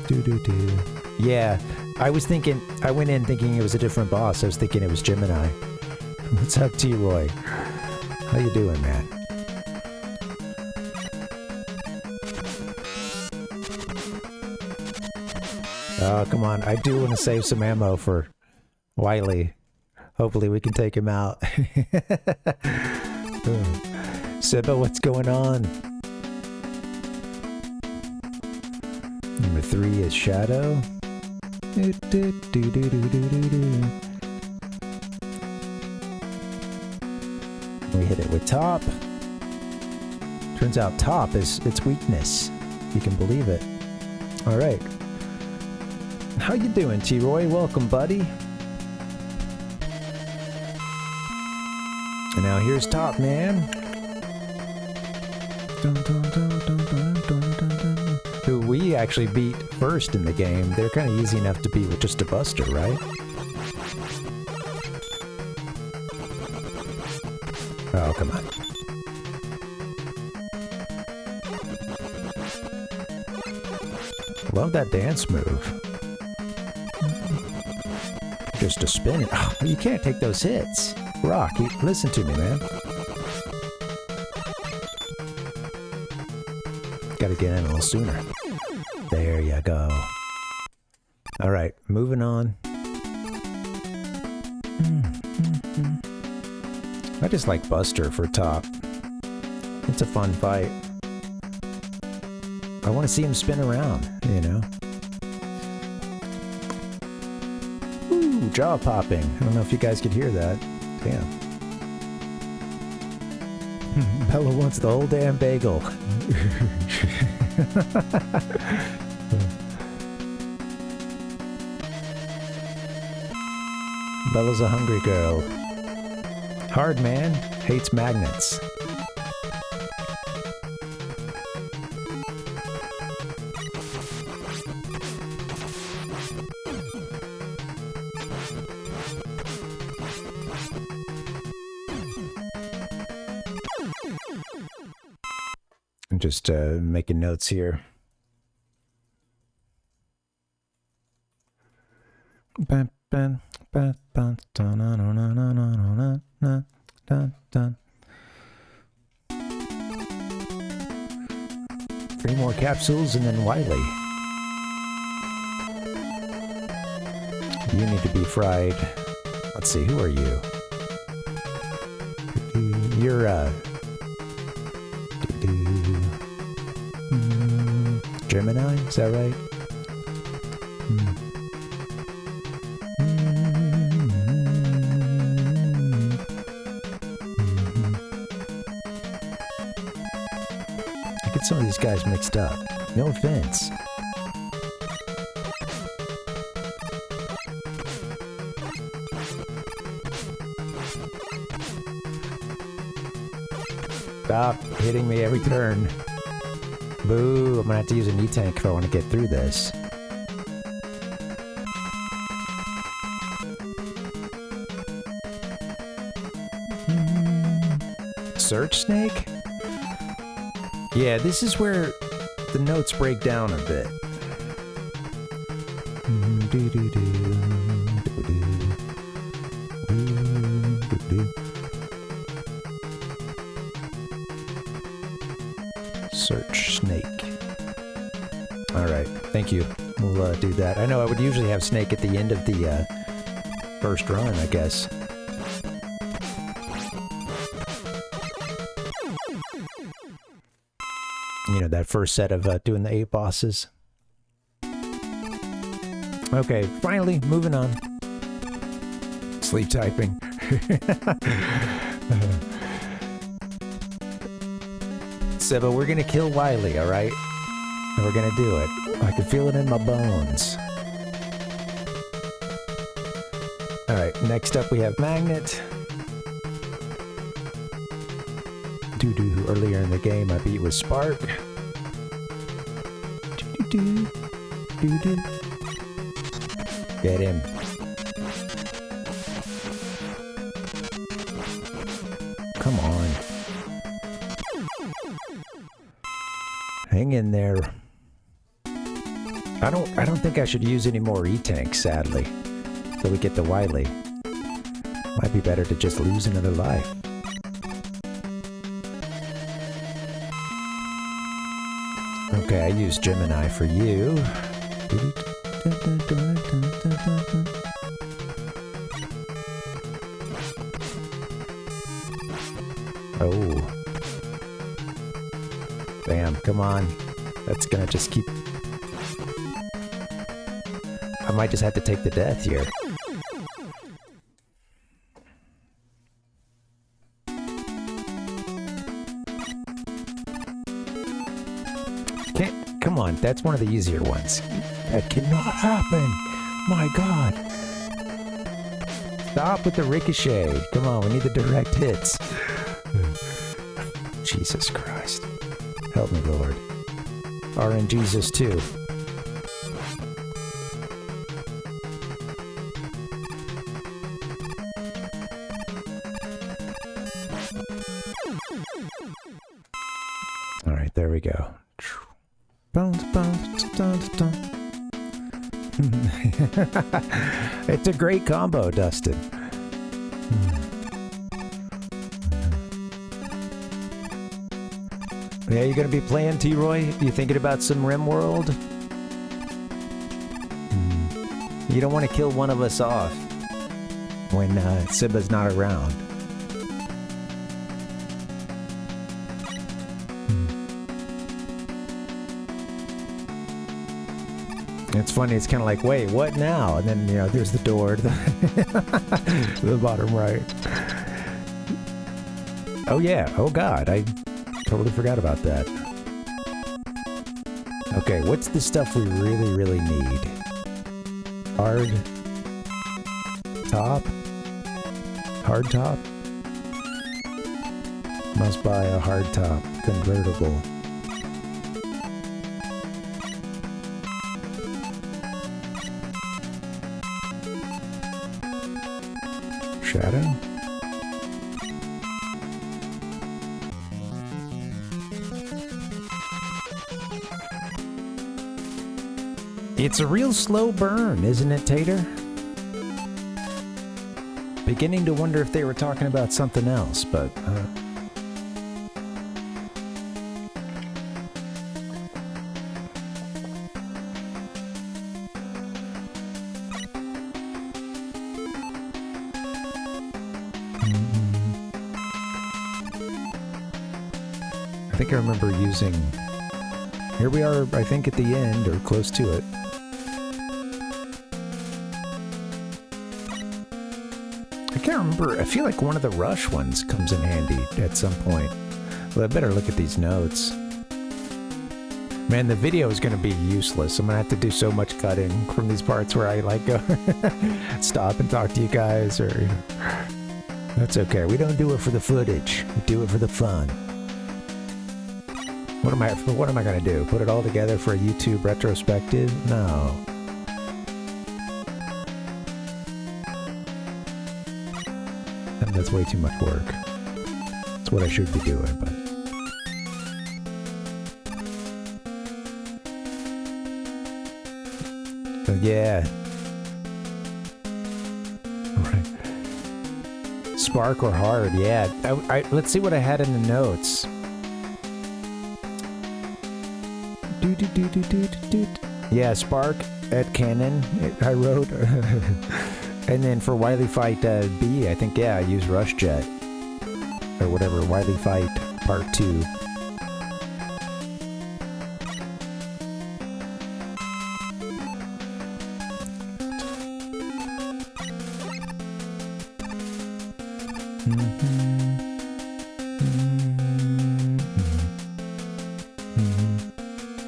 Doo-doo-doo. Yeah, I went in thinking it was a different boss. I was thinking it was Gemini. What's up, T-Roy? How you doing, man? Oh, come on. I do want to save some ammo for Wily. Hopefully we can take him out. Seba, what's going on? Number 3 is Shadow. We hit it with Top. Turns out Top is its weakness. You can believe it. All right. How you doing, T-Roy? Welcome, buddy. And now here's Top Man. Who we actually beat first in the game. They're kind of easy enough to beat with just a buster, right? Oh, come on. Love that dance move. Just a spin. Oh, you can't take those hits. Rock, listen to me, man. Gotta get in a little sooner. There you go. Alright, moving on. I just like Buster for Top. It's a fun fight. I want to see him spin around, you know? Ooh, jaw popping. I don't know if you guys could hear that. Damn. Bella wants the whole damn bagel. Bella's a hungry girl. Hard man hates magnets. I'm just making notes here. Three more capsules and then Wily. You need to be fried. Let's see, who are you? You're Gemini, is that right? I get some of these guys mixed up. No offense. Stop hitting me every turn. Boo, I'm gonna have to use a knee tank if I want to get through this. Search snake? Yeah, this is where the notes break down a bit. Search snake. Alright, thank you. We'll do that. I know I would usually have snake at the end of the first run, I guess. You know, that first set of doing the 8 bosses. Okay, finally, moving on. Sleep typing. Seba, we're gonna kill Wily, alright? And we're gonna do it. I can feel it in my bones. Alright, next up we have Magnet. Doo-doo, earlier in the game I beat with Spark. Doo-doo, doo-doo. Get him. come on. Hang in there. I don't think I should use any more E-tanks, sadly. Till we get the Wily. Might be better to just lose another life. Okay, I use Gemini for you. Oh. Bam, come on. That's gonna just keep... I might just have to take the death here. Come on, that's one of the easier ones. That cannot happen! My god! Stop with the ricochet! Come on, we need the direct hits. Jesus Christ. Help me, Lord. RNGesus too. Alright, there we go. It's a great combo, Dustin. Yeah, you gonna be playing, T-Roy? You thinking about some RimWorld? You don't want to kill one of us off when Siba's not around. It's funny, it's kind of like, wait, what now? And then, you know, there's the door to the bottom right. Oh yeah, oh god, I totally forgot about that. Okay, what's the stuff we really, really need? Hard top? Hard top? Must buy a hard top convertible. Shadow? It's a real slow burn, isn't it, Tater? Beginning to wonder if they were talking about something else, but... I think I remember using... Here we are, I think, at the end, or close to it. I can't remember. I feel like one of the Rush ones comes in handy at some point. Well, I better look at these notes. Man, the video is going to be useless. I'm going to have to do so much cutting from these parts where I, like, go stop and talk to you guys, or... You know. That's okay. We don't do it for the footage. We do it for the fun. What am I gonna do? Put it all together for a YouTube retrospective? No. And that's way too much work. That's what I should be doing, but... So yeah. Alright. Spark or hard, yeah. Let's see what I had in the notes. Yeah, Spark at Canon, I wrote. And then for Wily Fight B, I think, yeah, I used Rush Jet. Or whatever, Wily Fight Part 2.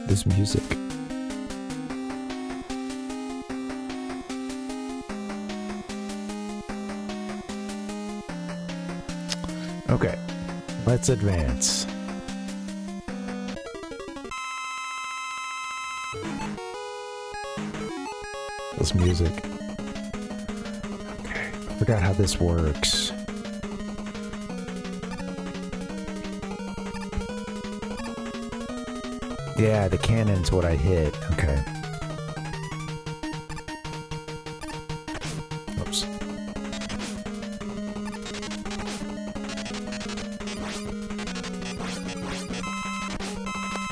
This music. Okay, let's advance. This music. Okay, I forgot how this works. Yeah, the cannon's what I hit. Okay. Oops.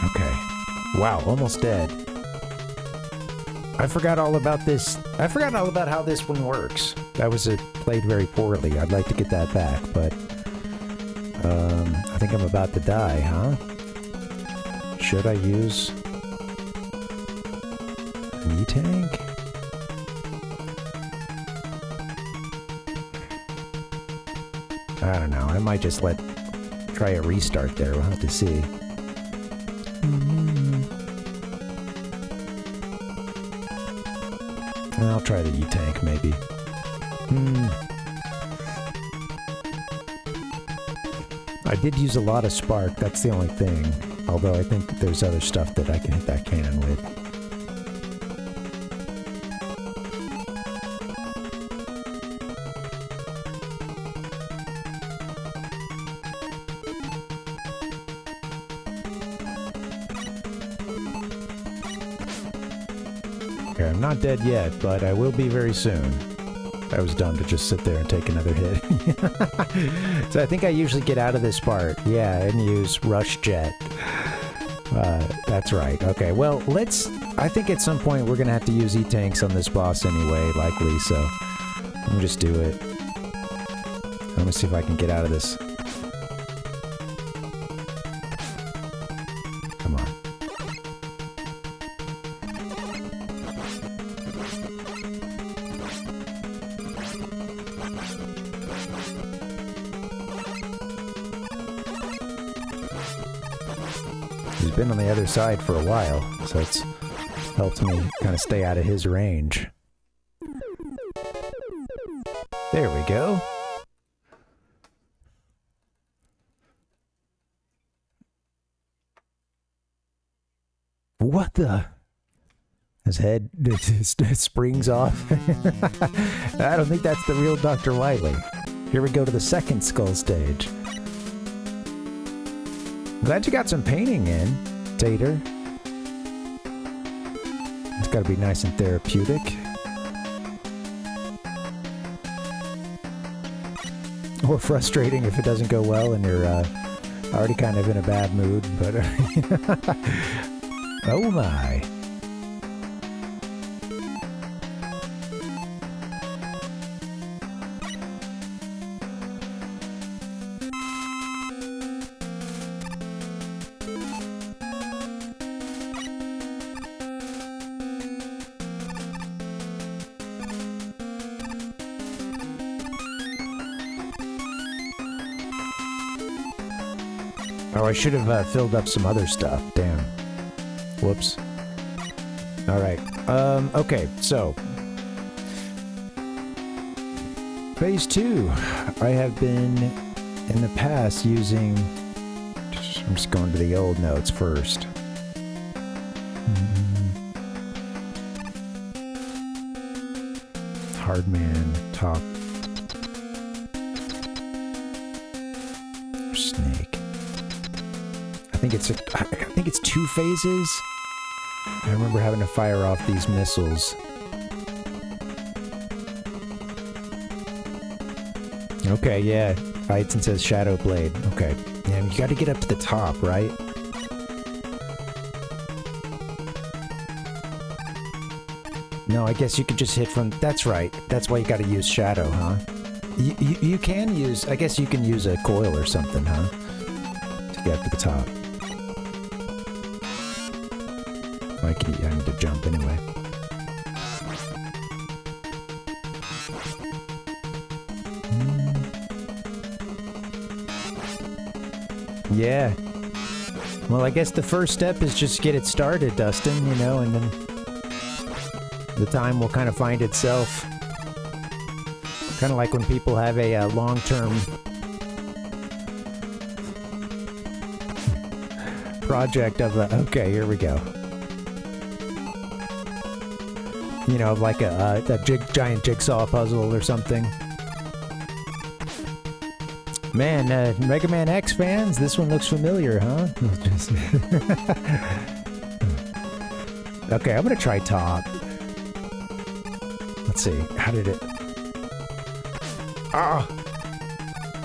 Okay. Wow, almost dead. I forgot all about this. I forgot all about how this one works. That was played very poorly. I'd like to get that back, but I think I'm about to die, huh? Should I use an E-tank? I don't know. I might just try a restart there. We'll have to see. I'll try the E-tank, maybe. I did use a lot of spark, that's the only thing. Although I think there's other stuff that I can hit that cannon with. Okay, I'm not dead yet, but I will be very soon. That was dumb to just sit there and take another hit. So I think I usually get out of this part. Yeah, and use Rush Jet. That's right. Okay, well, I think at some point we're going to have to use E-tanks on this boss anyway, likely, so I'll just do it. Let me see if I can get out of this. Come on. He's been on the other side for a while, so it's helped me kind of stay out of his range. There we go. What the? His head springs off. I don't think that's the real Dr. Wily. Here we go to the second skull stage. Glad you got some painting in, Tater. It's got to be nice and therapeutic. Or frustrating if it doesn't go well and you're already kind of in a bad mood, but... oh my. Oh, I should have filled up some other stuff. Damn. Whoops. Alright. Okay, so. Phase 2. I have been, in the past, using... I'm just going to the old notes first. Hardman, top. Snake. I think it's 2 phases. I remember having to fire off these missiles. Okay, yeah. Fights says Shadow Blade. Okay. Yeah, you gotta get up to the top, right? No, I guess you could just hit from... That's right. That's why you gotta use Shadow, huh? You can use... I guess you can use a coil or something, huh? To get up to the top. I need to jump anyway. Yeah. Well, I guess the first step is just get it started, Dustin, you know, and then the time will kind of find itself. Kind of like when people have a long-term project of okay, here we go. You know, like a giant jigsaw puzzle or something. Man, Mega Man X fans, this one looks familiar, huh? Okay, I'm gonna try top. Let's see. How did it... Ah!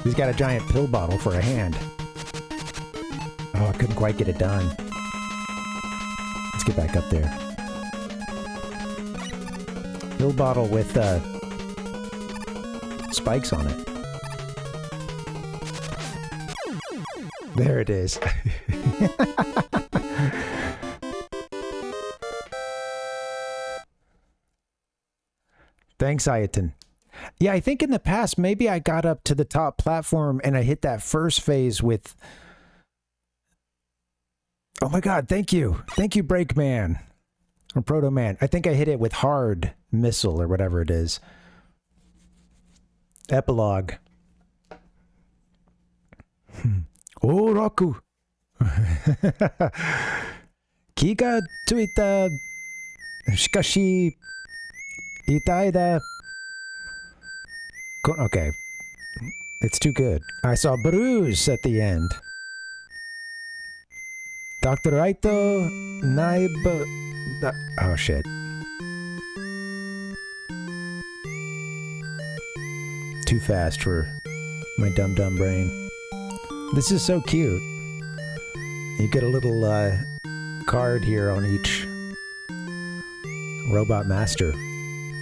He's got a giant pill bottle for a hand. Oh, I couldn't quite get it done. Let's get back up there. Pill bottle with spikes on it. There it is. Thanks, Ayaton. Yeah, I think in the past, maybe I got up to the top platform and I hit that first phase with... Oh my god, thank you. Thank you, Breakman. Or Proto Man. I think I hit it with hard missile or whatever it is. Epilogue. Oh, Roku. Kiga tuita shikashi itai da. Okay. It's too good. I saw Bruise at the end. Dr. Raito Naib... Oh, shit. Too fast for my dumb brain. This is so cute. You get a little card here on each Robot Master.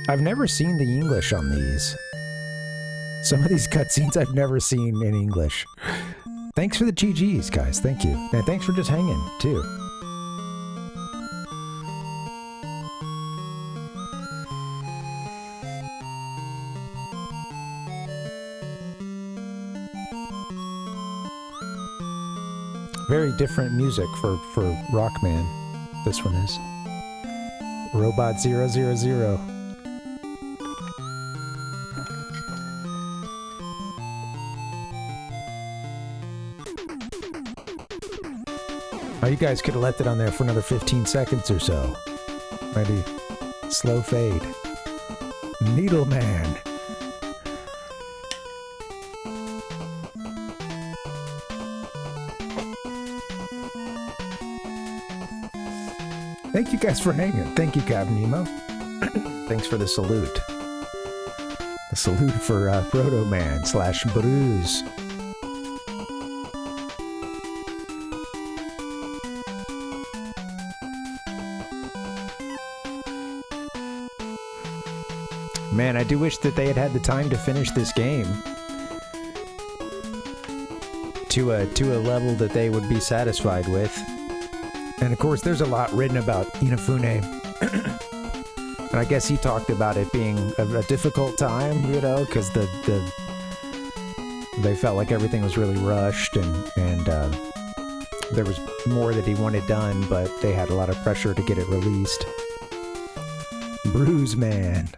I've never seen the English on these. Some of these cutscenes I've never seen in English. Thanks for the GGs, guys. Thank you. And thanks for just hanging, too. Very different music for Rockman. This one is. Robot 000. Oh, you guys could have left it on there for another 15 seconds or so. Maybe slow fade. Needleman. Thank you guys for hanging. Thank you, Captain Nemo. Thanks for the salute. The salute for Proto Man / Bruise. Man, I do wish that they had had the time to finish this game to a level that they would be satisfied with. And of course, there's a lot written about Inafune. And I guess he talked about it being a difficult time, you know, because they felt like everything was really rushed and there was more that he wanted done, but they had a lot of pressure to get it released. Bruise Man.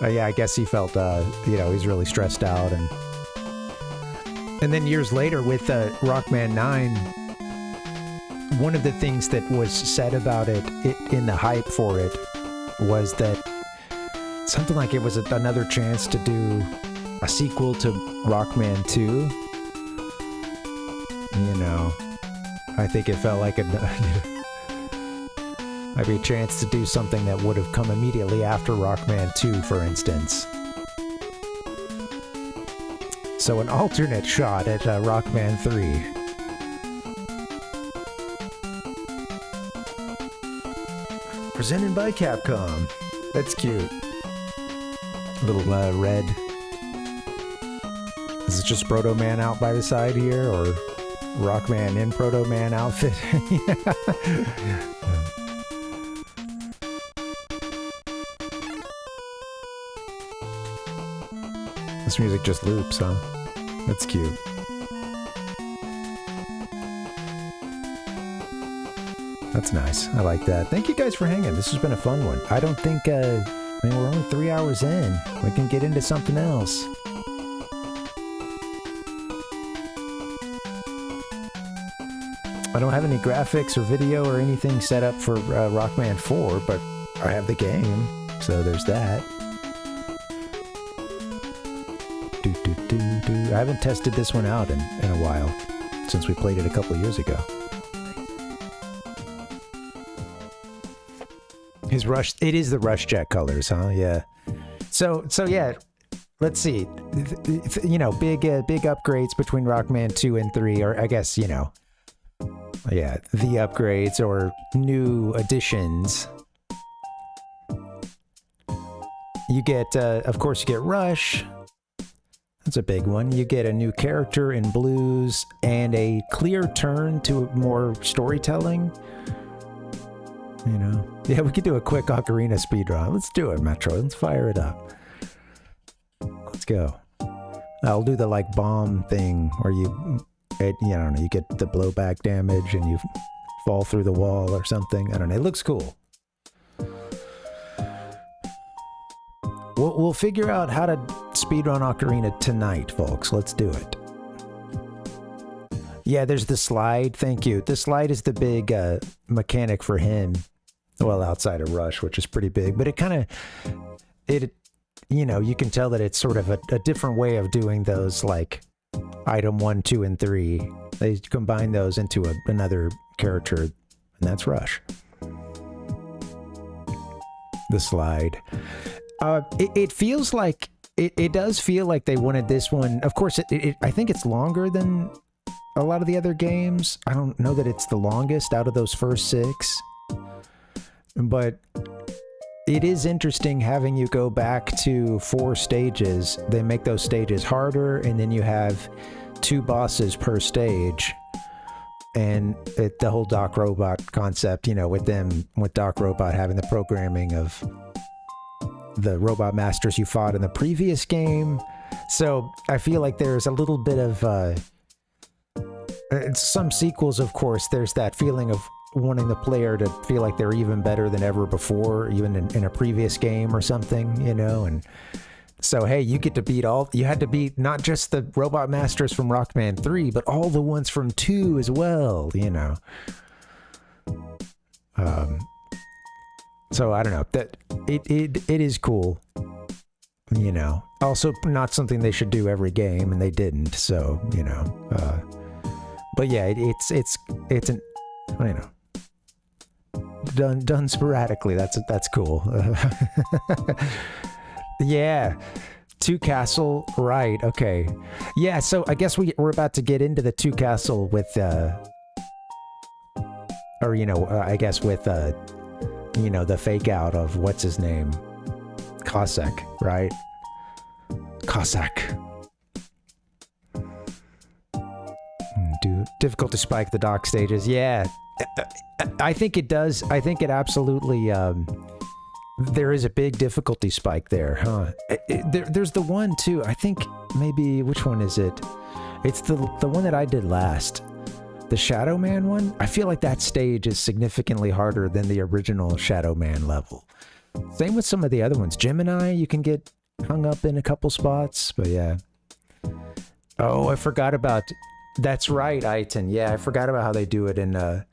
Yeah, I guess he felt, you know, he's really stressed out. And then years later with Rockman 9, one of the things that was said about it in the hype for it was that something like it was another chance to do a sequel to Rockman 2. You know, I think it felt like might be a chance to do something that would have come immediately after Rockman 2, for instance. So an alternate shot at Rockman 3. Presented by Capcom. That's cute. Little red. Is it just Proto Man out by the side here, or Rockman in Proto Man outfit? This music just loops, huh? That's cute. That's nice. I like that. Thank you guys for hanging. This has been a fun one. I don't think, I mean, we're only 3 hours in. We can get into something else. I don't have any graphics or video or anything set up for Rockman 4, but I have the game, so there's that. I haven't tested this one out in a while, since we played it a couple years ago. His rush. It is the rush jet colors, huh? Yeah. So yeah. Let's see. You know, big upgrades between Rockman 2 and 3, or I guess, you know, yeah, the upgrades or new additions. You get, of course, you get Rush. That's a big one. You get a new character in Blues and a clear turn to more storytelling. You know, yeah, we could do a quick Ocarina speedrun. Let's do it, Metro. Let's fire it up. Let's go. I'll do the like bomb thing where you know, you get the blowback damage and you fall through the wall or something. I don't know. It looks cool. We'll figure out how to speedrun Ocarina tonight, folks. Let's do it. Yeah, there's the slide. Thank you. The slide is the big mechanic for him. Well, outside of Rush, which is pretty big, but it kind of you know, you can tell that it's sort of a different way of doing those, like item 1, 2, and 3. They combine those into another character, and that's Rush. The slide. It feels like it does feel like they wanted this one. Of course, I think it's longer than a lot of the other games. I don't know that it's the longest out of those first 6, but it is interesting having you go back to 4 stages. They make those stages harder, and then you have 2 bosses per stage. And the whole Doc Robot concept, you know, with Doc Robot having the programming of the robot masters you fought in the previous game. So I feel like there's a little bit of some sequels, of course, there's that feeling of wanting the player to feel like they're even better than ever before, even in a previous game or something, you know. And so, hey, you get to beat you had to beat not just the robot masters from Rockman 3, but all the ones from 2 as well, you know. So I don't know, that it is cool, you know. Also not something they should do every game, and they didn't, so, you know. But yeah, it's an, I know, done sporadically. That's cool. Yeah, 2 castle, right? Okay, yeah. So I guess we're about to get into the 2 castle with, or you know, I guess with you know, the fake out of what's his name, Cossack, right? Cossack. Difficult to spike the dock stages. Yeah, I think it does. I think it absolutely. There is a big difficulty spike there, huh? There's the one too. I think maybe, which one is it? It's the one that I did last, the Shadow Man one. I feel like that stage is significantly harder than the original Shadow Man level. Same with some of the other ones. Gemini, you can get hung up in a couple spots, but yeah. Oh, I forgot about. That's right, Aiton. Yeah, I forgot about how they do it in 5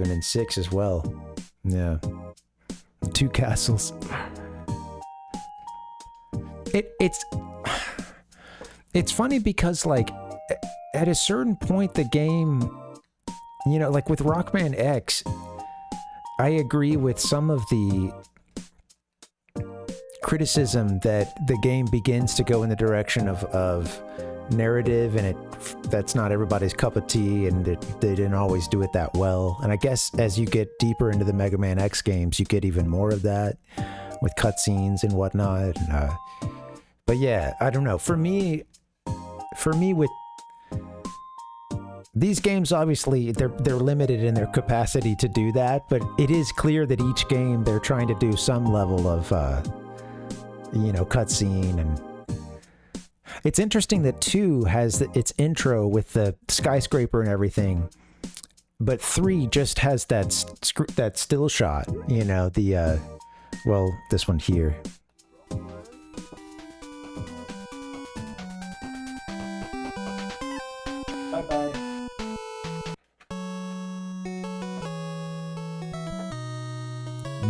and in 6 as well. Yeah. 2 castles. It's funny because, like, at a certain point the game, you know, like with Rockman X, I agree with some of the criticism that the game begins to go in the direction of narrative, and that's not everybody's cup of tea, and they didn't always do it that well. And I guess as you get deeper into the Mega Man X games, you get even more of that with cutscenes and whatnot. But yeah, I don't know. For me, with these games, obviously they're limited in their capacity to do that, but it is clear that each game they're trying to do some level of you know, cutscene. And it's interesting that 2 has its intro with the skyscraper and everything, but 3 just has that still shot, you know, the well, this one here. Bye-bye.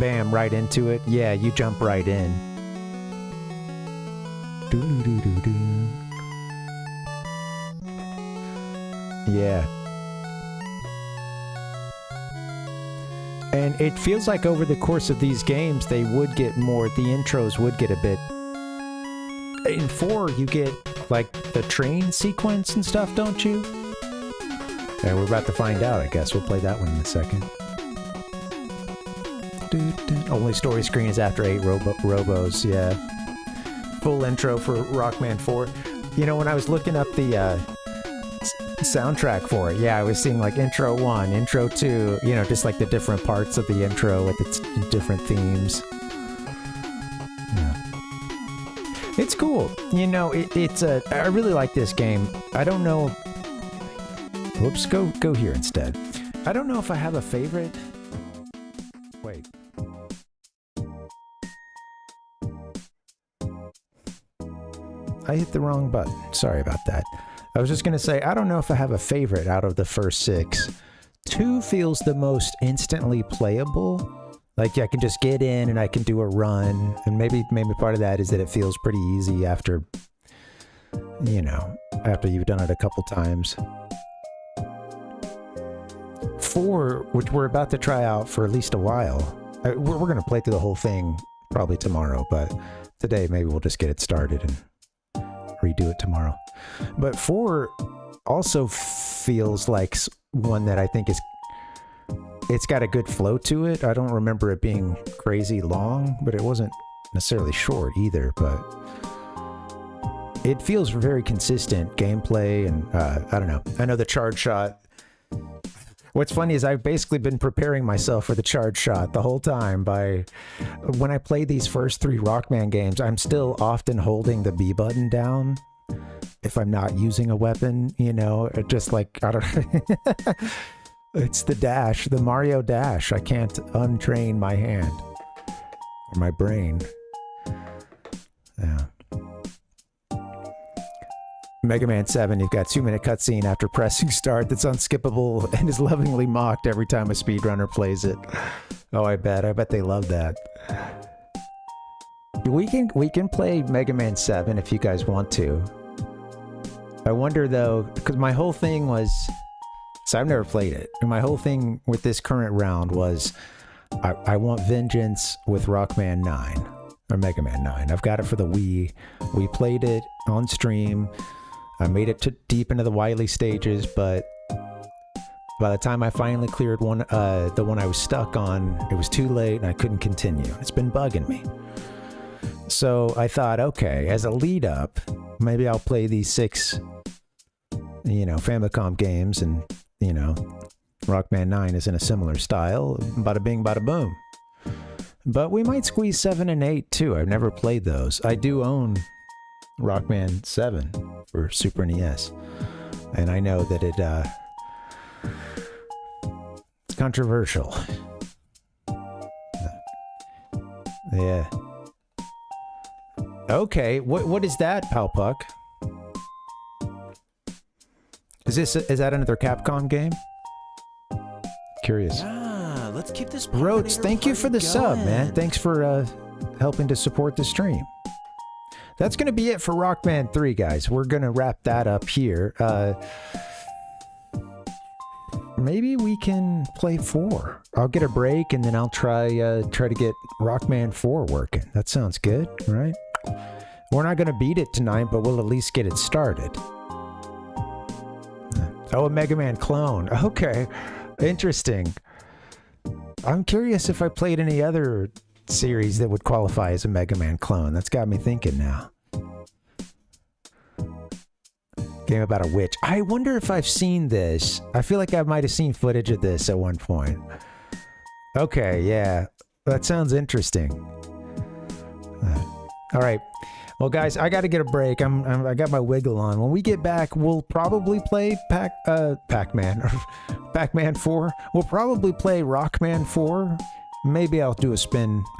Bam, right into it. Yeah, you jump right in. Doo-doo-doo-doo-doo. Yeah. And it feels like over the course of these games, they would get more, the intros would get a bit. In 4, you get, like, the train sequence and stuff, don't you? And we're about to find out, I guess. We'll play that one in a second. Only story screen is after 8 robos, yeah. Full intro for Rockman 4. You know, when I was looking up the soundtrack for it, yeah, I was seeing like intro 1, intro 2, you know, just like the different parts of the intro with its different themes. Yeah. It's cool. You know, I really like this game. I don't know. Whoops, go here instead. I don't know if I have a favorite. Wait. I hit the wrong button. Sorry about that. I was just going to say, I don't know if I have a favorite out of the first 6. 2 feels the most instantly playable. Like, I can just get in and I can do a run. And maybe part of that is that it feels pretty easy after, you know, after you've done it a couple times. 4, which we're about to try out for at least a while. We're going to play through the whole thing probably tomorrow, but today maybe we'll just get it started and redo it tomorrow. But 4 also feels like one that I think it's got a good flow to it. I don't remember it being crazy long, but it wasn't necessarily short either, but it feels very consistent gameplay. And I don't know. I know the charge shot. What's funny is I've basically been preparing myself for the charge shot the whole time when I play these first 3 Rockman games, I'm still often holding the B button down if I'm not using a weapon, you know, just like, I don't know. It's the dash, the Mario dash. I can't untrain my hand or my brain. Yeah. Mega Man 7, you've got 2-minute cutscene after pressing start that's unskippable and is lovingly mocked every time a speedrunner plays it. Oh, I bet they love that. We can play Mega Man 7 if you guys want to. I wonder though, because my whole thing was, so I've never played it, and my whole thing with this current round was, I want vengeance with Rockman 9 or Mega Man 9. I've got it for the Wii. We played it on stream. I made it deep into the Wily stages, but by the time I finally cleared the one I was stuck on, it was too late and I couldn't continue. It's been bugging me. So I thought, okay, as a lead up, maybe I'll play these 6, you know, Famicom games, and, you know, Rockman 9 is in a similar style. Bada bing, bada boom. But we might squeeze 7 and 8 too. I've never played those. I do own Rockman 7 for Super NES, and I know that it's controversial. Yeah. Okay, what is that, Palpuck? Is that another Capcom game? Curious. Yeah, let's keep this Rhodes, thank you for the sub, man. Thanks for helping to support the stream. That's going to be it for Rockman 3, guys. We're going to wrap that up here. Maybe we can play 4. I'll get a break, and then I'll try to get Rockman 4 working. That sounds good, right? We're not going to beat it tonight, but we'll at least get it started. Oh, a Mega Man clone. Okay. Interesting. I'm curious if I played any other series that would qualify as a Mega Man clone. That's got me thinking now. Game about a witch. I wonder if I've seen this. I feel like I might have seen footage of this at one point. Okay, yeah. That sounds interesting. All right. Well, guys, I got to get a break. I got my wiggle on. When we get back, we'll probably play Pac-Man 4. We'll probably play Rockman 4. Maybe I'll do a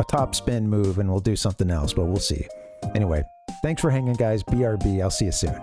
top spin move, and we'll do something else, but we'll see. Anyway, thanks for hanging, guys. BRB. I'll see you soon.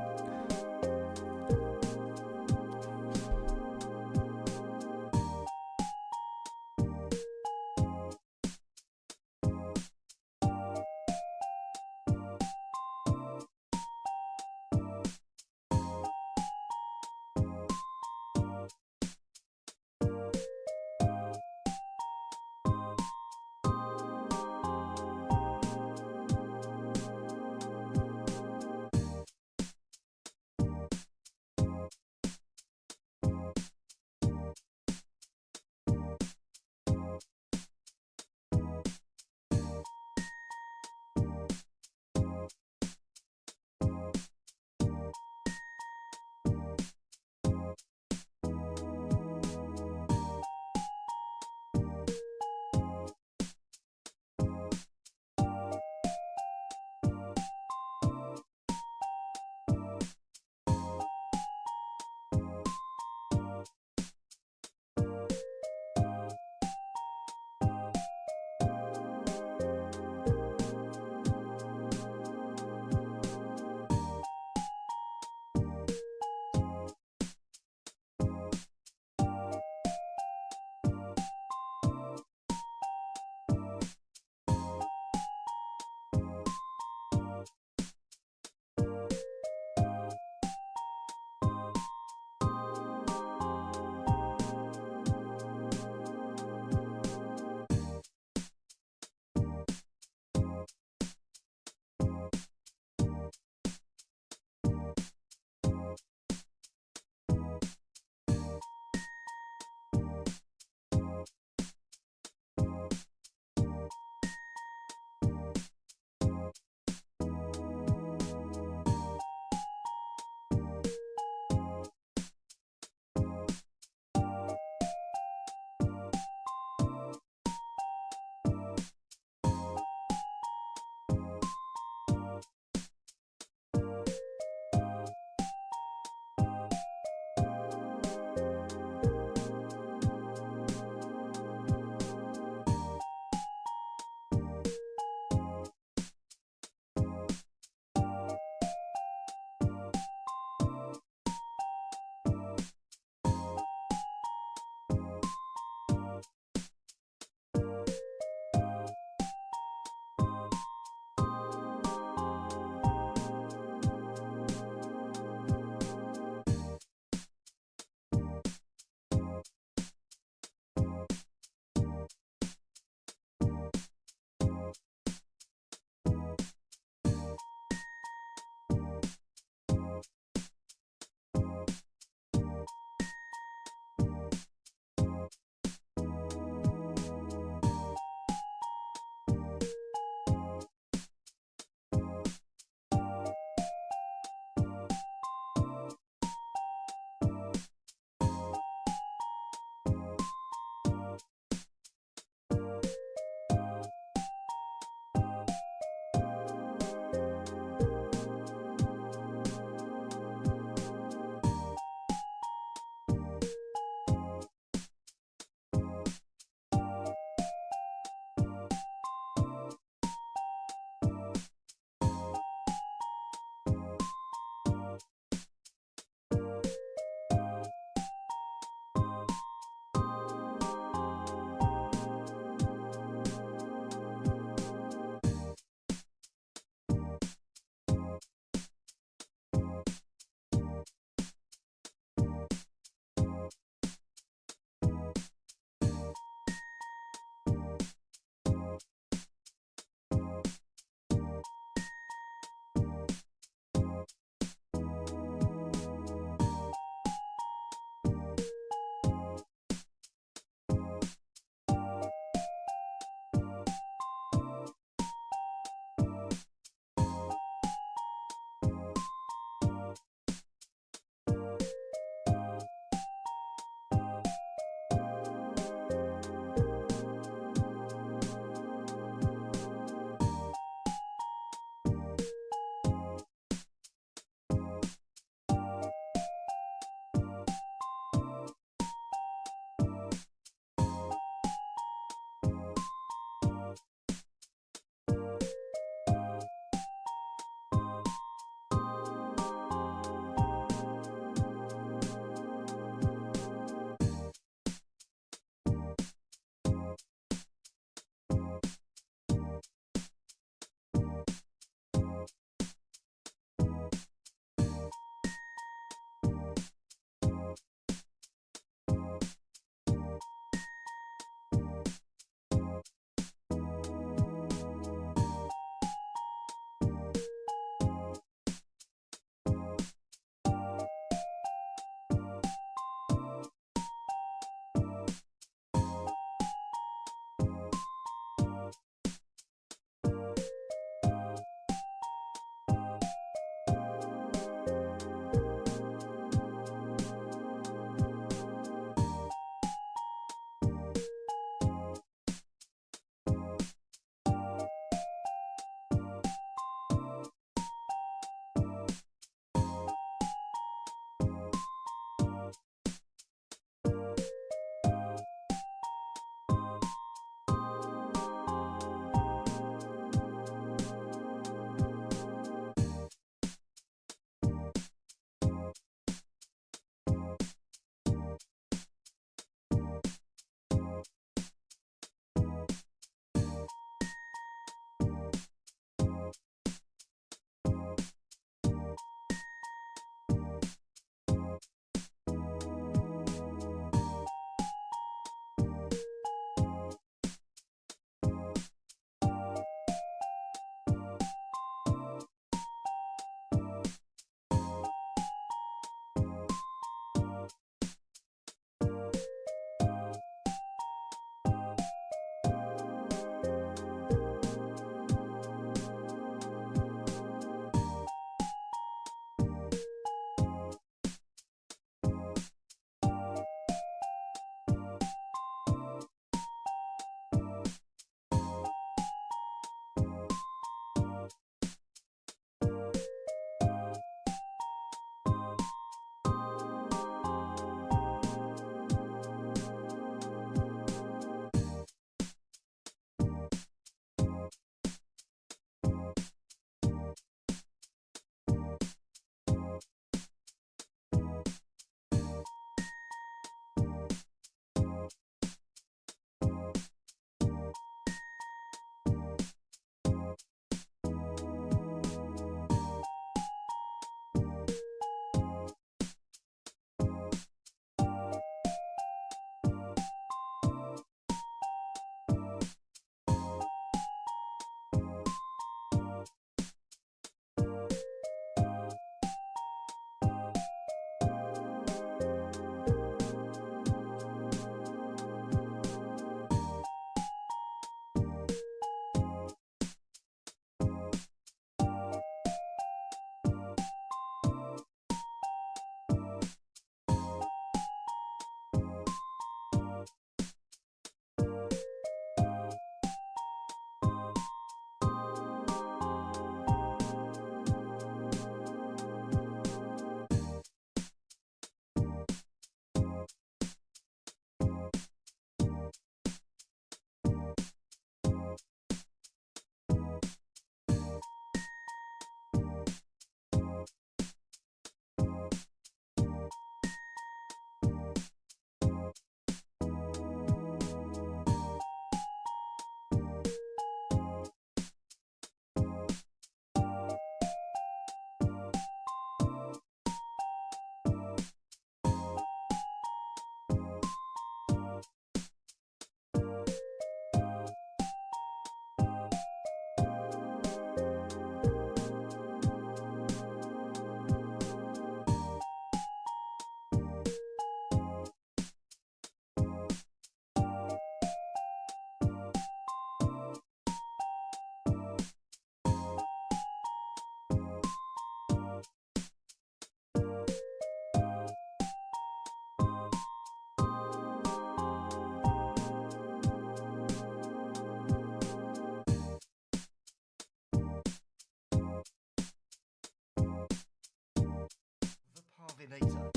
Parvinator.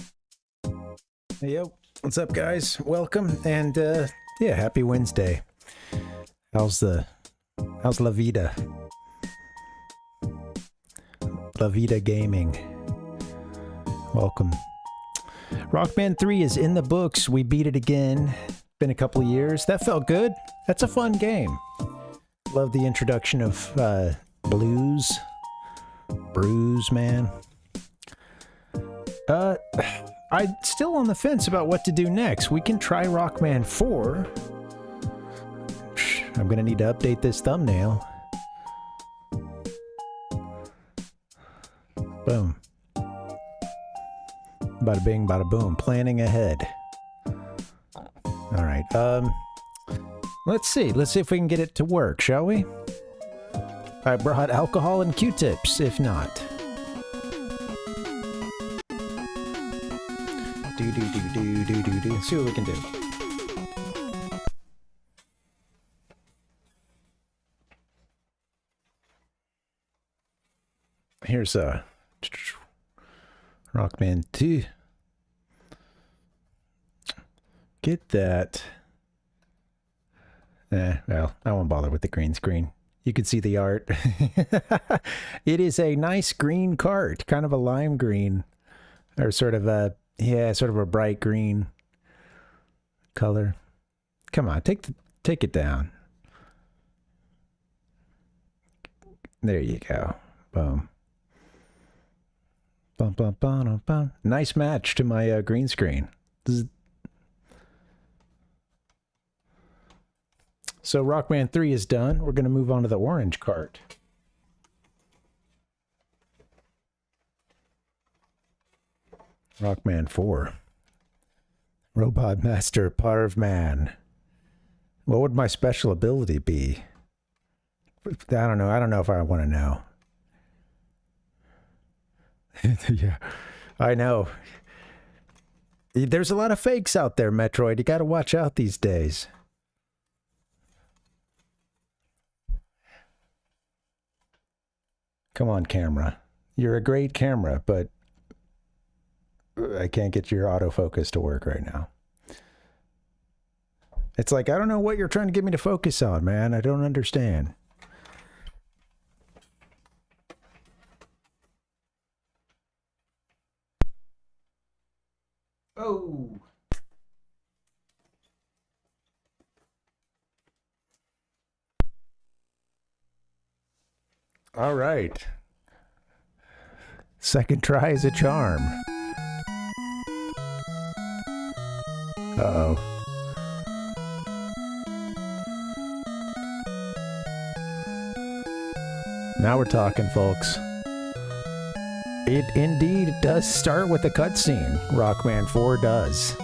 Hey, yo, what's up, guys? Welcome, and yeah, happy Wednesday. How's La Vida? La Vida Gaming. Welcome. Rockman 3 is in the books. We beat it again. Been a couple of years. That felt good. That's a fun game. Love the introduction of Bruise, man. I'm still on the fence about what to do next. We can try Rockman 4. I'm gonna need to update this thumbnail. Boom. Bada bing, bada boom. Planning ahead. All right. Let's see. Let's see if we can get it to work, shall we? I brought alcohol and Q-tips, if not. Do. See what we can do. Here's Rockman 2. Get that. Well, I won't bother with the green screen. You can see the art. It is a nice green cart, kind of a lime green, or sort of a, yeah, sort of a bright green color. Come on, take it down. There you go. Boom. Bum, bum, bum, bum. Nice match to my green screen. So Rockman 3 is done. We're going to move on to the orange cart. Rockman 4. Robot Master Parvman. What would my special ability be? I don't know. I don't know if I want to know. Yeah, I know. There's a lot of fakes out there, Metroid. You got to watch out these days. Come on, camera. You're a great camera, but I can't get your autofocus to work right now. It's like, I don't know what you're trying to get me to focus on, man. I don't understand. Oh. All right. Second try is a charm. Uh-oh. Now we're talking, folks. It indeed does start with a cutscene. Rockman 4 does.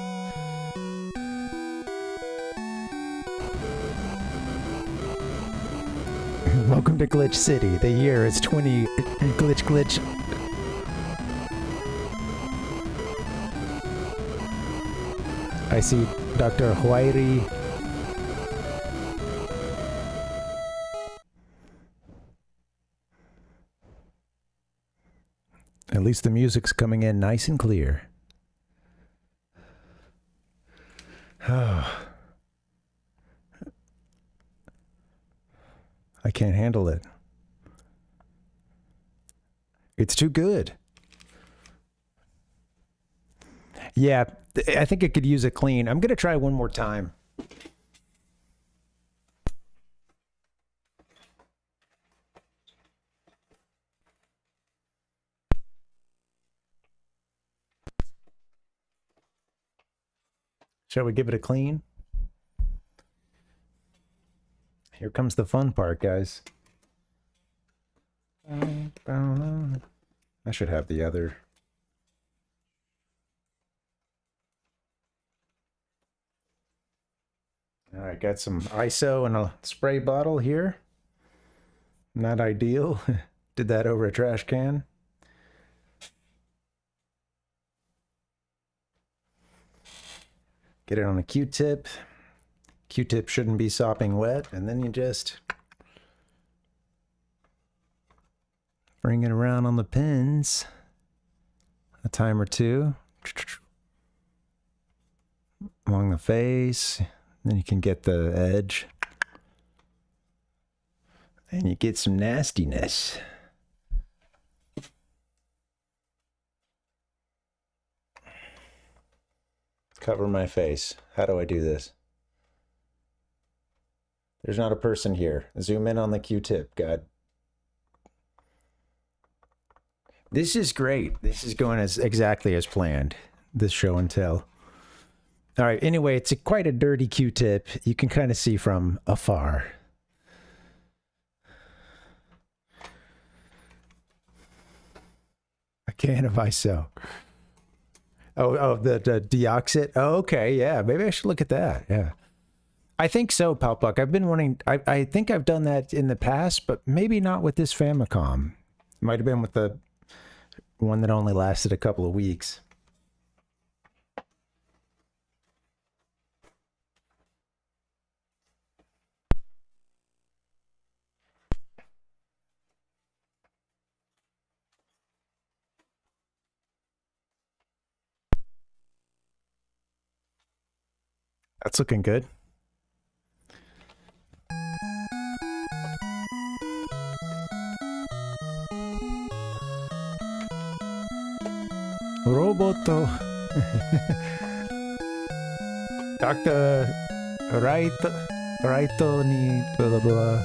Welcome to Glitch City. The year is 20... Glitch. I see Dr. Huayri. At least the music's coming in nice and clear. Oh. I can't handle it. It's too good. Yeah, I think it could use a clean. I'm going to try one more time. Shall we give it a clean? Here comes the fun part, guys. I should have the other. All right, got some ISO and a spray bottle here. Not ideal. Did that over a trash can. Get it on a Q-tip. Q-tip shouldn't be sopping wet, and then you just bring it around on the pins a time or two along the face. Then you can get the edge. And you get some nastiness. Cover my face. How do I do this? There's not a person here. Zoom in on the Q-tip, God. This is great. This is going as exactly as planned. This show and tell. All right. Anyway, it's quite a dirty Q-tip. You can kind of see from afar. A can of ISO. Oh, the deoxit. Oh, okay. Yeah. Maybe I should look at that. Yeah. I think so, Palpuck. I've been wanting, I think I've done that in the past, but maybe not with this Famicom. Might have been with the one that only lasted a couple of weeks. That's looking good. Roboto. Dr. Raito ni blah blah blah.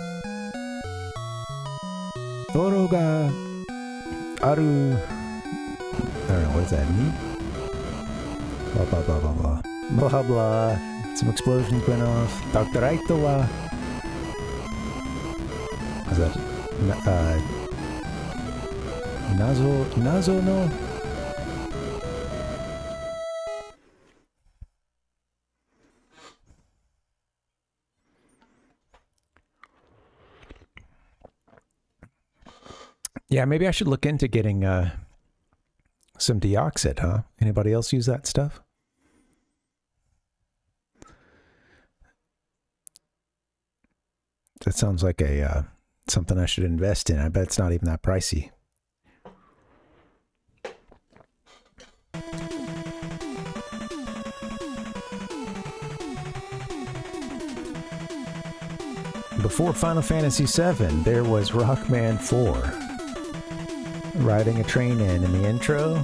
Toro ga aru. I don't know, what does that mean? Blah blah blah blah blah. Blah blah. Some explosions went off. Dr. Raito wa. What's that? Nazo no. Yeah, maybe I should look into getting some deoxit, huh? Anybody else use that stuff? That sounds like a something I should invest in. I bet it's not even that pricey. Before Final Fantasy VII, there was Rockman 4. Riding a train in the intro.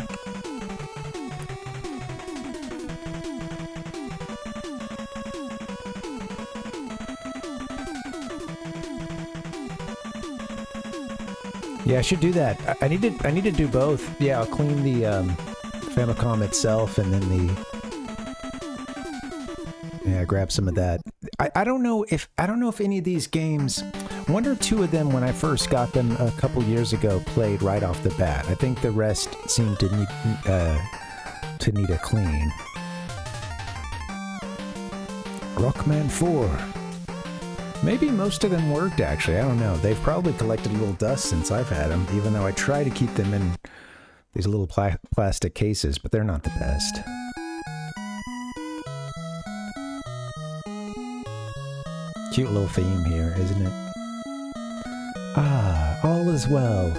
Yeah, I should do that. I need to do both. Yeah, I'll clean the Famicom itself and then grab some of that. I don't know if any of these games, one or two of them when I first got them a couple years ago played right off the bat. I think the rest seemed to need a clean. Rockman 4. Maybe most of them worked, actually. I don't know. They've probably collected a little dust since I've had them, even though I try to keep them in these little plastic cases, but they're not the best. Cute little theme here, isn't it? Ah, all is well.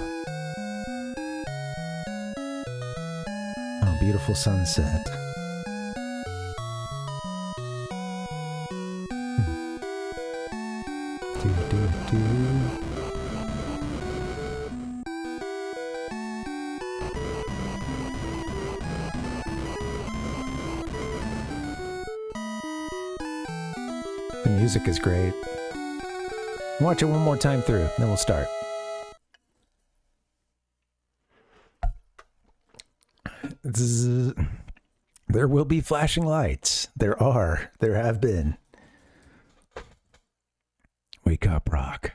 Oh, beautiful sunset. The music is great. Watch it one more time through, then we'll start. Zzz. There will be flashing lights. There have been. Wake up, Rock.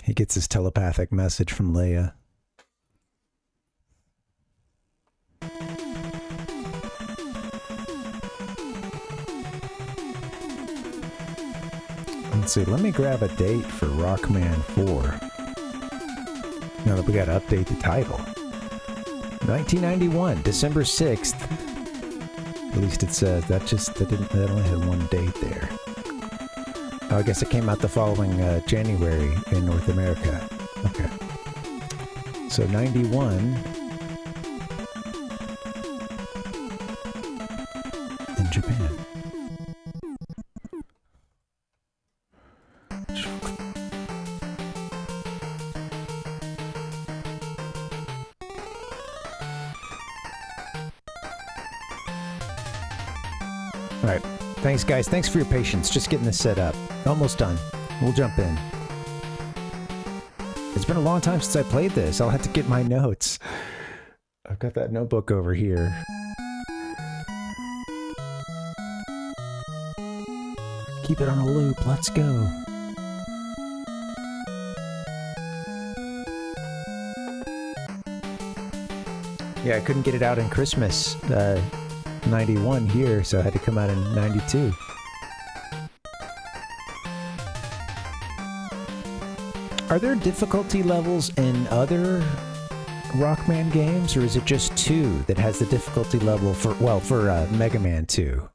He gets his telepathic message from Leia. Let's see, let me grab a date for Rockman 4. Now that we gotta update the title. 1991, December 6th. At least it says. That only had one date there. Oh, I guess it came out the following January in North America. Okay. So 91 in Japan. Alright, thanks guys, thanks for your patience, just getting this set up. Almost done, we'll jump in. It's been a long time since I played this, I'll have to get my notes. I've got that notebook over here. Keep it on a loop, let's go. Yeah, I couldn't get it out in Christmas, 91 here, so I had to come out in 92. Are there difficulty levels in other Rockman games, or is it just 2 that has the difficulty level for, well, for Mega Man 2?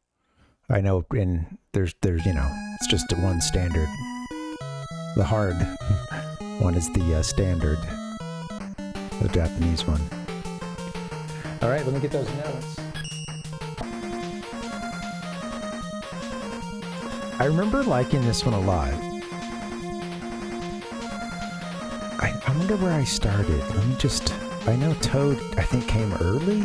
I know there's you know, it's just one standard. The hard one is the standard, the Japanese one. All right, let me get those notes. I remember liking this one a lot. I wonder where I started. Let me just... I know Toad, I think, came early?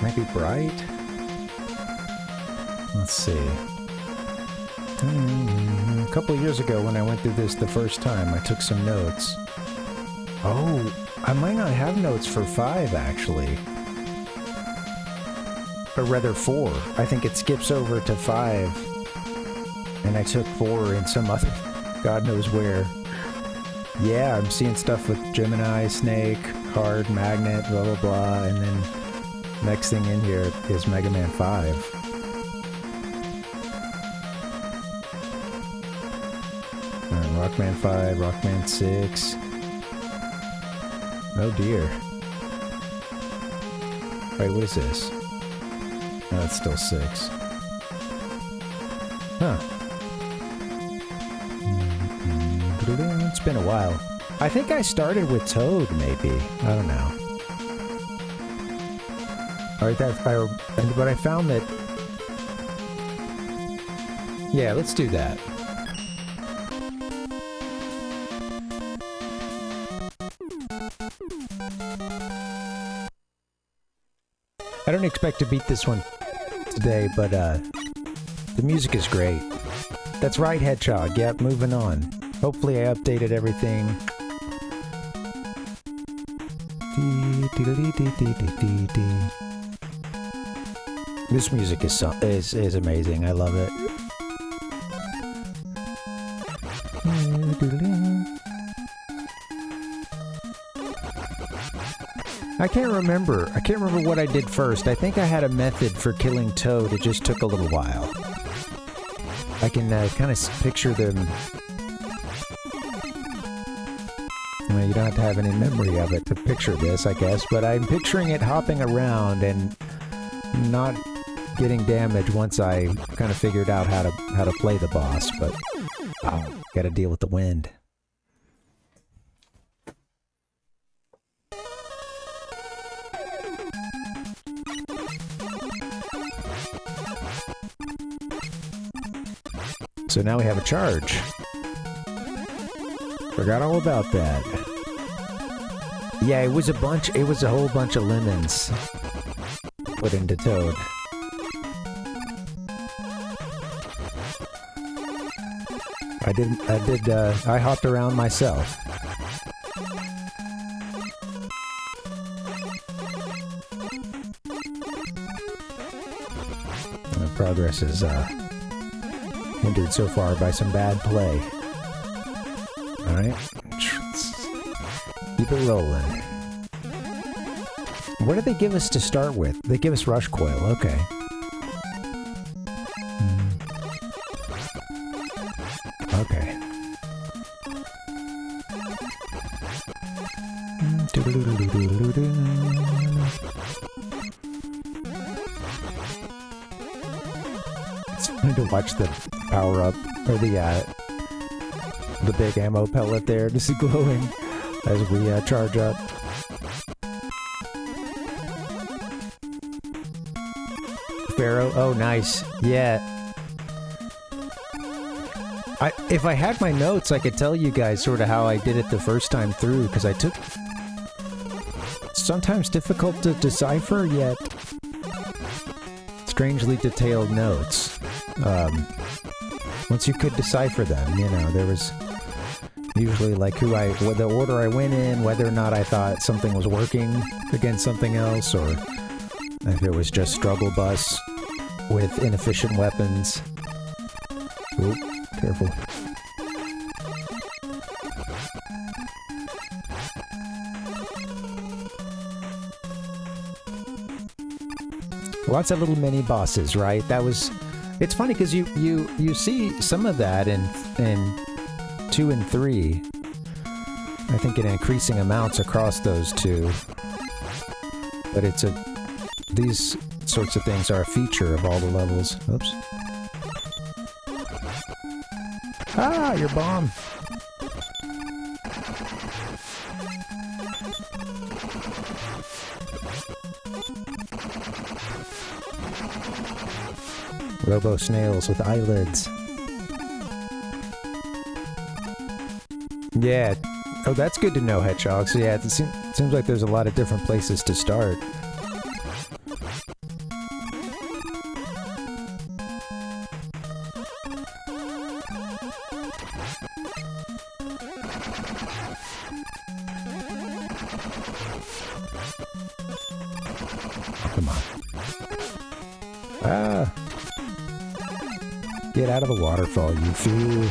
Maybe Bright? Let's see. A couple of years ago when I went through this the first time, I took some notes. Oh, I might not have notes for 5, actually. Or rather 4. I think it skips over to 5. And I took 4 in some other, God knows where. Yeah, I'm seeing stuff with Gemini, Snake, Hard, Magnet, blah blah blah, and then next thing in here is Mega Man 5. Rockman 5, Rockman 6. Oh dear. Wait, what is this? No, it's still 6. Huh. It's been a while. I think I started with Toad, maybe. I don't know. Alright, but I found that... Yeah, let's do that. I don't expect to beat this one today, but the music is great. That's right, Hedgehog. Yep, moving on. Hopefully I updated everything. This music is amazing. I love it. I can't remember what I did first. I think I had a method for killing Toad. It just took a little while. I can kind of picture them. Well, you don't have to have any memory of it to picture this, I guess, but I'm picturing it hopping around and not getting damaged once I kind of figured out how to play the boss, but gotta deal with the wind. So now we have a charge. Forgot all about that. Yeah, it was a whole bunch of lemons put into Toad. I hopped around myself. My progress is hindered so far by some bad play. Alright. Keep it rolling. What did they give us to start with? They give us Rush Coil, okay. Okay. It's fun to watch the power up, or the the big ammo pellet there just glowing as we charge up. Pharaoh, oh nice, yeah. If I had my notes, I could tell you guys sort of how I did it the first time through, because I took sometimes difficult to decipher, yet strangely detailed notes. Once you could decipher them, you know, there was usually like the order I went in, whether or not I thought something was working against something else, or if it was just struggle bus with inefficient weapons. Oop, careful. Lots of little mini bosses, right? That was... It's funny because you see some of that in 2 and 3. I think in increasing amounts across those two. But it's these sorts of things are a feature of all the levels. Oops. Ah, your bomb. Robo snails with eyelids. Yeah. Oh, that's good to know, Hedgehog. So yeah, it seems like there's a lot of different places to start. Come on. Ah! Get out of the waterfall, you fool.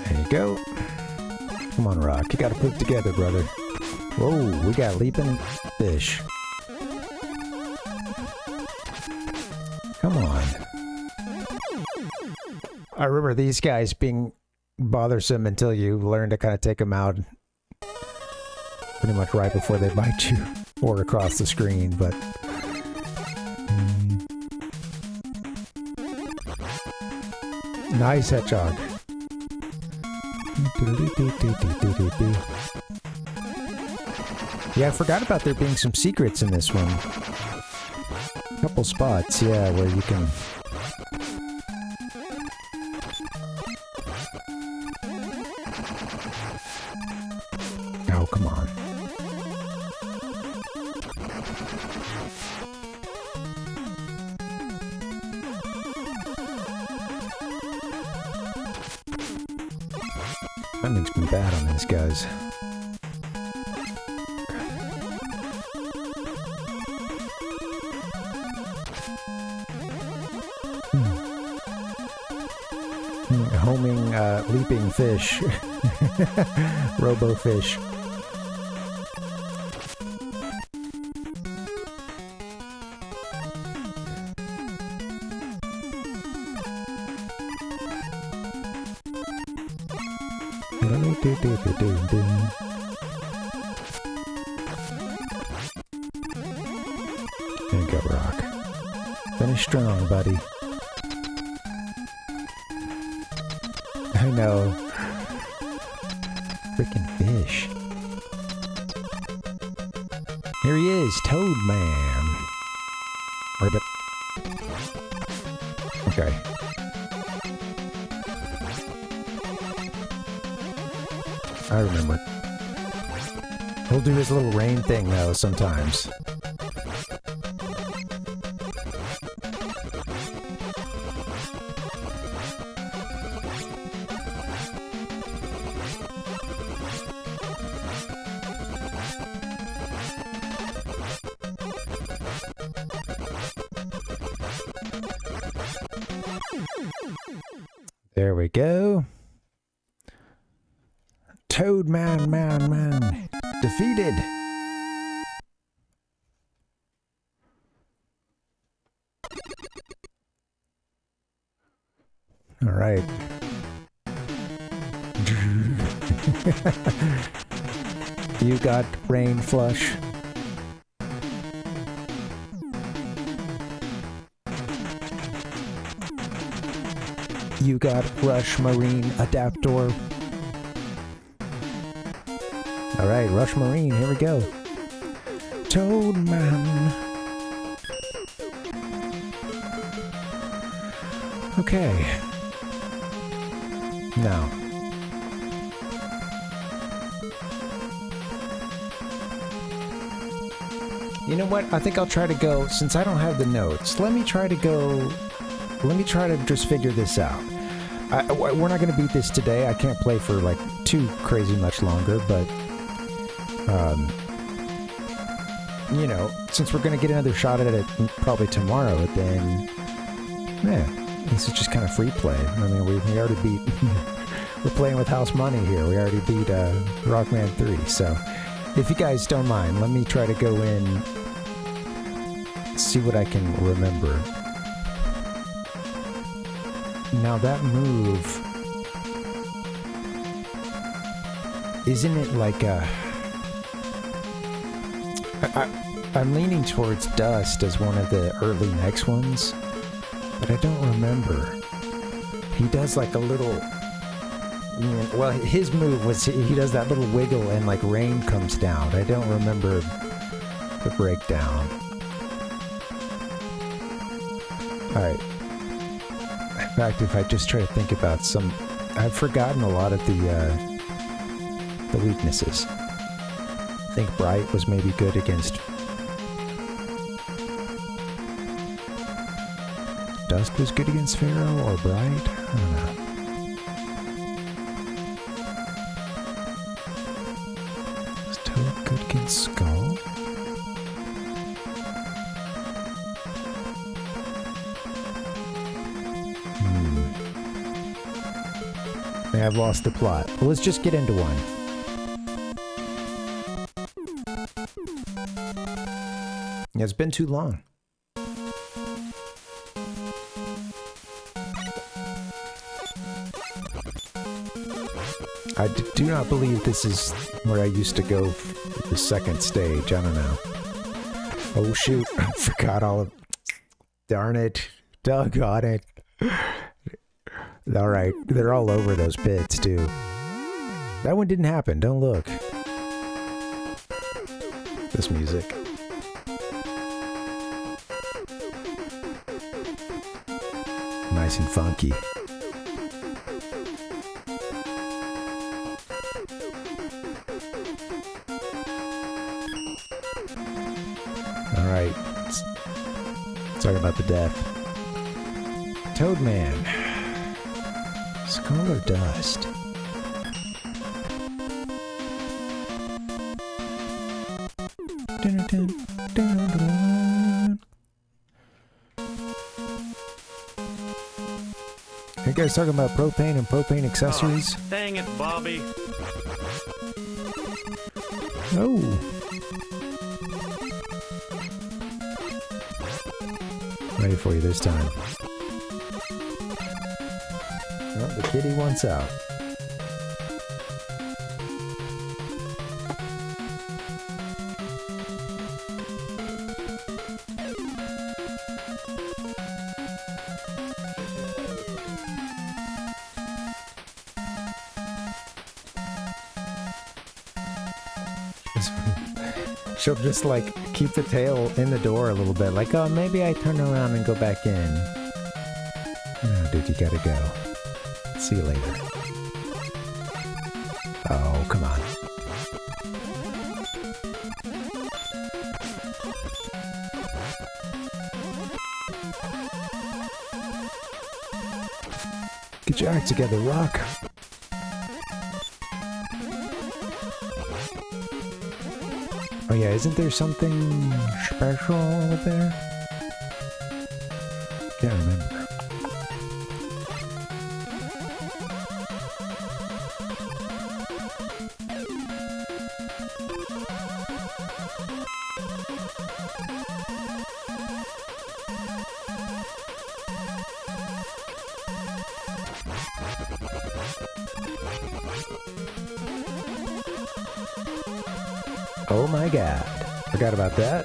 There you go. Come on, Rock. You gotta put it together, brother. Whoa, we got leaping fish. Come on. I remember these guys being bothersome until you learn to kind of take them out pretty much right before they bite you. Or across the screen, but... Nice Hedgehog. Yeah, I forgot about there being some secrets in this one. A couple spots, yeah, where you can... Oh, come on. Timing's been bad on these guys. Homing, leaping fish. Robo fish. There you go, Rock. Finish strong, buddy. I know. Freaking fish. Here he is, Toad Man. Ribbit. Okay. I remember. He'll do his little rain thing, though, sometimes. There we go. Toad Man, defeated. All right. You got rain flush. You got Rush Marine Adaptor. Alright, Rush Marine, here we go. Toadman. Okay. Now. You know what? I think I'll try to go, since I don't have the notes, let me try to just figure this out. We're not going to beat this today. I can't play for like too crazy much longer, but you know, since we're going to get another shot at it probably tomorrow, then yeah, this is just kind of free play. I mean, we already beat we're playing with house money here. We already beat Rockman 3, so if you guys don't mind, let me try to go in, see what I can remember. Now that move, isn't it like a... I'm leaning towards Dust as one of the early next ones, but I don't remember. He does like a little... Well, his move was he does that little wiggle and like rain comes down. I don't remember the breakdown. Alright. In fact, if I just try to think about some... I've forgotten a lot of the weaknesses. I think Bright was maybe good against... Dust was good against Pharaoh or Bright? I don't know. Was Toad good against Skull? I've lost the plot. Well, let's just get into one. Yeah, it's been too long. I do not believe this is where I used to go for the second stage. I don't know. Oh shoot, I forgot all of... Darn it. Doggone it. Alright, they're all over those pits, too. That one didn't happen, don't look. This music. Nice and funky. Alright. Let's talk about the death. Toadman. Skull or Dust? Dun, dun, dun, dun. You guys talking about propane and propane accessories? Oh, dang it, Bobby. Oh. Ready for you this time. Well, the kitty wants out. She'll just like keep the tail in the door a little bit, like, oh, maybe I turn around and go back in. No, dude, you gotta go. See you later. Oh, come on. Get your act together, Rock. Oh yeah, isn't there something special over there? Can't remember. Oh my god. Forgot about that.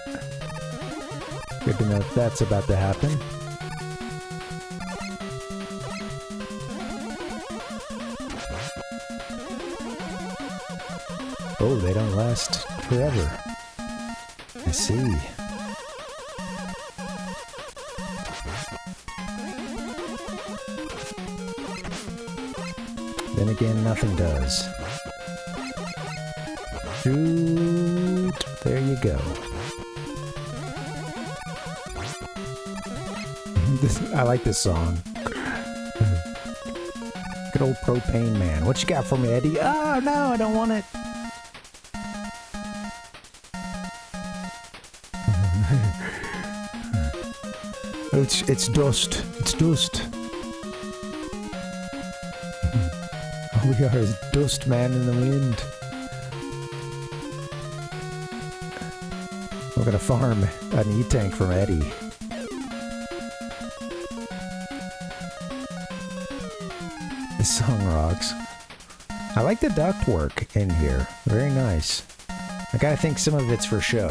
Good to know that's about to happen. Oh, they don't last forever. I see. Then again, nothing does. Shoot! There you go. I like this song. Good old Propane Man. What you got for me, Eddie? Oh, no, I don't want it. It's dust. It's dust. All we are is dust man in the wind. We're gonna farm an E-tank from Eddie. This song rocks. I like the duct work in here. Very nice. I gotta think some of it's for show.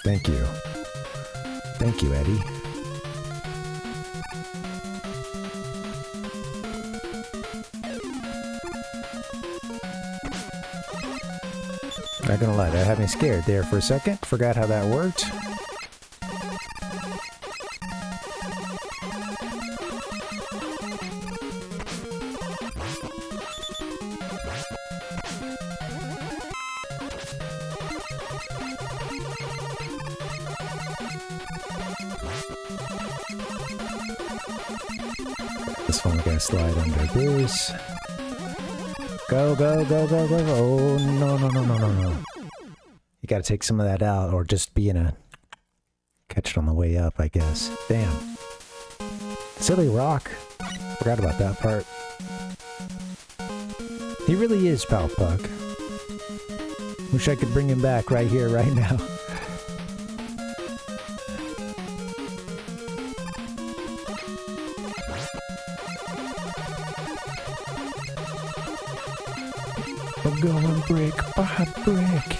Thank you. Thank you, Eddie. Not gonna lie, that had me scared there for a second. Forgot how that worked. This one we're gonna slide under this. Go, go, go, go, go, go. Oh, no, no, no, no, no, no. You gotta take some of that out, or just be in a... catch it on the way up, I guess. Damn. Silly Rock. Forgot about that part. He really is Pal Puck. Wish I could bring him back right here, right now. I'm going brick by brick.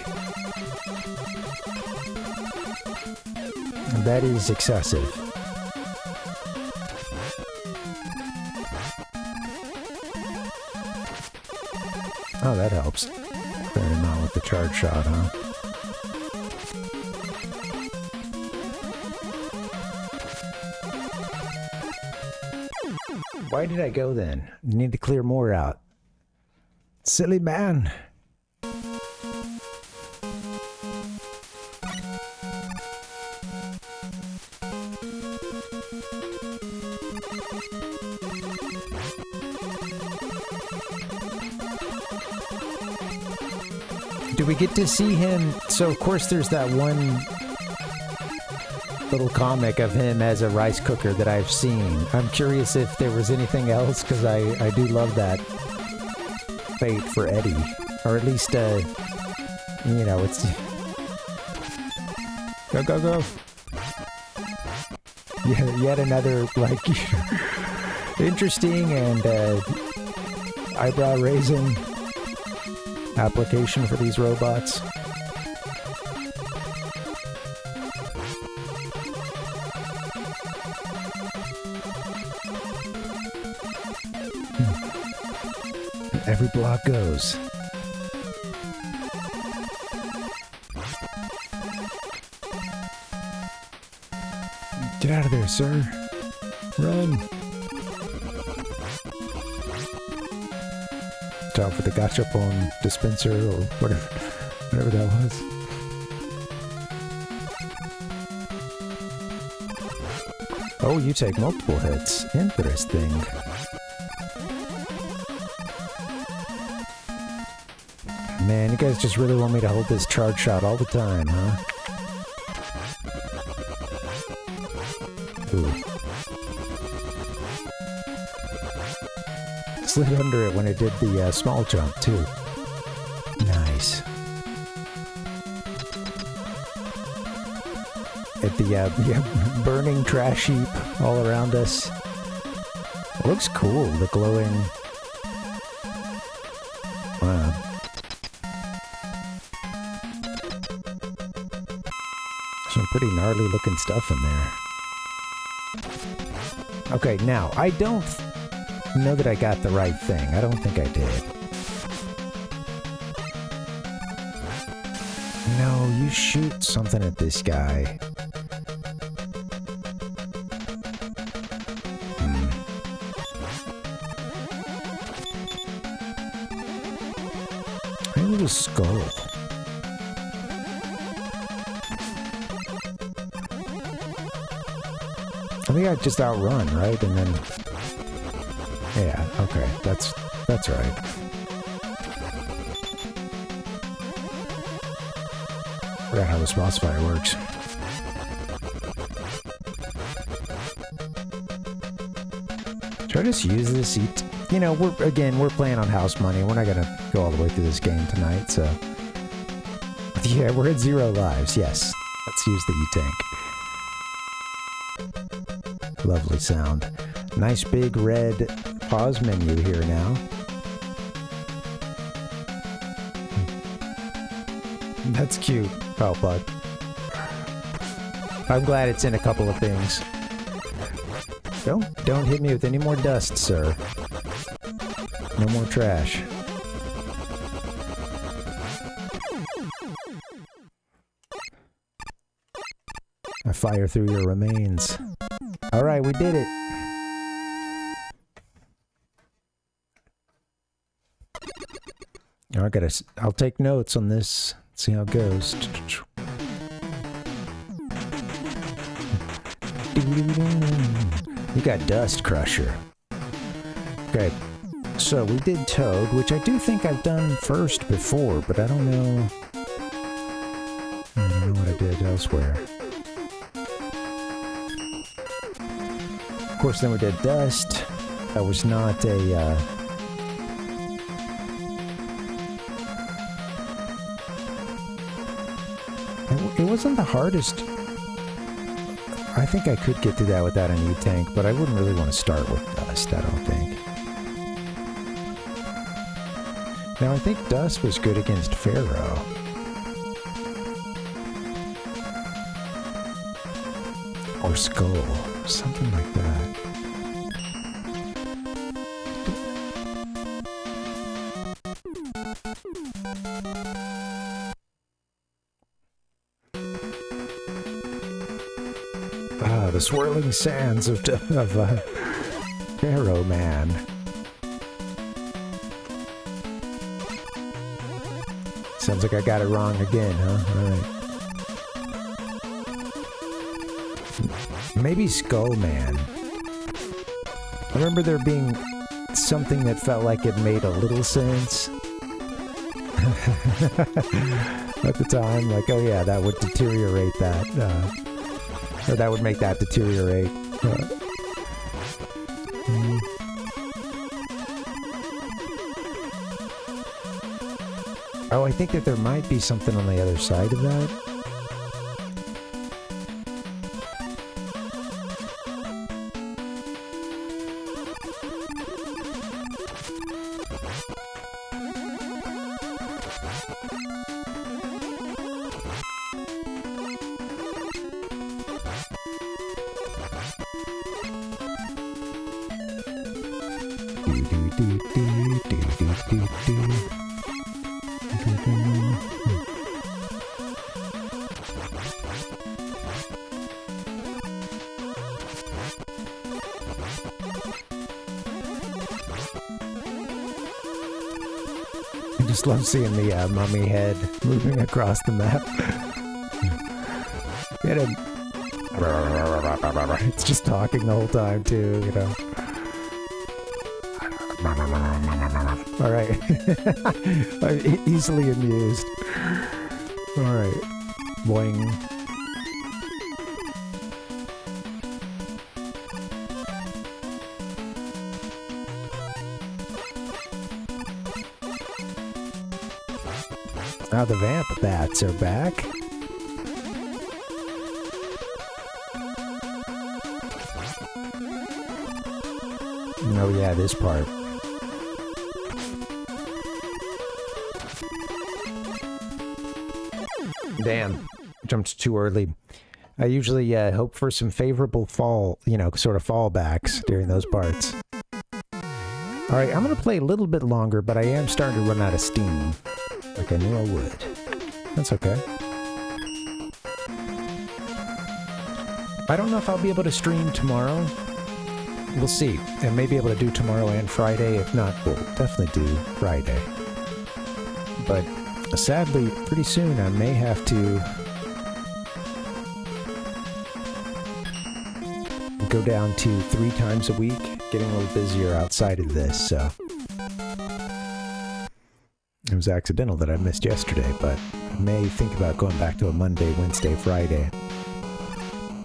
And that is excessive. Oh, that helps. Clear him out with the charge shot, huh? Why did I go then? You need to clear more out. Silly man. Do we get to see him? So of course there's that one little comic of him as a rice cooker that I've seen. I'm curious if there was anything else, because I do love that fate for Eddie. Or at least, you know, it's... Go, go, go! Yeah, yet another, like, interesting and eyebrow-raising application for these robots. Every block goes. Get out of there, sir. Run. Time for the gachapon dispenser or whatever that was. Oh, you take multiple hits. Interesting. Man, you guys just really want me to hold this charge shot all the time, huh? Ooh. Slid under it when it did the small jump, too. Nice. At the burning trash heap all around us. It looks cool, the glowing... Wow. Some pretty gnarly looking stuff in there. Okay, now, I don't know that I got the right thing. I don't think I did. No, you shoot something at this guy. Maybe the skull. I think I just outrun, right? And then... Yeah, okay. That's right. Forgot how this boss fight works. Should I just use this? You know, we're playing on house money. We're not gonna go all the way through this game tonight, so... Yeah, we're at 0 lives, yes. Let's use the E-Tank. Lovely sound. Nice big red pause menu here now. That's cute, Palpug. I'm glad it's in a couple of things. Don't hit me with any more dust, sir. No more trash. I fire through your remains. Alright, we did it. I'll take notes on this. See how it goes. You got Dust Crusher. Okay, so we did Toad, which I do think I've done first before, but I don't know. I don't know what I did elsewhere. Of course, then we did Dust. That was not a... It wasn't the hardest. I think I could get through that without an E-Tank, but I wouldn't really want to start with Dust, I don't think. Now, I think Dust was good against Pharaoh. Or Skull. Something like that. The swirling sands of Pharaoh Man. Sounds like I got it wrong again, huh? Alright. Maybe Skull Man. I remember there being something that felt like it made a little sense. At the time, like, oh yeah, that would deteriorate that. Or that would make that deteriorate. Oh, I think that there might be something on the other side of that. I just love seeing the mummy head moving across the map. Get him. It's just talking the whole time too, you know. Alright. I'm easily amused. Alright. Boing. Now the vamp bats are back. Oh yeah, this part. Damn. Jumped too early. I usually hope for some favorable fall, sort of fallbacks during those parts. All right, I'm going to play a little bit longer, but I am starting to run out of steam. Like I knew I would. That's okay. I don't know if I'll be able to stream tomorrow. We'll see. I may be able to do tomorrow and Friday. If not, we'll definitely do Friday. But sadly, pretty soon I may have to go down to 3 times a week. Getting a little busier outside of this, so it was accidental that I missed yesterday, but I may think about going back to a Monday, Wednesday, Friday.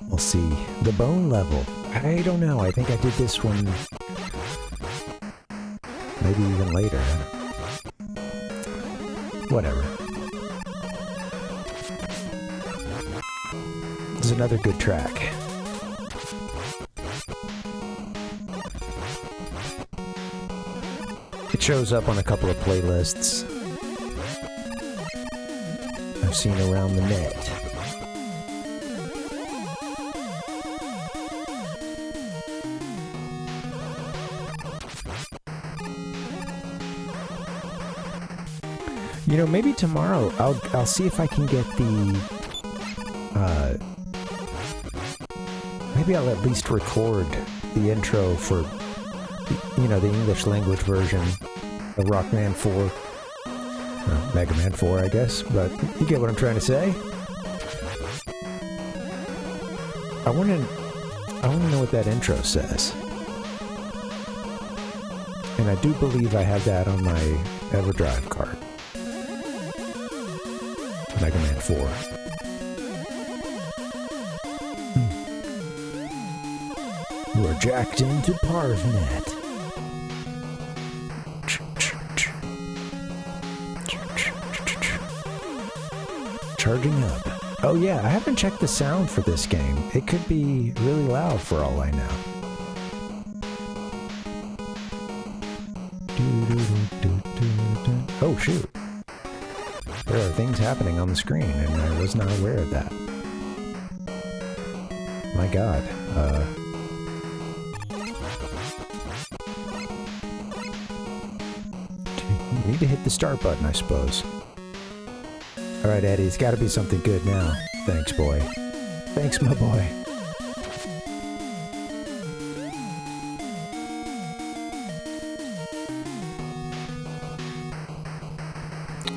We'll see. The bone level. I don't know. I think I did this one maybe even later. Whatever. This is another good track. It shows up on a couple of playlists I've seen around the net. Maybe tomorrow I'll see if I can get the maybe I'll at least record the intro for the English language version of Rockman 4. Mega Man 4, I guess, but you get what I'm trying to say. I want to know what that intro says. And I do believe I have that on my EverDrive card. Mega Man 4. You are jacked into Parvinator. Charging up. Oh yeah, I haven't checked the sound for this game. It could be really loud for all I know. Oh shoot. There are things happening on the screen and I was not aware of that. My god. Need to hit the start button, I suppose. Alright, Eddie, it's gotta be something good now. Thanks, boy. Thanks, my boy.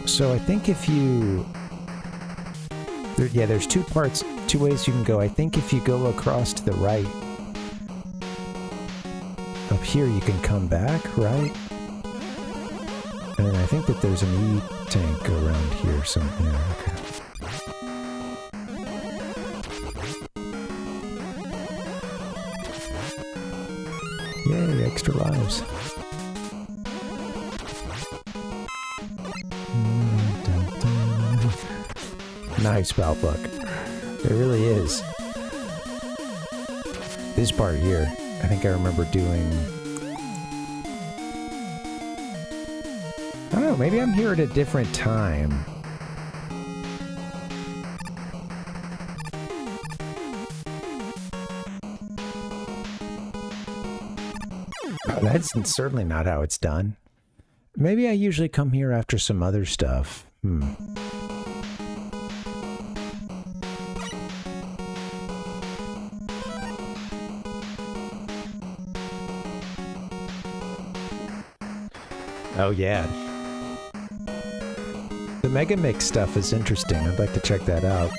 So I think if you... there's 2 parts, 2 ways you can go. I think if you go across to the right, up here you can come back, right? And I think that there's an E-tank around here somewhere. Yeah, okay. Yay, extra lives. Nice spout luck. It really is. This part here, I think I remember doing... I don't know, maybe I'm here at a different time. That's certainly not how it's done. Maybe I usually come here after some other stuff. Oh yeah. The Mega Mix stuff is interesting. I'd like to check that out.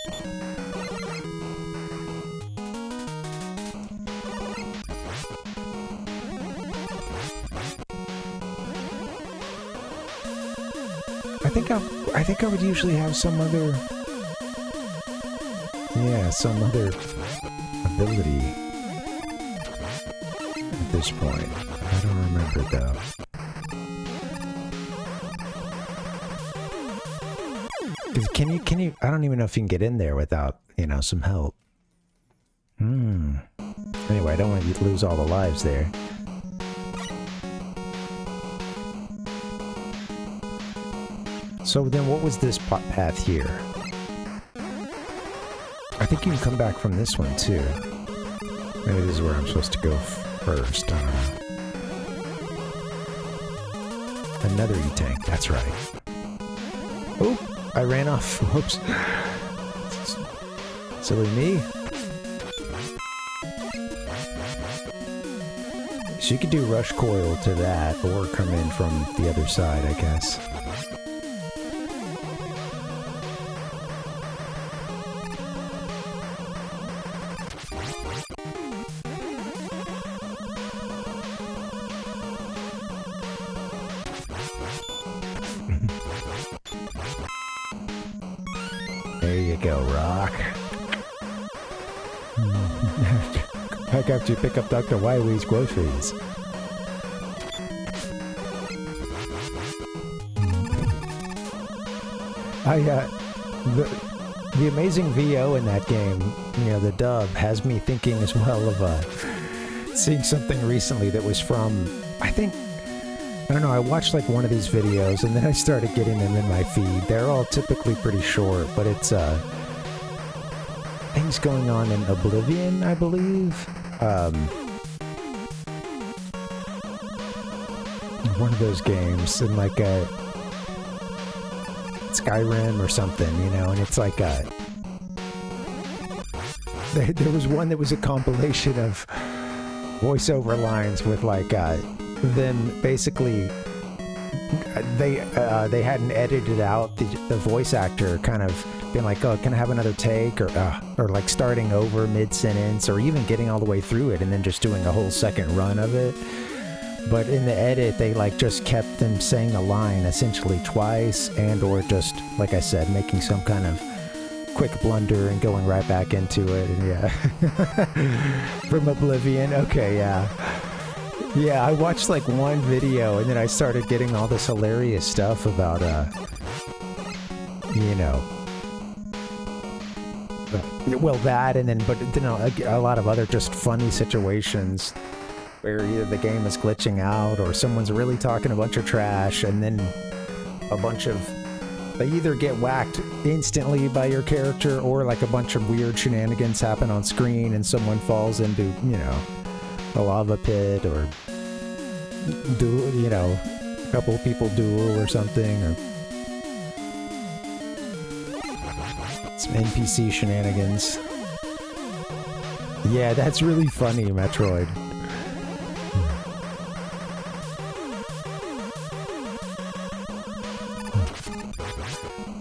I think I would usually have some other... yeah, some other ability at this point. I don't remember though. Can you, I don't even know if you can get in there without, some help. Anyway, I don't want you to lose all the lives there. So then what was this path here? I think you can come back from this one too. Maybe this is where I'm supposed to go first. I don't know. Another E-tank, that's right. Oh, I ran off. Whoops. Silly me. So you could do rush coil to that, or come in from the other side, I guess. There you go, Rock. Back after you pick up Dr. Wiley's groceries. The amazing VO in that game, you know, the dub, has me thinking as well of seeing something recently that was from, I don't know, I watched like one of these videos and then I started getting them in my feed. They're all typically pretty short, but it's things going on in Oblivion, I believe. One of those games in like a Skyrim or something, you know, and it's like there was one that was a compilation of voiceover lines with like them basically they hadn't edited out the voice actor kind of being like, oh, can I have another take, or like starting over mid-sentence, or even getting all the way through it and then just doing a whole second run of it. But in the edit, they like just kept them saying a line essentially twice, and or just, like I said, making some kind of quick blunder and going right back into it. And yeah, from Oblivion. Okay, yeah. Yeah, I watched like one video and then I started getting all this hilarious stuff about, you know, well, that, and then, but you know, a lot of other just funny situations where either the game is glitching out or someone's really talking a bunch of trash, and then they either get whacked instantly by your character, or like a bunch of weird shenanigans happen on screen and someone falls into, you know, a lava pit, or you know, a couple of people duel or something, or some NPC shenanigans. Yeah, that's really funny, Metroid.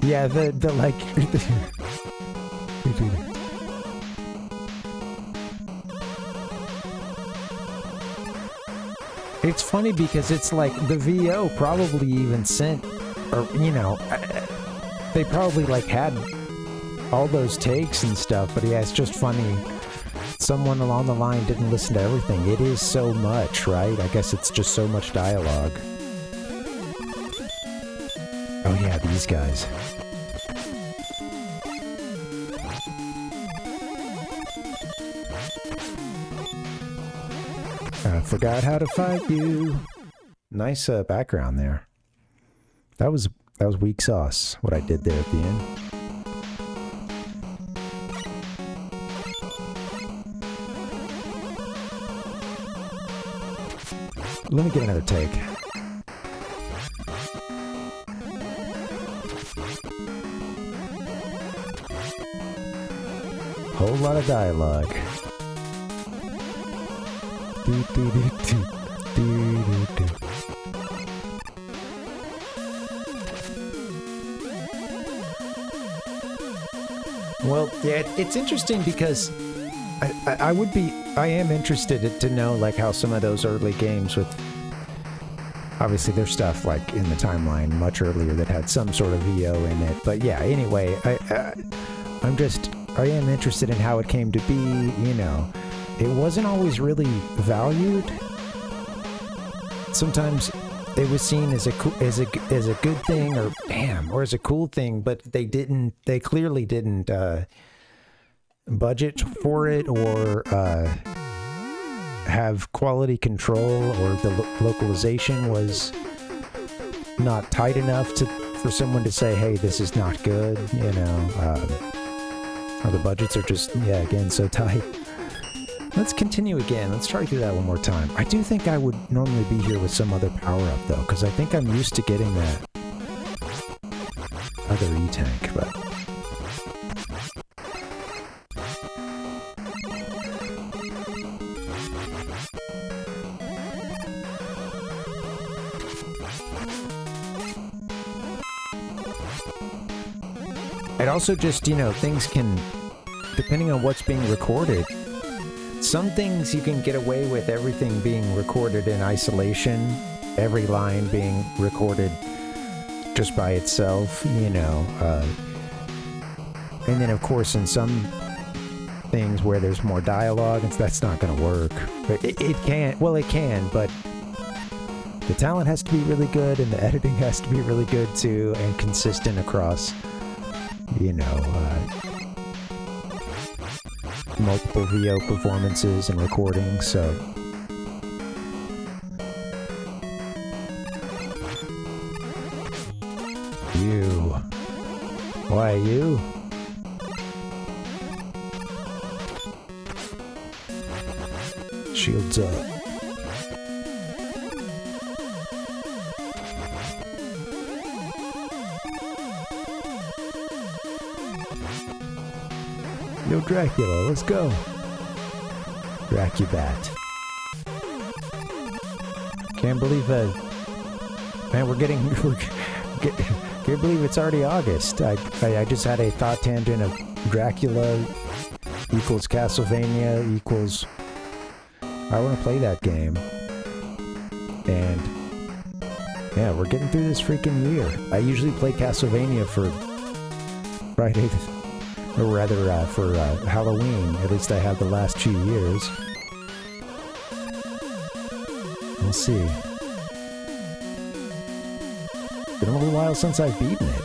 Yeah, the like... It's funny because it's like the VO probably even sent, or, you know, they probably like had all those takes and stuff, but yeah, it's just funny. Someone along the line didn't listen to everything. It is so much, right? I guess it's just so much dialogue. Oh yeah, these guys. I forgot how to fight you. Nice background there. That was weak sauce, what I did there at the end. Let me get another take. Whole lot of dialogue. Well, yeah, it's interesting because I am interested to know like how some of those early games with, obviously there's stuff like in the timeline much earlier that had some sort of VO in it, but yeah, anyway, I am interested in how it came to be, you know. It wasn't always really valued. Sometimes it was seen as a good thing, or as a cool thing, but they clearly didn't budget for it, or have quality control, or the localization was not tight enough for someone to say, hey, this is not good, you know. Or the budgets are just, yeah, again, so tight. Let's continue again. Let's try to do that one more time. I do think I would normally be here with some other power-up, though, because I think I'm used to getting that other E-tank, but... It also just, you know, things can, depending on what's being recorded, some things you can get away with everything being recorded in isolation, every line being recorded just by itself, you know. And then, of course, in some things where there's more dialogue, that's not going to work. But it can, well, it can, but the talent has to be really good, and the editing has to be really good, too, and consistent across, you know, multiple VO performances and recordings, so... You... Why, you? Shields up. Yo, Dracula, let's go. Dracubat. Can't believe man, can't believe it's already August. I just had a thought tangent of Dracula equals Castlevania equals... I want to play that game. And... yeah, we're getting through this freaking year. I usually play Castlevania for Friday the... or rather, for Halloween. At least I have the last few years. We'll see. Been a little while since I've beaten it.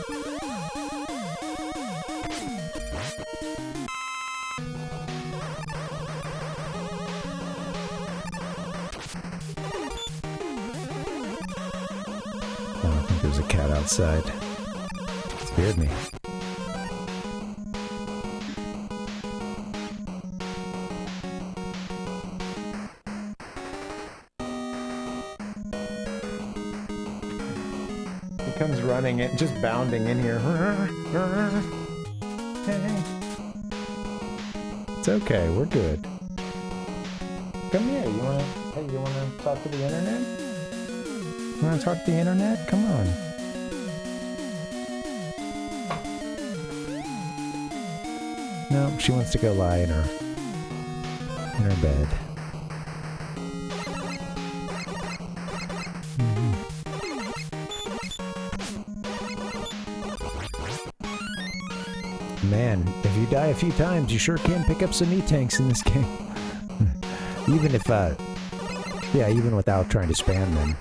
Oh, I think there's a cat outside. It scared me. Comes running it, just bounding in here. It's okay, we're good. Come here, you wanna talk to the internet? You wanna talk to the internet? Come on. No, she wants to go lie in her bed. Man, if you die a few times, you sure can pick up some E-tanks in this game. Even if, yeah, even without trying to spam them.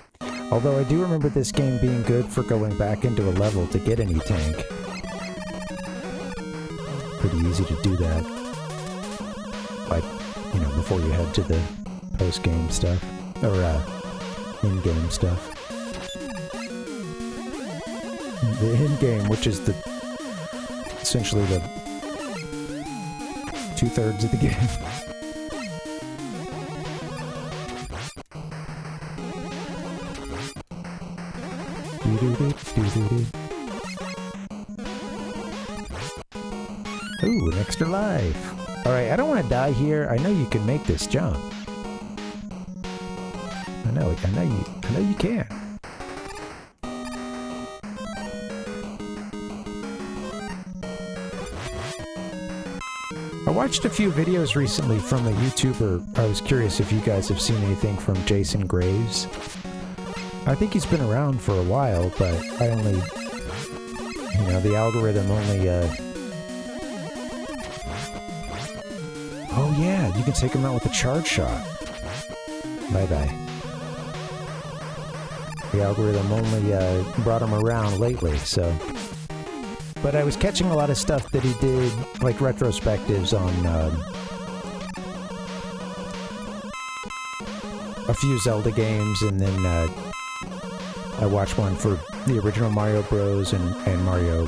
Although I do remember this game being good for going back into a level to get an E-tank. Pretty easy to do that. Like, you know, before you head to the post-game stuff. Or, in-game stuff. The in-game, which is the... essentially the 2/3 of the game. Ooh, an extra life. Alright, I don't want to die here. I know you can make this jump. I know you can. I watched a few videos recently from a YouTuber. I was curious if you guys have seen anything from Jason Graves. I think he's been around for a while, but I only... you know, the algorithm only, oh yeah, you can take him out with a charge shot. Bye-bye. The algorithm only, brought him around lately, so... But I was catching a lot of stuff that he did, like retrospectives on a few Zelda games, and then I watched one for the original Mario Bros. and Mario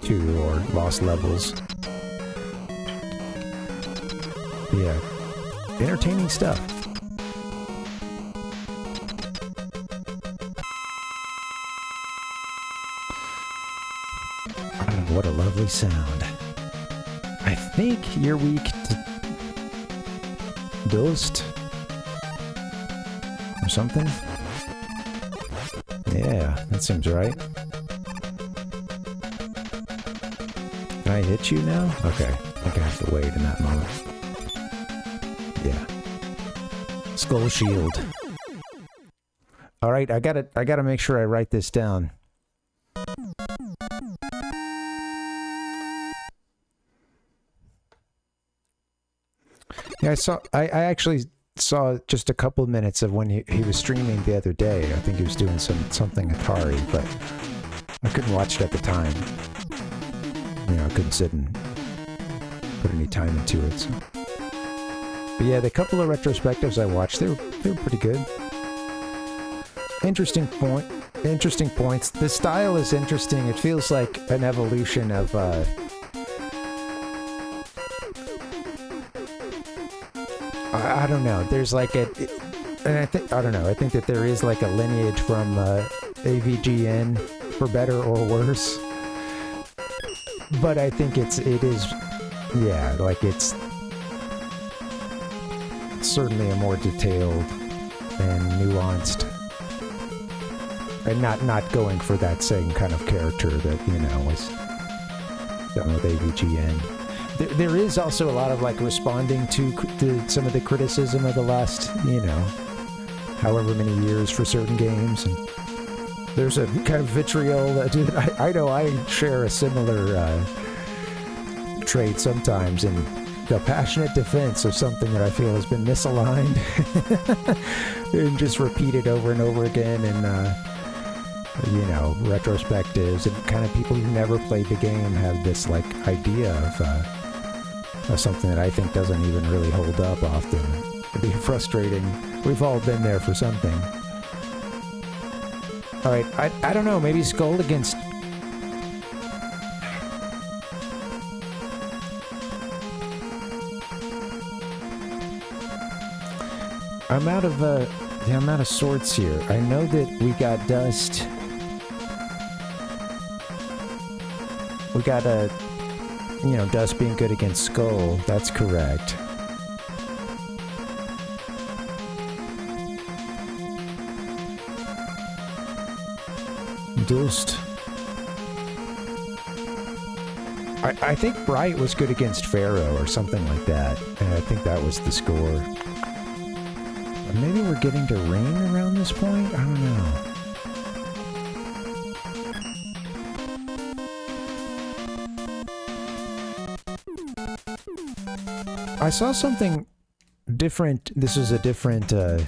2, or Lost Levels. yeah, entertaining stuff. Oh, what a lovely sound. I think you're weak to dust or something. Yeah, that seems right. Can I hit you now? Okay, I think I have to wait in that moment. Yeah. Skull shield. All right, I gotta make sure I write this down. Yeah, I actually saw just a couple of minutes of when he was streaming the other day. I think he was doing something Atari, but I couldn't watch it at the time. You know, I couldn't sit and put any time into it. So. But yeah, the couple of retrospectives I watched, they were pretty good. Interesting points. The style is interesting. It feels like an evolution of I don't know. There's like and I think that there is like a lineage from AVGN for better or worse. But I think it is like it's certainly a more detailed and nuanced, and not going for that same kind of character that, you know, was done with AVGN. There is also a lot of like responding to some of the criticism of the last, you know, however many years for certain games, and there's a kind of vitriol that I know I share a similar trait sometimes in the passionate defense of something that I feel has been misaligned and just repeated over and over again in you know, retrospectives, and kind of people who never played the game have this like idea of something that I think doesn't even really hold up often. It'd be frustrating. We've all been there for something. All right, I don't know, maybe Skull against... I'm out of sorts here. I know that we got Dust. We got you know, Dust being good against Skull. That's correct. Dust. I think Bright was good against Pharaoh or something like that. And I think that was the score. Maybe we're getting to rain around this point? I don't know. I saw something different. This is a different, oops.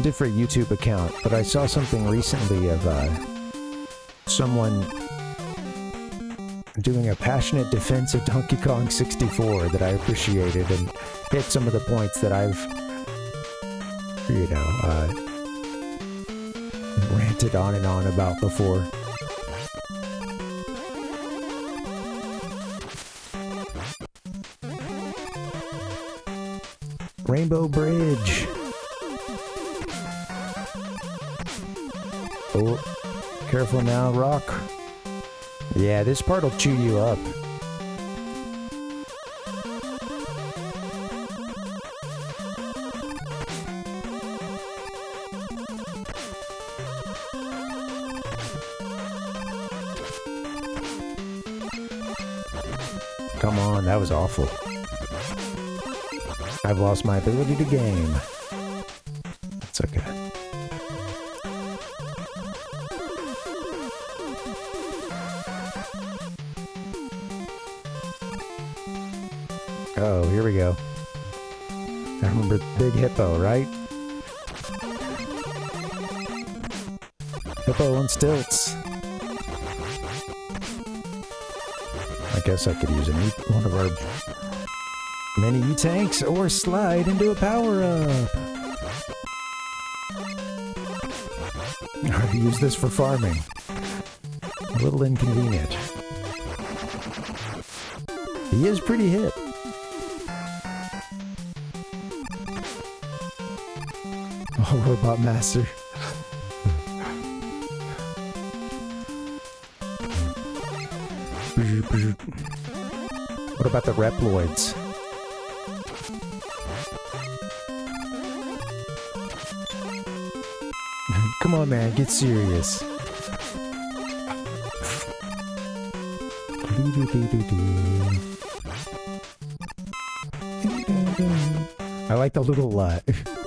Different YouTube account, but I saw something recently of, someone doing a passionate defense of Donkey Kong 64 that I appreciated and hit some of the points that I've, you know, ranted on and on about before. Rainbow Bridge. Oh. Careful now, Rock. Yeah, this part will chew you up. Come on, that was awful. I've lost my ability to game. That's okay. Oh, here we go. I remember Big Hippo, right? Hippo on stilts. I guess I could use one of our mini E-tanks or slide into a power-up. I use this for farming. A little inconvenient. He is pretty hip. Oh, Robot Master. What about the Reploids? Come on, man, get serious. I like the little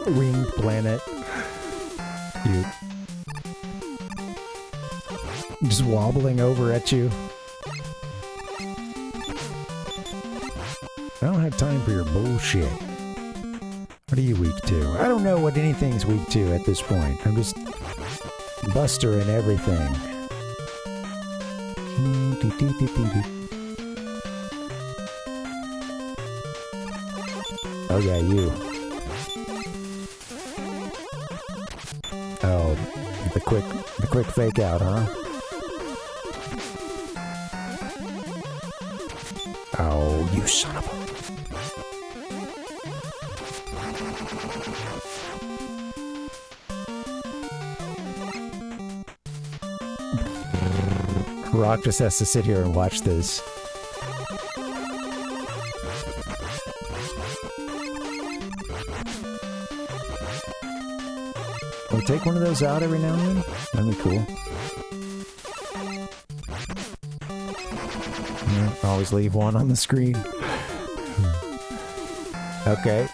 ringed planet. Cute. Just wobbling over at you. I don't have time for your bullshit. What are you weak to? I don't know what anything's weak to at this point. I'm just Buster and everything. Oh yeah, you. Oh, the quick fake out, huh? Oh, you son of a... Rock just has to sit here and watch this. We'll take one of those out every now and then. That'd be cool. Yeah, always leave one on the screen. Okay.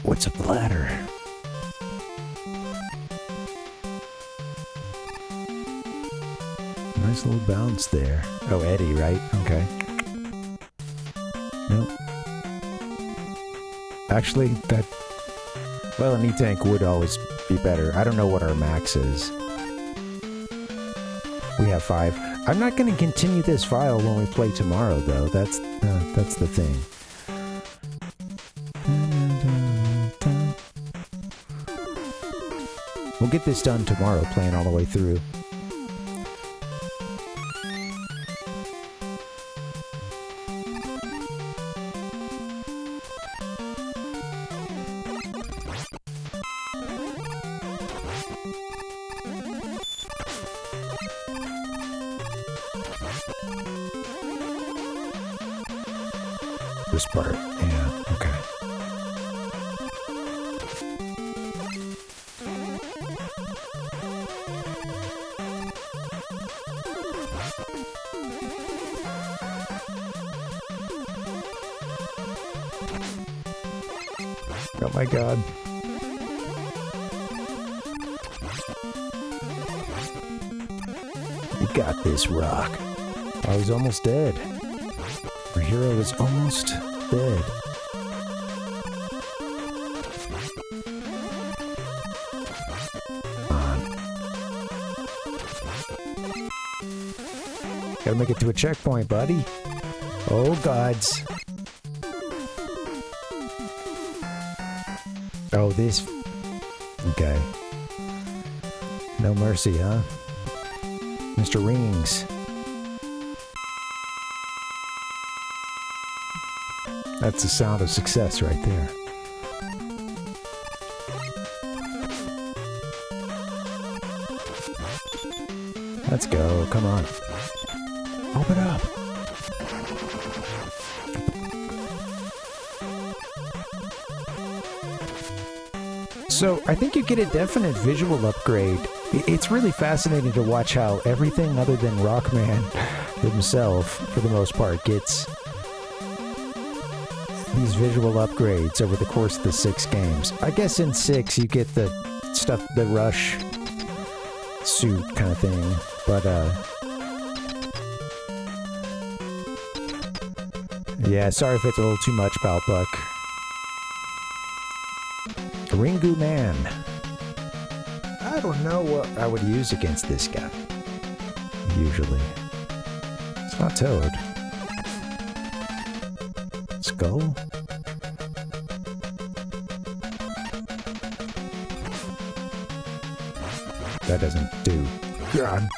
What's up the ladder? Nice little bounce there. Oh, Eddie, right? Okay. Nope. Actually, that... Well, an E-Tank would always be better. I don't know what our max is. We have 5. I'm not going to continue this file when we play tomorrow, though. That's the thing. We'll get this done tomorrow, playing all the way through. This part, yeah, okay. Oh my god. You got this, Rock. I was almost dead. Our hero is almost dead. Come on. Gotta make it to a checkpoint, buddy. Oh, gods. Oh, this... Okay. No mercy, huh? Mr. Rings. That's the sound of success right there. Let's go, come on. Open up! So, I think you get a definite visual upgrade. It's really fascinating to watch how everything other than Rockman himself, for the most part, gets these visual upgrades over the course of the 6 games. I guess in 6 you get the stuff, the Rush suit kind of thing, but yeah, sorry if it's a little too much, Palpuck. Ringu Man. I don't know what I would use against this guy. Usually. It's not Toad. Skull? that doesn't do... God.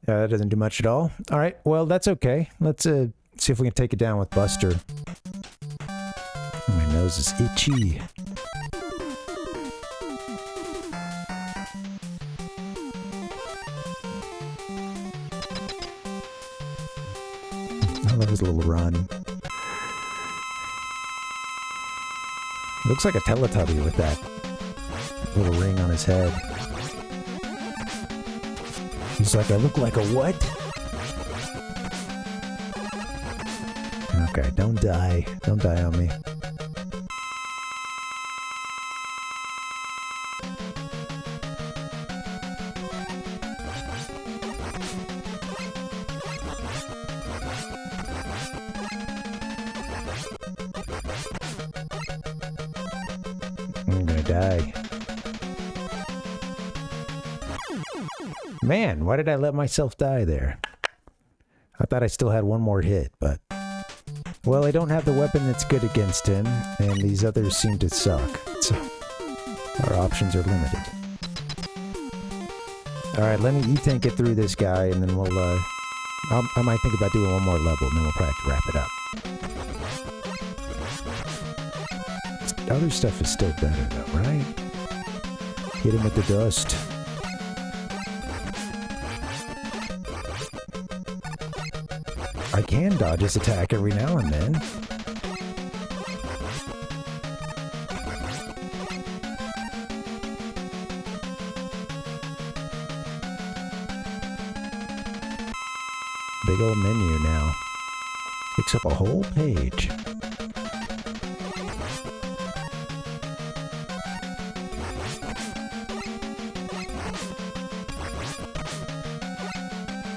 That doesn't do much at all. Alright, well, that's okay. Let's see if we can take it down with Buster. My nose is itchy. I love his little run. He looks like a Teletubby with that little ring on his head. He's like, I look like a what? Okay, don't die. Don't die on me. I'm gonna die. Man, why did I let myself die there? I thought I still had one more hit, but... Well, I don't have the weapon that's good against him, and these others seem to suck, so... Our options are limited. Alright, let me E-Tank it through this guy, and then we'll, I might think about doing one more level, and then we'll probably have to wrap it up. Other stuff is still better, though, right? Hit him with the dust. I can dodge his attack every now and then. Big old menu now. Takes up a whole page.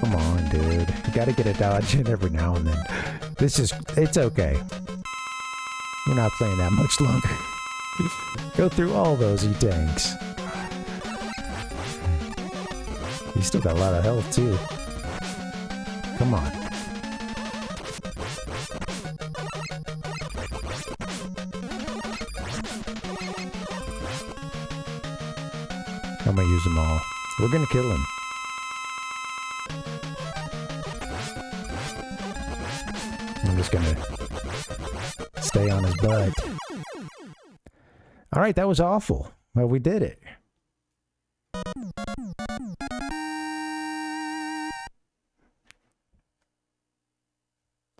Come on, dude. You gotta get a dodge in every now and then. It's okay. We're not playing that much longer. Go through all those E-Tanks. You still got a lot of health, too. Come on. I'm gonna use them all. We're gonna kill him. I'm just gonna stay on his butt. Alright, that was awful. Well, we did it.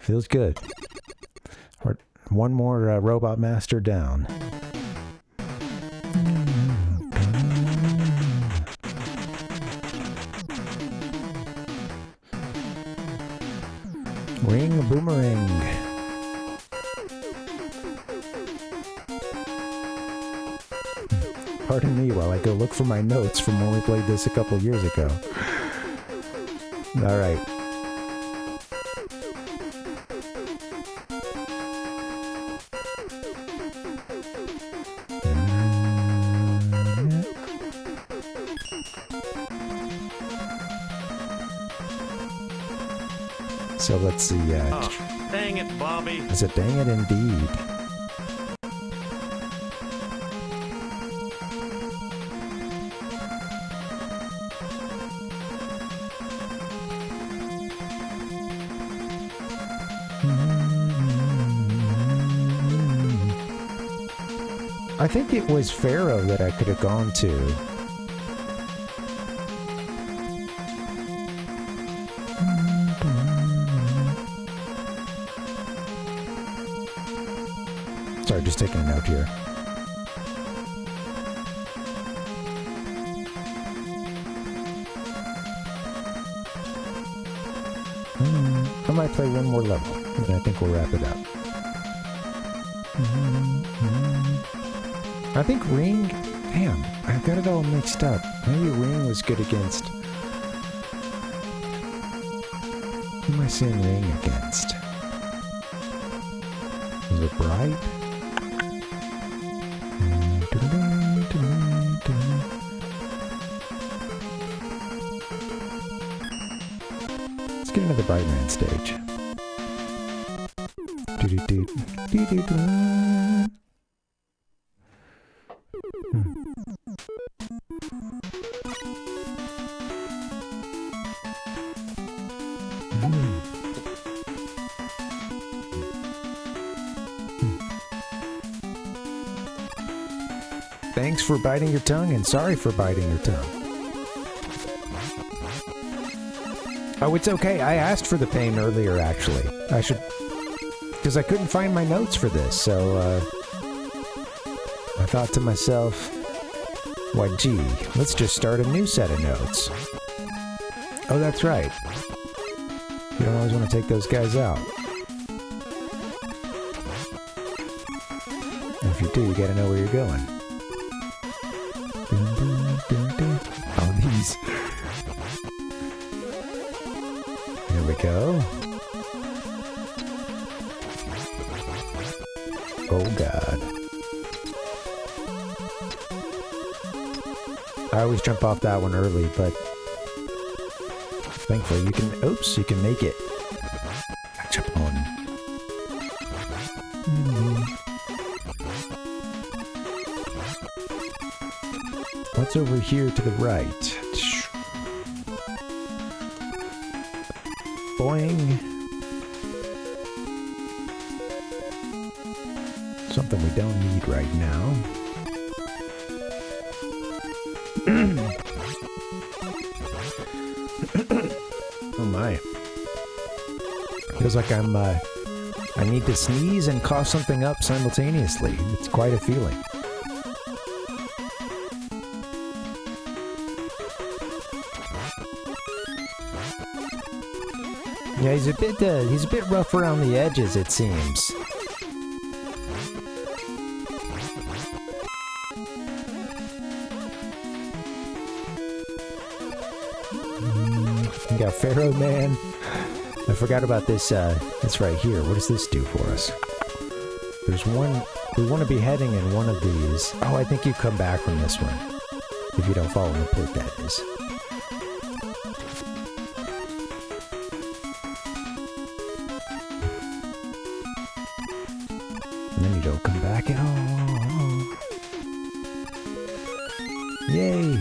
Feels good. One more Robot Master down. Ring boomerang. Pardon me while I go look for my notes from when we played this a couple years ago. Alright. So let's see, dang it, Bobby. Is it dang it indeed? I think it was Pharaoh that I could have gone to. Sorry, just taking a note here. I might play one more level, and I think we'll wrap it up. I think Ring... Damn, I got it all mixed up. Maybe Ring was good against... Who am I saying Ring against? Was it Bright? Let's get into the Bright Man stage. thanks for biting your tongue and sorry for biting your tongue. Oh, it's okay. I asked for the pain earlier, actually. I should... Because I couldn't find my notes for this, so, I thought to myself, why, gee, let's just start a new set of notes. Oh, that's right. You don't always want to take those guys out. And if you do, you gotta know where you're going. Dun, dun, dun, dun. Oh, these... There we go. Oh, God. I always jump off that one early, but thankfully you can... Oops, you can make it. Jump on. What's over here to the right? Boing. Something we don't need right now. Oh my. Feels like I'm, I need to sneeze and cough something up simultaneously. It's quite a feeling. Yeah, he's a bit rough around the edges, it seems. You got Pharaoh Man. I forgot about this, this right here. What does this do for us? There's one... We want to be heading in one of these. Oh, I think you come back from this one. If you don't follow the pit, that is. And then you don't come back at all. Yay!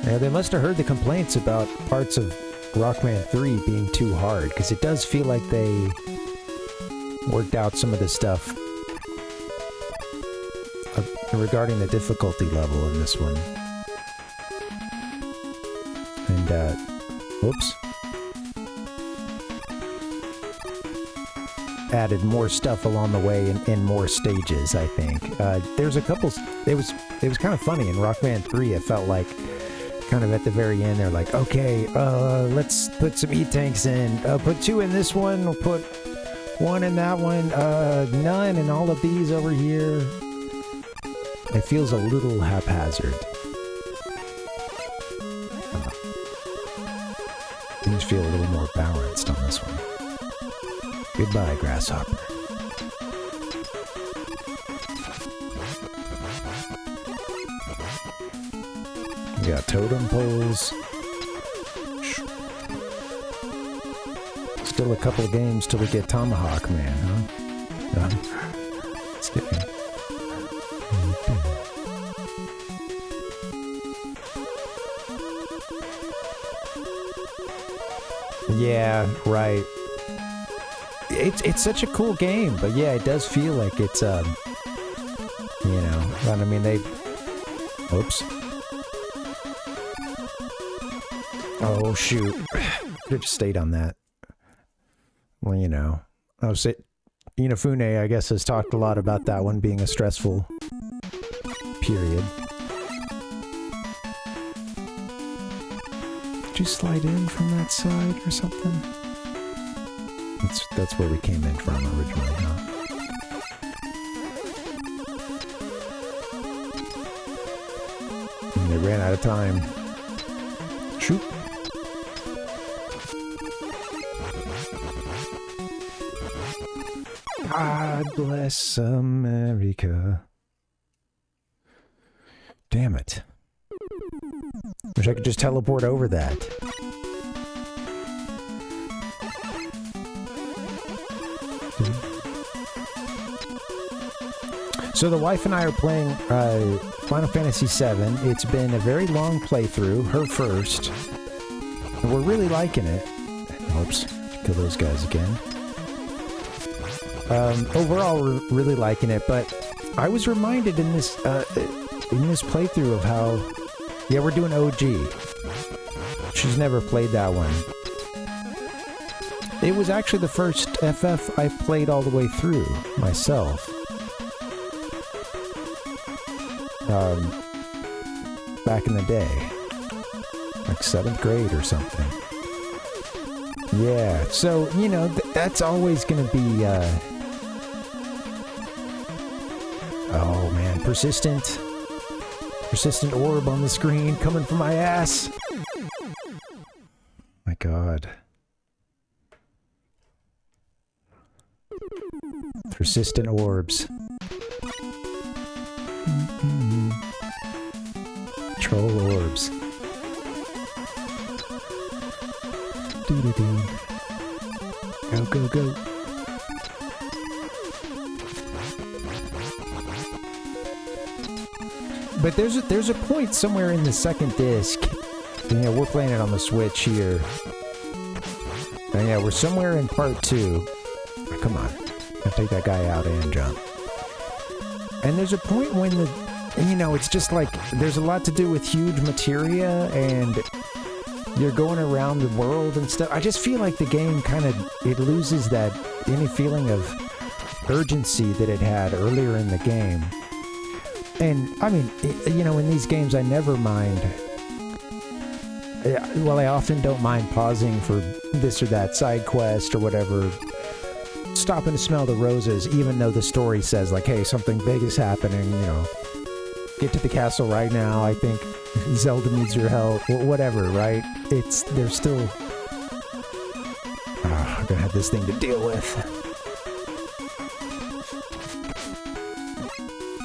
Now, they must have heard the complaints about parts of Rockman 3 being too hard, because it does feel like they worked out some of the stuff regarding the difficulty level in this one. And, whoops. Added more stuff along the way in more stages, I think. There's a couple... It was kind of funny in Rockman 3, it felt like kind of at the very end, they're like, okay, let's put some E-tanks in. Put 2 in this one, we'll put 1 in that one, none in all of these over here. It feels a little haphazard. Things feel a little more balanced on this one. Goodbye, Grasshopper. We got totem poles. Still a couple of games till we get Tomahawk Man, huh? Just kidding. Yeah, right. It's such a cool game, but yeah, it does feel like it's, you know, I mean, they... Oops. Oh, shoot. Could have just stayed on that. Well, you know. Inafune, I guess, has talked a lot about that one being a stressful period. Did you slide in from that side or something? That's where we came in from originally, huh? And they ran out of time. Shoot. God bless America. Damn it. Wish I could just teleport over that. So the wife and I are playing Final Fantasy VII. It's been a very long playthrough, her first. And we're really liking it. Oops, kill those guys again. Overall, we're really liking it, but I was reminded in this playthrough of how, yeah, we're doing OG. She's never played that one. It was actually the first FF I played all the way through myself. Back in the day, like 7th grade or something. Yeah, so you know that's always gonna be. Oh man, persistent orb on the screen coming from my ass. My God. Persistent orbs. Troll orbs. Doo-doo-doo. Go, go, go. But there's a point somewhere in the second disc. You know, we're playing it on the Switch here. And yeah, we're somewhere in part 2. Oh, come on. I'll take that guy out and jump. And there's a point when you know, it's just like, there's a lot to do with huge materia, and you're going around the world and stuff. I just feel like the game kind of, it loses any feeling of urgency that it had earlier in the game. And, I mean, you know, in these games, I never mind. Well, I often don't mind pausing for this or that side quest or whatever. Stopping to smell the roses, even though the story says, like, hey, something big is happening, you know. Get to the castle right now, I think Zelda needs your help, whatever, right? There's still... I'm gonna have this thing to deal with.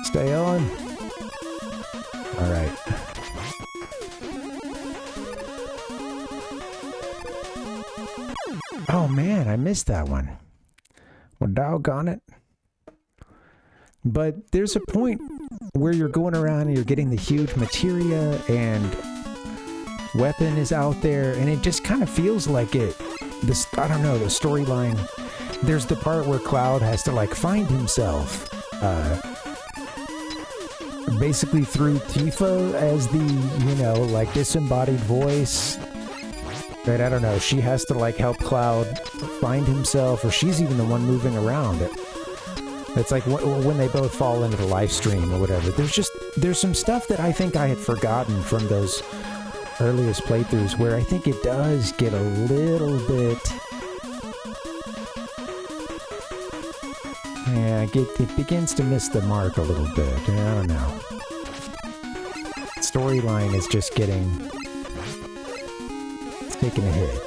Stay on. Alright. Oh man, I missed that one. Well, doggone it. But there's a point where you're going around and you're getting the huge materia and weapon is out there, and it just kind of feels like I don't know, the storyline. There's the part where Cloud has to like find himself, basically through Tifa as the, you know, like disembodied voice. But I don't know, she has to like help Cloud find himself, or she's even the one moving around. It's like when they both fall into the live stream or whatever. There's some stuff that I think I had forgotten from those earliest playthroughs where I think it does get a little bit... Yeah, it begins to miss the mark a little bit. I don't know. Storyline is just getting... It's taking a hit.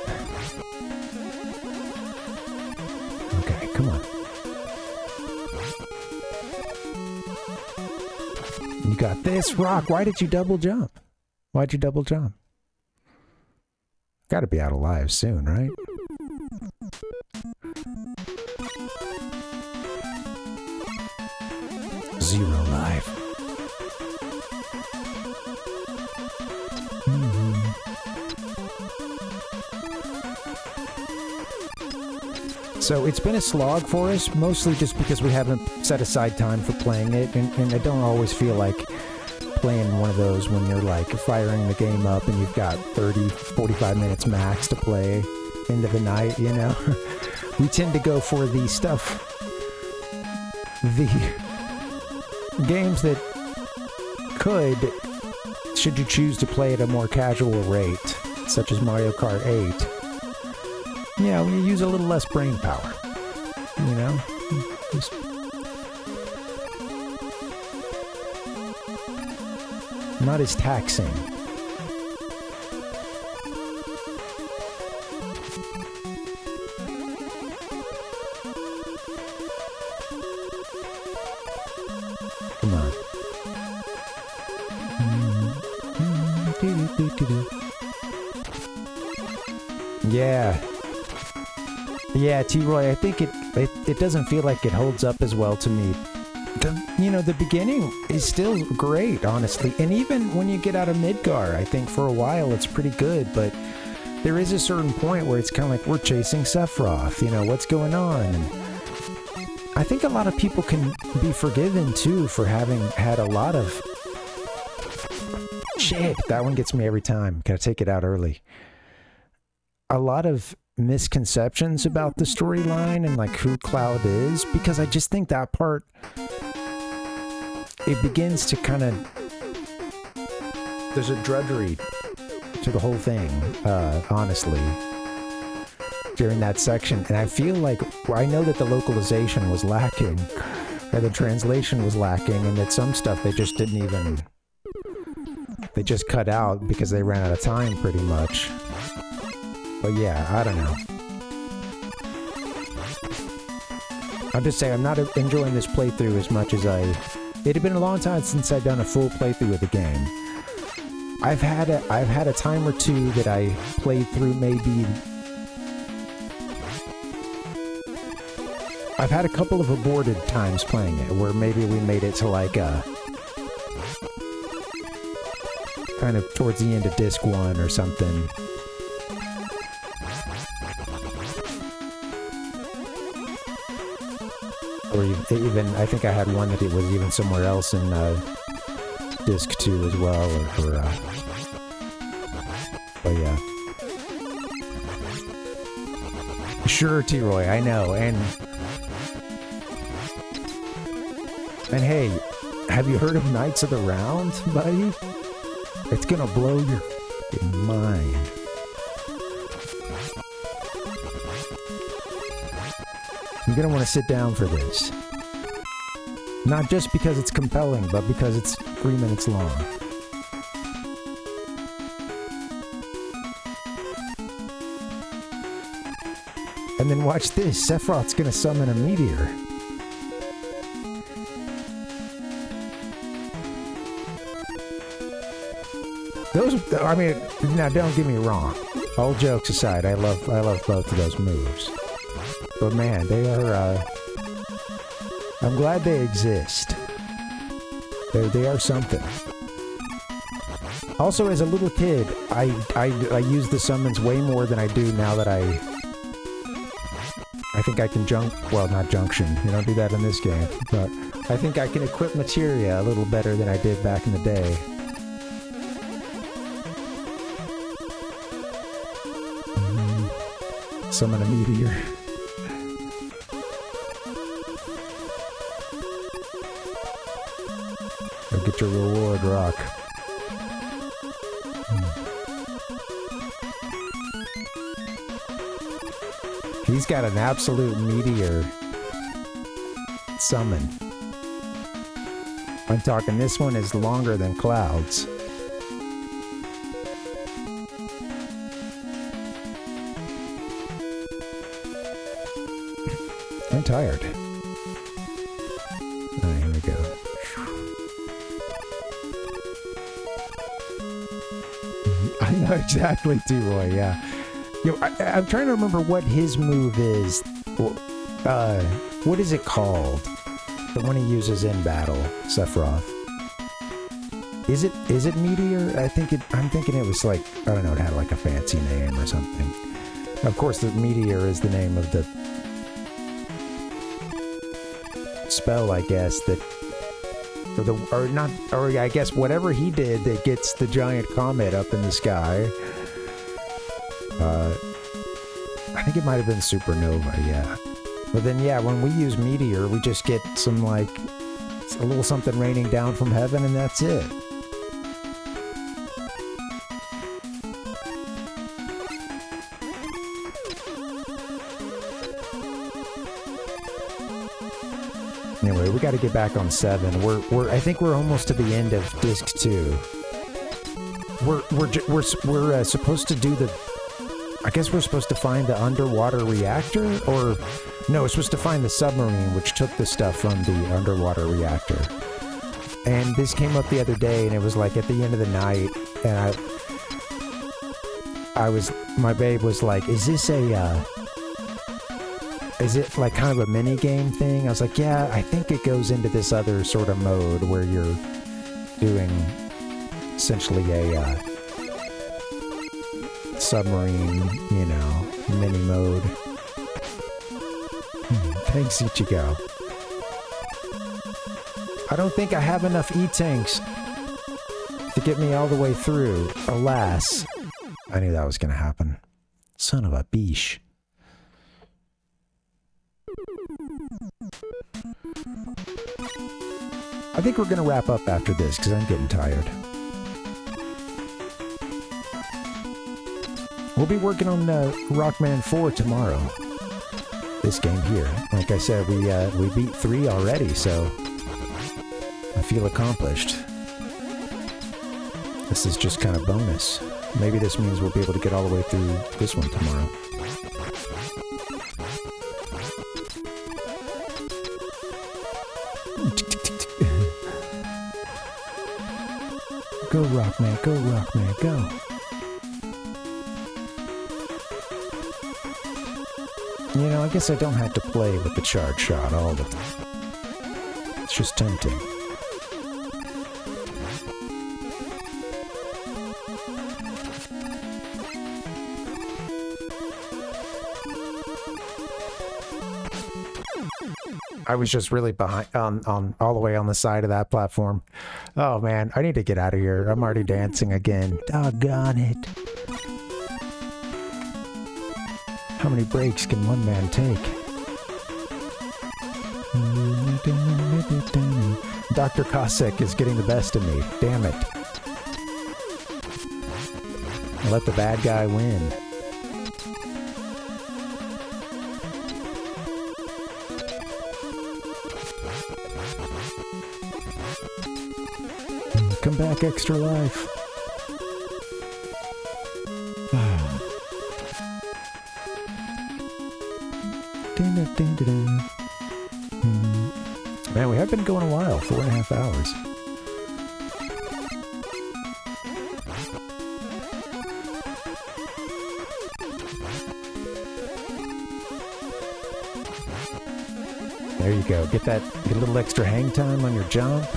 Okay, come on. You got this, Rock. Why did you double jump? Why'd you double jump? Gotta be out of lives soon, right? Zero life. So it's been a slog for us, mostly just because we haven't set aside time for playing it, and I don't always feel like playing one of those when you're like firing the game up and you've got 30, 45 minutes max to play into the night, you know? We tend to go for the stuff, the games that could, should you choose to play at a more casual rate, such as Mario Kart 8, you know, you use a little less brain power, you know? Just not as taxing. Come on. Yeah. Yeah, T-Roy, I think it doesn't feel like it holds up as well to me. The beginning is still great, honestly. And even when you get out of Midgar, I think for a while it's pretty good, but there is a certain point where it's kind of like we're chasing Sephiroth, you know, what's going on? And I think a lot of people can be forgiven too for having had a lot of shit. That one gets me every time. Gotta take it out early. A lot of misconceptions about the storyline and like who Cloud is, because I just think that part, it begins to kind of, there's a drudgery to the whole thing, honestly, during that section. And I feel like, I know that the localization was lacking, or the translation was lacking, and that some stuff they just didn't even, they just cut out because they ran out of time pretty much. But yeah, I don't know. I'm just saying, I'm not enjoying this playthrough as much as it had been a long time since I'd done a full playthrough of the game. I've had a time or two that I played through maybe. I've had a couple of aborted times playing it, where maybe we made it to like kind of towards the end of disc 1 or something. Or even, I think I had one that it was even somewhere else in disc 2 as well, but yeah. Sure, T-Roy, I know, and hey, have you heard of Knights of the Round, buddy? It's gonna blow your fucking mind. You're gonna want to sit down for this. Not just because it's compelling, but because it's 3 minutes long. And then watch this. Sephiroth's gonna summon a meteor. Those, I mean, now don't get me wrong. All jokes aside, I love both of those moves. But man, they are, I'm glad they exist. They are something. Also, as a little kid, I used the summons way more than I do now that I think I can not junction. You don't do that in this game. But I think I can equip materia a little better than I did back in the day. Summon a meteor. Go get your reward, Rock. He's got an absolute meteor summon. I'm talking, this one is longer than Cloud's. I'm tired. Oh, here we go. I know exactly, T-Roy, yeah. Yo, I'm trying to remember what his move is. What is it called? The one he uses in battle, Sephiroth. Is it Meteor? I'm thinking it was like, I don't know, it had like a fancy name or something. Of course, the Meteor is the name of the spell, I guess, that or I guess whatever he did that gets the giant comet up in the sky. I think it might have been Supernova, yeah. But then, yeah, when we use Meteor, we just get some, like, a little something raining down from heaven, and that's it. Anyway, we got to get back on 7. I think we're almost to the end of disc 2. We're supposed to do the. I guess we're supposed to find the underwater reactor, or no, we're supposed to find the submarine which took the stuff from the underwater reactor. And this came up the other day, and it was like at the end of the night, and my babe was like, "Is this is it like kind of a mini game thing?" I was like, "Yeah, I think it goes into this other sort of mode where you're doing essentially a submarine, mini mode." Thanks, Ichigo. I don't think I have enough E-tanks to get me all the way through. Alas. I knew that was going to happen. Son of a beesh. I think we're going to wrap up after this because I'm getting tired. We'll be working on Rockman 4 tomorrow. This game here. Like I said, we beat 3 already, so I feel accomplished. This is just kind of bonus. Maybe this means we'll be able to get all the way through this one tomorrow. Go Rockman, go Rockman, go! You know, I guess I don't have to play with the charge shot all the time. It's just tempting. I was just really behind on all the way on the side of that platform. Oh man, I need to get out of here. I'm already dancing again. Doggone it. How many breaks can one man take? Dr. Cossack is getting the best of me. Damn it. I'll let the bad guy win. Come back, Extra Life. Man, we have been going a while, 4.5 hours. There you go. Get a little extra hang time on your jump.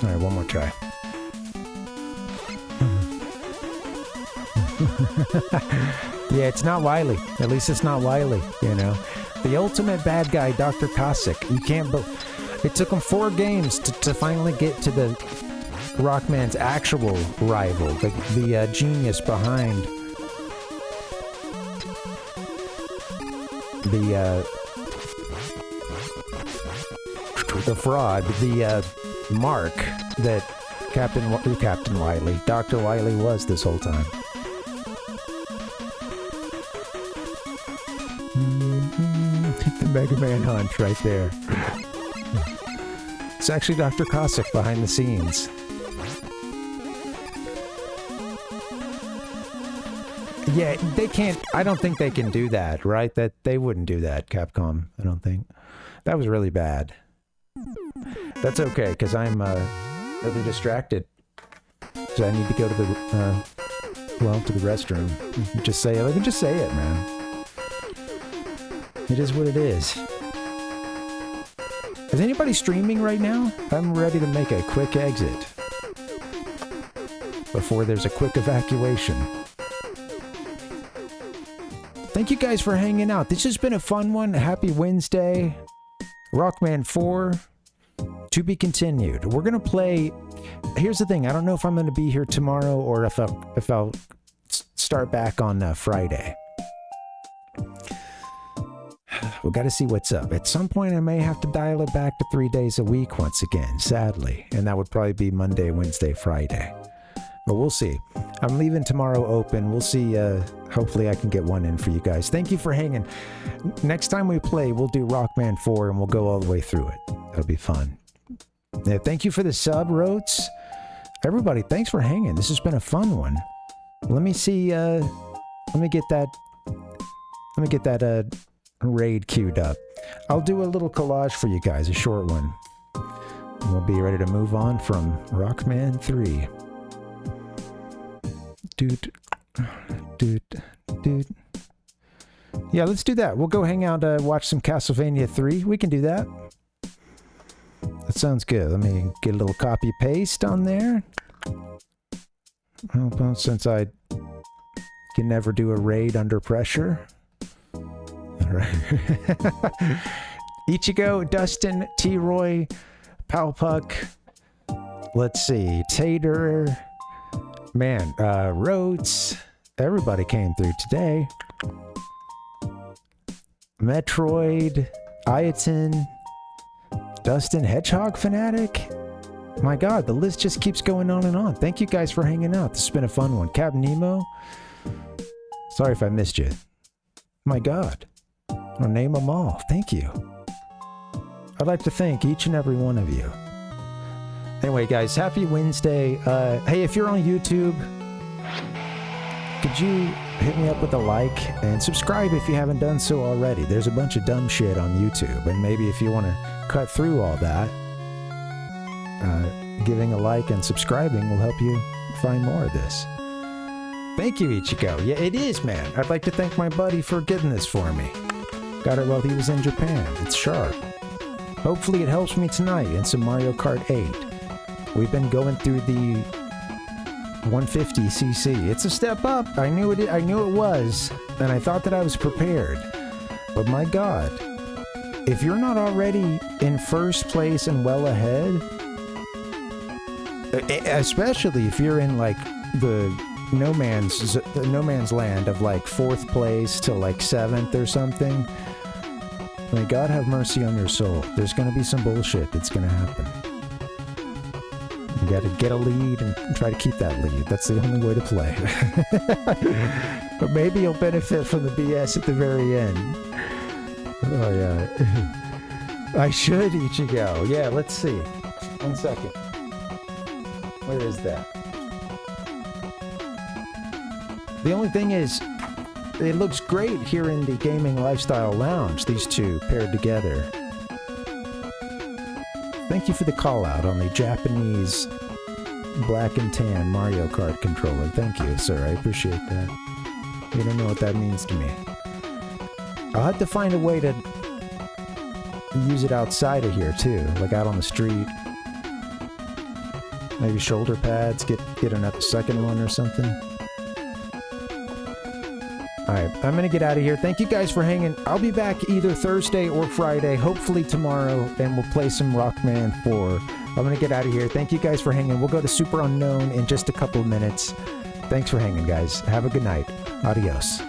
Alright, one more try. Yeah, it's not Wily. At least it's not Wily, you know. The ultimate bad guy, Dr. Cossack. You can't it took him 4 games to finally get to the Rockman's actual rival, the genius behind the fraud, the mark that Captain Wily, Dr. Wily was this whole time. The Mega Man hunch right there. It's actually Dr. Cossack behind the scenes. Yeah, they can't, I don't think they can do that, right? That they wouldn't do that, Capcom, I don't think. That was really bad. That's okay, because I'm really distracted. So I need to go to the, to the restroom. Just say it. I can just say it, man. It is what it is. Is anybody streaming right now? I'm ready to make a quick exit before there's a quick evacuation. Thank you guys for hanging out. This has been a fun one. Happy Wednesday. Rockman 4. To be continued. We're going to play... Here's the thing. I don't know if I'm going to be here tomorrow or if I'll start back on Friday. We got to see what's up. At some point, I may have to dial it back to 3 days a week once again, sadly. And that would probably be Monday, Wednesday, Friday. But we'll see. I'm leaving tomorrow open. We'll see. Hopefully I can get one in for you guys. Thank you for hanging. Next time we play, we'll do Rockman 4 and we'll go all the way through it. That'll be fun. Yeah, thank you for the sub, Rotes. Everybody, thanks for hanging. This has been a fun one. Let me see. Let me get that raid queued up. I'll do a little collage for you guys, a short one. And we'll be ready to move on from Rockman 3. Dude. Yeah, let's do that. We'll go hang out, watch some Castlevania 3. We can do that. That sounds good. Let me get a little copy paste on there. Well, since I can never do a raid under pressure. All right. Ichigo, Dustin, T-Roy, Palpuck. Let's see. Tater. Man, Rhodes. Everybody came through today. Metroid. Ayaton. Dustin, Hedgehog Fanatic. My god, the list just keeps going on and on. Thank you guys for hanging out. This has been a fun one. Cap Nemo. Sorry if I missed you. My god. I'll name them all. Thank you. I'd like to thank each and every one of you. Anyway, guys, happy Wednesday. Hey, if you're on YouTube, could you hit me up with a like and subscribe if you haven't done so already? There's a bunch of dumb shit on YouTube, and maybe if you want to cut through all that, giving a like and subscribing will help you find more of this. Thank you, Ichigo. Yeah, it is, man. I'd like to thank my buddy for getting this for me. Got it while he was in Japan. It's sharp. Hopefully it helps me tonight in some Mario Kart 8. We've been going through the 150cc. It's a step up. I knew it was, and I thought that I was prepared. But my god, if you're not already in first place and well ahead, especially if you're in like the no man's land of like 4th place to like 7th or something, may God have mercy on your soul. There's gonna be some bullshit that's gonna happen. You gotta get a lead and try to keep that lead. That's the only way to play. But maybe you'll benefit from the BS at the very end. Oh yeah. I should, Ichigo. Yeah, let's see. 1 second. Where is that? The only thing is, it looks great here in the Gaming Lifestyle Lounge, these two paired together. Thank you for the call out on the Japanese black and tan Mario Kart controller. Thank you, sir. I appreciate that. You don't know what that means to me. I'll have to find a way to use it outside of here too, like out on the street. Maybe shoulder pads, get another second one or something. Alright, I'm gonna get out of here. Thank you guys for hanging. I'll be back either Thursday or Friday, hopefully tomorrow, and we'll play some Rockman 4. I'm gonna get out of here. Thank you guys for hanging. We'll go to Super Unknown in just a couple of minutes. Thanks for hanging, guys. Have a good night. Adios.